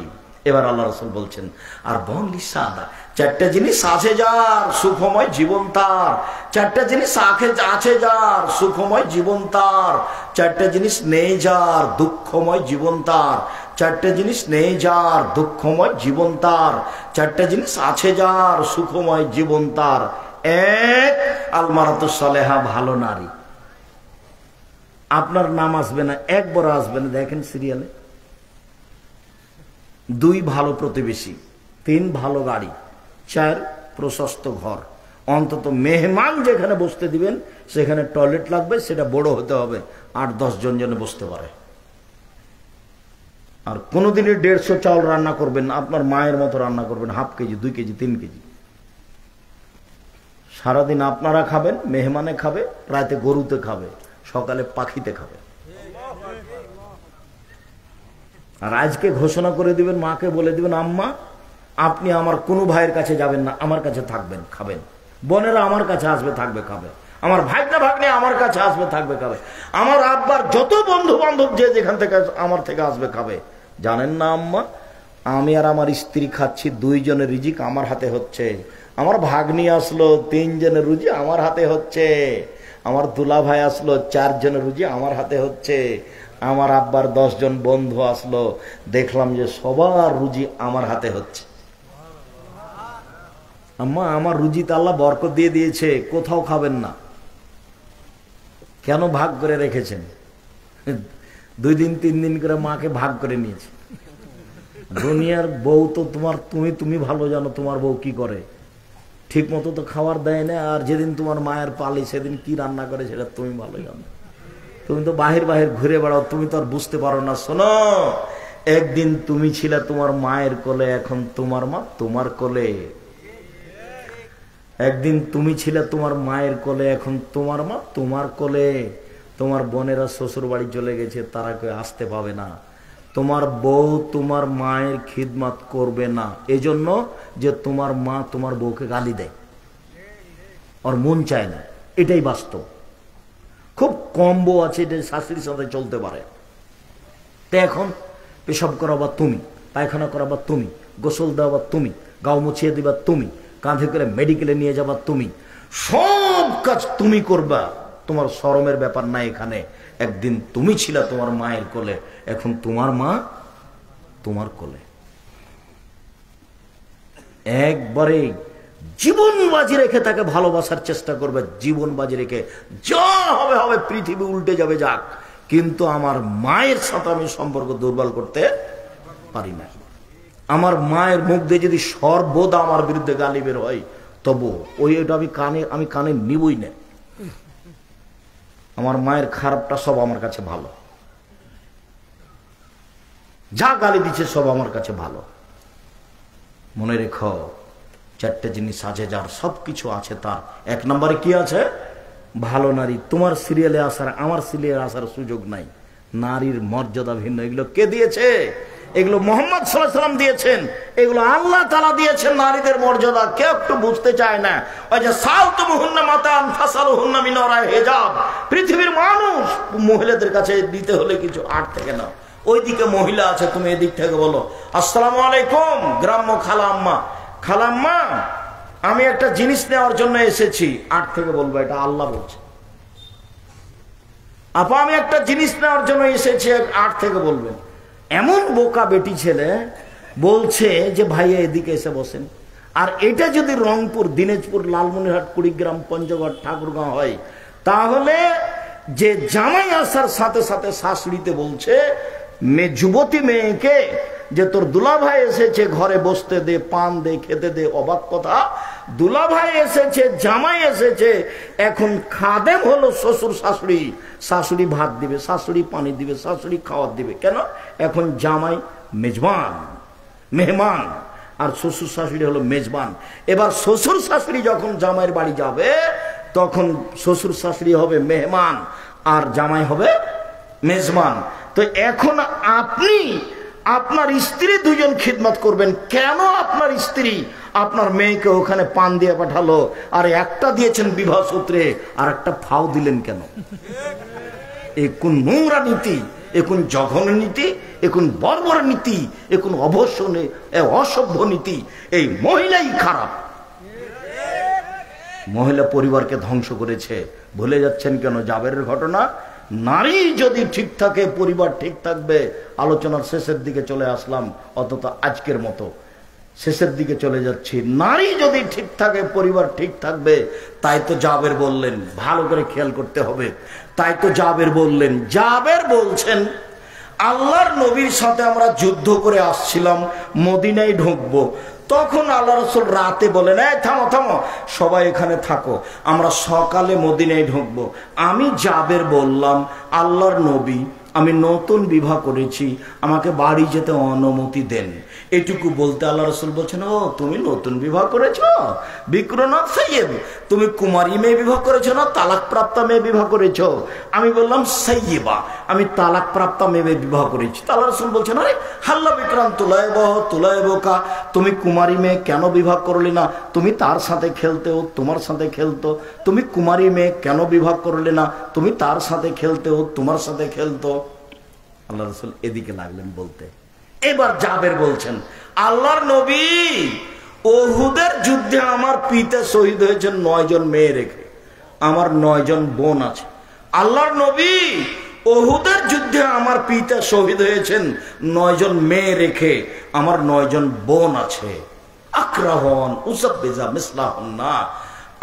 এবার আল্লাহ রাসূল বলছেন, আর বনলি সাদা, 4টা জিনিস আছে যার সুখময় জীবন তার, 4টা জিনিস আছে যার সুখময় জীবন তার, 4টা জিনিস নেই যার দুঃখময় জীবন তার, 4টা জিনিস নেই যার দুঃখময় জীবন তার, 4টা জিনিস আছে যার সুখময় জীবন তার। 1, আল-মারাতুস সালেহা, ভালো নারী। আপনার নাম আসবে না, একবার আসবে না, দেখেন সিরিয়ালে। 2, ভালো প্রতিবেশী। 3, ভালো গাড়ি। 4, প্রশস্ত ঘর। অন্তত মেহমান যেখানে বসতে দিবেন সেখানে টয়লেট লাগবে, সেটা বড় হতে হবে, 8-10 জন যেন বসতে পারে। আর কোনোদিনই 150 চাউল রান্না করবেন না, আপনার মায়ের মতো রান্না করবেন, হাফ কেজি, 2 কেজি, 3 কেজি। সারাদিন আপনারা খাবেন, মেহমানে খাবে, রাতে গরুতে খাবে, সকালে পাখিতে খাবে। আর আজকে ঘোষণা করে দিবেন, মাকে বলে দিবেন, আম্মা আপনি আমার কোনো ভাইয়ের কাছে যাবেন না, আমার কাছে থাকবেন, খাবেন। বোনেরা আমার কাছে আসবে, থাকবে, খাবে। আমার ভাইটা ভাগ্নে আমার কাছে আসবে, থাকবে, খাবে। আমার আব্বার যত বন্ধু বান্ধব যে যেখান থেকে আমার থেকে আসবে, খাবে। জানেন না আম্মা, আমি আর আমার স্ত্রী খাচ্ছি, 2 জনের রিজিক আমার হাতে হচ্ছে। আমার ভাগ্নি আসলো, 3 জনের রুজি আমার হাতে হচ্ছে। আমার দুলা ভাই আসলো, 4 জনের রুজি আমার হাতে হচ্ছে। আমার আব্বার 10 জন বন্ধু আসলো, দেখলাম যে সবার রুজি আমার হাতে হচ্ছে। আম্মা আমার রুজিতে আল্লাহ বরকত দিয়ে দিয়েছে, কোথাও খাবেন না। কেন ভাগ করে রেখেছেন? 2 দিন 3 দিন করে মাকে ভাগ করে নিয়েছে। দুনিয়ার বউ তো তোমার, তুমি ভালো জানো তোমার বউ কি করে। ঠিক মতো তো খাবার দেয় না, আর যেদিন তোমার মায়ের পালি সেদিন কি রান্না করে সেটা তুমি ভালো জানো। তুমি তো বাহির ঘুরে বেড়াও, তুমি তো আর বুঝতে পারো না। শোনো, একদিন তুমি ছিলে তোমার মায়ের কোলে, এখন তোমার মা তোমার কোলে। একদিন তুমি ছিলে তোমার মায়ের কোলে, এখন তোমার মা তোমার কোলে। তোমার বোনেরা শ্বশুর বাড়ি চলে গেছে, তারা কেউ আসতে পাবে না। তোমার বউ তোমার মায়ের খিদমত করবে না, এজন্য যে তোমার মা তোমার বউকে গালি দেয়, আর মন চায় না। এটাই বাস্তব। খুব কম বউ আছে এটা শাশুড়ির সাথে চলতে পারে। তো এখন পেশাব করাবা তুমি, পায়খানা করাবা তুমি, গোসল দেওয়া তুমি, গাও মুছিয়ে দিবা তুমি, কাঁধে করে মেডিকেলে নিয়ে যাবা তুমি, সব কাজ তুমি করবা। তোমার শরমের ব্যাপার নাই এখানে। একদিন তুমি ছিলা তোমার মায়ের কোলে, এখন তোমার মা তোমার কোলে। একবারে জীবন বাজি রেখে তাকে ভালোবাসার চেষ্টা করবে, জীবন বাজি রেখে। যা হবে হবে, পৃথিবী উল্টে যাবে যাক, কিন্তু আমার মায়ের সাথে আমি সম্পর্ক দুর্বল করতে পারি না। আমার মায়ের মুখ দিয়ে যদি সর্বদা আমার বিরুদ্ধে গালি বের হয়, তবু ওইটা আমি কানে নিবই না। আমার মায়ের খারাপটা সব আমার কাছে ভালো, যা গালি দিচ্ছে সব আমার কাছে ভালো। মনে রেখো, চারটে জিনিস আছে যার, সবকিছু আছে তার। এক নম্বরে কি আছে? ভালো নারী। তোমার সিরিয়ালে আসার, আমার সিরিয়ালে আসার সুযোগ নাই। নারীর মর্যাদা ভিন্ন। এগুলো কে দিয়েছে? এগুলো মুহাম্মদ সাল্লাল্লাহু আলাইহি ওয়াসাল্লাম দিয়েছেন, এগুলো আল্লাহ তাআলা দিয়েছেন। নারীদের মর্যাদা কেউ একটু বুঝতে চায় না। ওই যে সালতুমুহুন্না মাতান ফাসালুহুন্না মিন ওয়ারাই হিজাব, পৃথিবীর মানুষ মহিলাদের কাছে দিতে হলে কিছু আট থেকে না। ওইদিকে মহিলা আছে, তুমি এদিক থেকে বলো আসসালামু আলাইকুম। গ্রাম্য খালাম্মা, খালাম্মা আমি একটা জিনিস নেওয়ার জন্য এসেছি, আট থেকে বলবো এটা আল্লাহ বলছে। আপা আমি একটা জিনিস নেওয়ার জন্য এসেছি, আট থেকে বলবেন। এমন বোকা বেটি ছেলে বলছে যে ভাইয়া এদিকে এসে বসেন। আর এটা যদি রংপুর, দিনাজপুর, লালমনিরহাট, কুড়িগ্রাম, পঞ্চগড়, ঠাকুরগাঁও হয়, তাহলে যে জামাই আসার সাথে সাথে শাশুড়িতে বলছে যুবতী মেয়েকে যে তোর দুলাভাই এসেছে, ঘরে বসতে দে, পান দে, খেতে দে। অবাক কথা, দুলাভাই এসেছে, জামাই এসেছে, এখন খাদেম হলো শ্বশুর শাশুড়ি। শাশুড়ি ভাত দিবে, শাশুড়ি পানি দিবে, শাশুড়ি খাওয়ার দিবে। কেন? এখন জামাই মেজবান, মেহমান, আর শ্বশুর শাশুড়ি হলো মেজবান। এবার শ্বশুর শাশুড়ি যখন জামাইয়ের বাড়ি যাবে, তখন শ্বশুর শাশুড়ি হবে মেহমান আর জামাই হবে মেজবান। তো এখন আপনি আপনার স্ত্রী দুজন খিদমত করবেন। কেন আপনার স্ত্রী আপনার মেয়েকে ওখানে পান দিয়ে পাঠালো, আর একটা দিয়েছেন বিবাহ সূত্রে, আর একটা ফাও দিলেন কেন? এ কোন নোংরা নীতি, এ কোন জঘন্য নীতি, এ কোন বর্বর নীতি, এ কোন অসভ্য নীতি। এই মহিলাই খারাপ। মহিলা পরিবারকে ধ্বংস করেছে। ভুলে যাচ্ছেন কেন জাবেরের ঘটনা? নারী যদি ঠিক থাকে, পরিবার ঠিক থাকবে। আলোচনার শেষের দিকে চলে আসলাম, অন্তত আজকের মতো শেষের দিকে চলে যাচ্ছি। নারী যদি ঠিক থাকে, পরিবার ঠিক থাকবে। তাই তো জাবের বললেন, ভালো করে খেয়াল করতে হবে। তাই তো জাবের বললেন, জাবের বলছেন আল্লাহর নবীর সাথে আমরা যুদ্ধ করে আসছিলাম, মদিনায় ঢুকবো। তখন আল্লাহ রাসূল রাতে বলেন, এই থামো থামো, সবাই এখানে থাকো, আমরা সকালে মদিনায় ঢুকবো। আমি জাবের বললাম, আল্লাহর নবী আমি নতুন বিবাহ করেছি, আমাকে বাড়ি যেতে অনুমতি দেন। এটুকু বলতে আল্লাহ রাসূল বলছেন, ও তুমি নতুন বিবাহ করেছো, বিক্রনাথ সাইয়েব, তুমি কুমারী মেয়ে বিবাহ করেছো না তালাক প্রাপ্তা মেয়ে বিবাহ করেছো? আমি বললাম সাইয়েবা, আমি তালাক প্রাপ্তা মেয়ে বিবাহ করেছি। আল্লাহ রাসূল বলছেন, আরে হাল্লা বিক্রাম তুলাইবকা, তুমি কুমারী মেয়ে কেন বিবাহ করলে না? তুমি তার সাথে খেলতেও, তোমার সাথে খেলতো। তুমি কুমারী মেয়ে কেন বিবাহ করলে না? তুমি তার সাথে খেলতেও, তোমার সাথে খেলতো। আল্লাহ রাসূল এদিকে লাগলেন বলতে। এবার জাবের বলছেন, আল্লাহর নবী উহুদের যুদ্ধে আমার পিতা শহীদ হয়েছেন 9 জন মেয়ে রেখে, আমার 9 জন বোন আছে। আল্লাহর নবী উহুদের যুদ্ধে আমার পিতা শহীদ হয়েছেন 9 জন মেয়ে রেখে, আমার 9 জন বোন আছে। আক্রাহন উসাব্বিজা মিসলাহুন্না,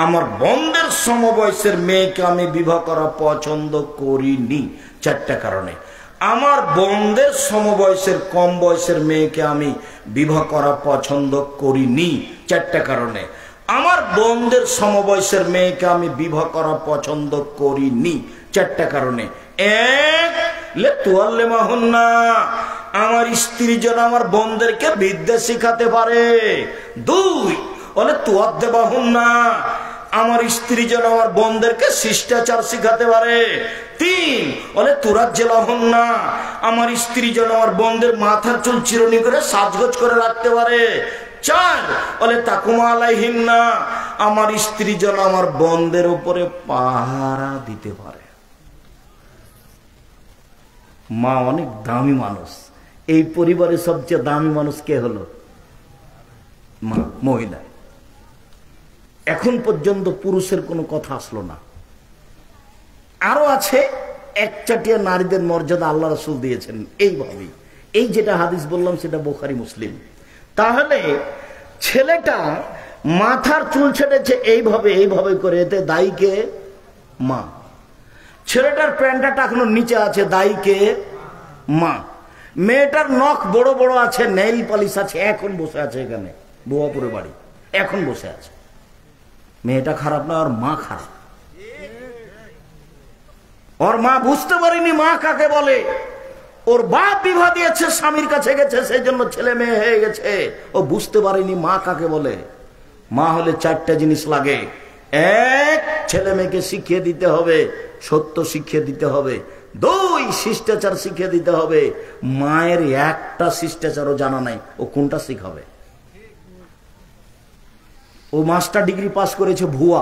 আমার বোনদের সমবয়সের মেয়েকে আমি বিবাহ করা পছন্দ করিনি 4টা কারণে। আমার বোনদের সমবয়সের কম বয়সের মেয়েকে আমি বিবাহ করা পছন্দ করিনি। 4টা কারণে। আমার বোনদের সমবয়সের মেয়েকে আমি বিবাহ করা পছন্দ করিনি 4টা কারণে। 1, লেতুয়াল্লেমাহুন্না, আমার স্ত্রী যেন আমার বোনদেরকে বিদ্যা শিখাতে পারে। 2, বলে তুয়াদ্দেবাহুন্না, আমার স্ত্রী যেন আমার বোনদেরকে শিষ্টাচার শিখাতে পারে। 3, বলে তুরাজ্জেলাহুন্না, আমার স্ত্রী যেন আমার বোনদের মাথার চুল চিরুনি করে সাজগোজ করে রাখতে পারে। 4, বলে তাকুমা আলাইহিন্না, আমার স্ত্রী যেন আমার বোনদের উপরে পাহারা দিতে পারে। মা অনেক দামি মানুষ। এই পরিবারের সবচেয়ে দামি মানুষ কে হলো? মা, মহিলা। এখন পর্যন্ত পুরুষের কোনো কথা আসলো না। আরো আছে, একচাটিয়া নারীদের মর্যাদা আল্লাহ রাসূল দিয়েছেন এইভাবেই। এই যেটা হাদিস বললাম সেটা বুখারী মুসলিম। তাহলে ছেলেটা মাথার চুল ছেড়েছে এইভাবে এইভাবে করে, এতে দায়ী কে? মা। ছেলেটার প্যান্টটা টাকানো নিচে আছে, দায়ী কে? মা। মেয়েটার নখ বড় বড় আছে, নেইল পালিশ আছে, এখন বসে আছে এখানে বুয়াপুরে বাড়ি, এখন বসে আছে। মেয়েটা খারাপ না, ওর মা খারাপ। ওর মা বুঝতে পারেনি মা কাকে বলে। ওর বাপ বিবাহ দিয়েছে, স্বামীর কাছে গেছে, সেই জন্য ছেলে মেয়ে হয়ে গেছে। ও বুঝতে পারেনি মা কাকে বলে। মা হলে 4টা জিনিস লাগে। 1, ছেলে মেয়েকে শিখিয়ে দিতে হবে, সত্য শিখিয়ে দিতে হবে। 2, শিষ্টাচার শিখিয়ে দিতে হবে। মায়ের একটা শিষ্টাচারও জানা নাই, ও কোনটা শিখাবে? ও মাস্টার ডিগ্রি পাস করেছে ভুয়া,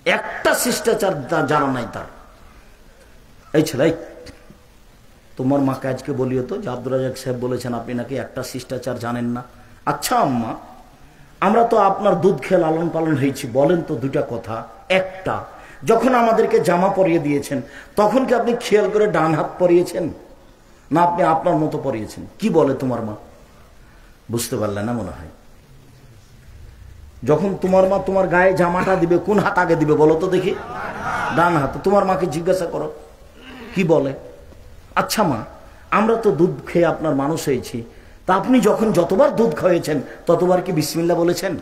একটা শিষ্টাচার জানা নাই তার। এই ছেলে, তোমার মাকে আজকে বলিও তো যে আব্দুর রাজ্জাক সাহেব বলেছেন আপনি নাকি একটা শিষ্টাচার জানেন না। আচ্ছা আম্মা, আমরা তো আপনার দুধ খেয়ে লালন পালন হয়েছি, বলেন তো 2টা কথা। একটা, যখন আমাদেরকে জামা পরিয়ে দিয়েছেন তখন কি আপনি খেয়াল করে ডান হাত পরিয়েছেন, না আপনি আপনার মতো পরিয়েছেন? কি বলে তোমার মা? বুঝতে পারলে না মনে হয়। যখন তোমার মা তোমার গায়ে জামাটা দিবে কোন হাত আগে দিবে বলো তো দেখি? ডান হাত। তোমার মাকে জিজ্ঞাসা করো কি বলে। আচ্ছা মা, আমরা তো দুধ খেয়ে আপনার মানুষ হয়েছি, তা আপনি যখন যতবার দুধ খাইয়েছেন ততবার কি বিসমিল্লাহ বলেছেন?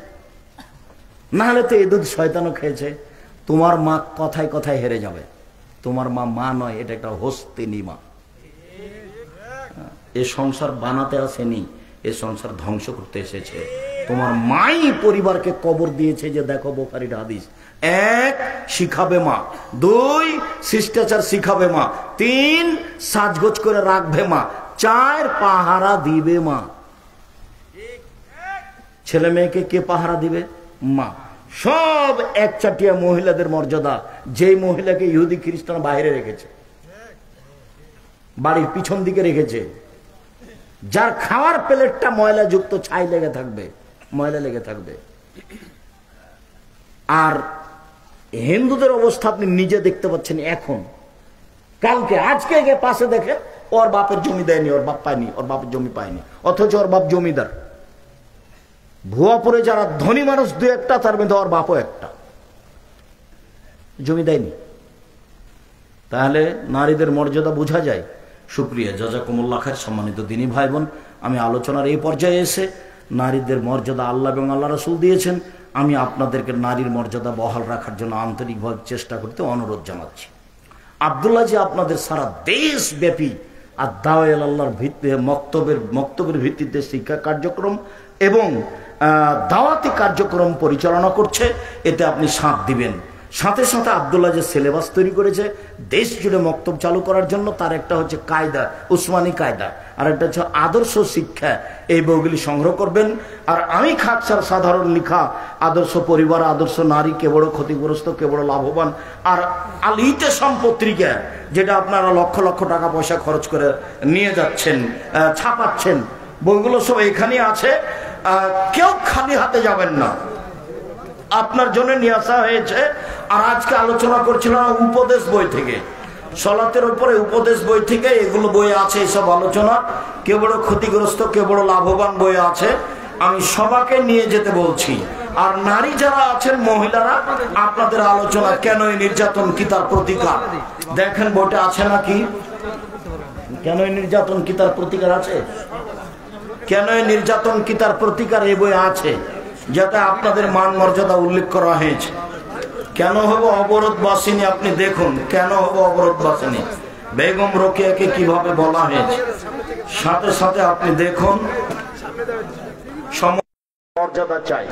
না হলে তো এই দুধ শয়তানও খেয়েছে। তোমার মা কথায় কথায় হেরে যাবে। তোমার মা মা নয়, এটা একটা হস্তিনী মা। এ সংসার বানাতে আসেনি, এ সংসার ধ্বংস করতে এসেছে। তোমার মাই পরিবারকে কবর দিয়েছে, যে দেখো বুখারীর হাদিস। 1, শিখাবে মা। 2, শিষ্টাচার শিখাবে মা। 3, সাজগোজ করে রাখবে মা। 4, পাহারা দিবে মা। ছেলে মেয়েকে কে পাহারা দিবে? মা। সব একচাটিয়া মহিলাদের মর্যাদা। যেই মহিলাকে ইহুদি খ্রিস্টান বাইরে রেখেছে, বাড়ির পিছন দিকে রেখেছে, যার খাওয়ার প্লেটটা ময়লা যুক্ত, ছাই লেগে থাকবে, ময়লা লেগে থাকবে। আর হিন্দুদের অবস্থা আপনি নিজে দেখতে পাচ্ছেন। এখন কালকে আজকে গিয়ে পাশে দেখে ওর বাপের জমি দেয়নি, ওর বাপ পায়নি, ওর বাপের জমি পায়নি, অথচ ওর বাপ জমিদার। ভুয়াপুরে যারা ধনী মানুষ 2-1টা, তার মধ্যে ওর বাপও একটা, জমি দেয়নি। তাহলে নারীদের মর্যাদা বোঝা যায়। শুকরিয়া, জাযাকুমুল্লাহ খায়ের। সম্মানিত দিনী ভাই বোন, আমি আলোচনার এই পর্যায়ে এসে নারীদের মর্যাদা আল্লাহ এবং আল্লাহ রাসূল দিয়েছেন, আমি আপনাদেরকে নারীর মর্যাদা বহাল রাখার জন্য আন্তরিকভাবে চেষ্টা করতে অনুরোধ জানাচ্ছি। আব্দুল্লাহ যে আপনাদের সারা দেশব্যাপী আর দাওয়ায়ে আল্লাহর ভিত্তিতে মক্তবের ভিত্তিতে শিক্ষা কার্যক্রম এবং দাওয়াতি কার্যক্রম পরিচালনা করছে, এতে আপনি সাথ দিবেন। সাথে সাথে আব্দুল্লাহ যে সিলেবাস তৈরি করেছে দেশ জুড়ে মক্তব চালু করার জন্য, তার একটা হচ্ছে কায়দা, উসমানী কায়দা, আর একটা হচ্ছে আদর্শ শিক্ষা। এই বইগুলি সংগ্রহ করবেন। আর আমি খাকসার সাধারণ লিখা আদর্শ পরিবার, আদর্শ নারী, কে বড় ক্ষতিগ্রস্ত, কে বড় লাভবান, আর আল ইতেসাম পত্রিকা, যেটা আপনারা লক্ষ লক্ষ টাকা পয়সা খরচ করে নিয়ে যাচ্ছেন, ছাপাচ্ছেন, বইগুলো সব এখানেই আছে। কেউ খালি হাতে যাবেন না, আপনার জন্য নিয়ে আসা হয়েছে। আর আজকে আলোচনা করছিলাম উপদেশ বই থেকে, সলাতের উপরে উপদেশ বই থেকে এগুলো বই আছে, এইসব আলোচনা। কে বড় ক্ষতিগ্রস্ত, কে বড় লাভবান বই আছে। আমি সবাইকে নিয়ে যেতে বলছি। আর নারী যারা আছেন, মহিলারা, আপনাদের আলোচনা কেন এই নির্যাতন, কি তার প্রতিকার, দেখেন বইটা আছে নাকি। কেন এই নির্যাতন কি তার প্রতিকার আছে? কেন এই নির্যাতন কি তার প্রতিকার এই বই আছে, যাতে আপনাদের মান মর্যাদা উল্লেখ করা হয়েছে। কেন হবো অবরোধ বাসিনী? আপনি দেখুন কেন হবো অবরোধ বাসিনী। বেগম রোকেয়াকে কিভাবে বলা হয়েছে, সাথে সাথে আপনি দেখুন মর্যাদা চাই।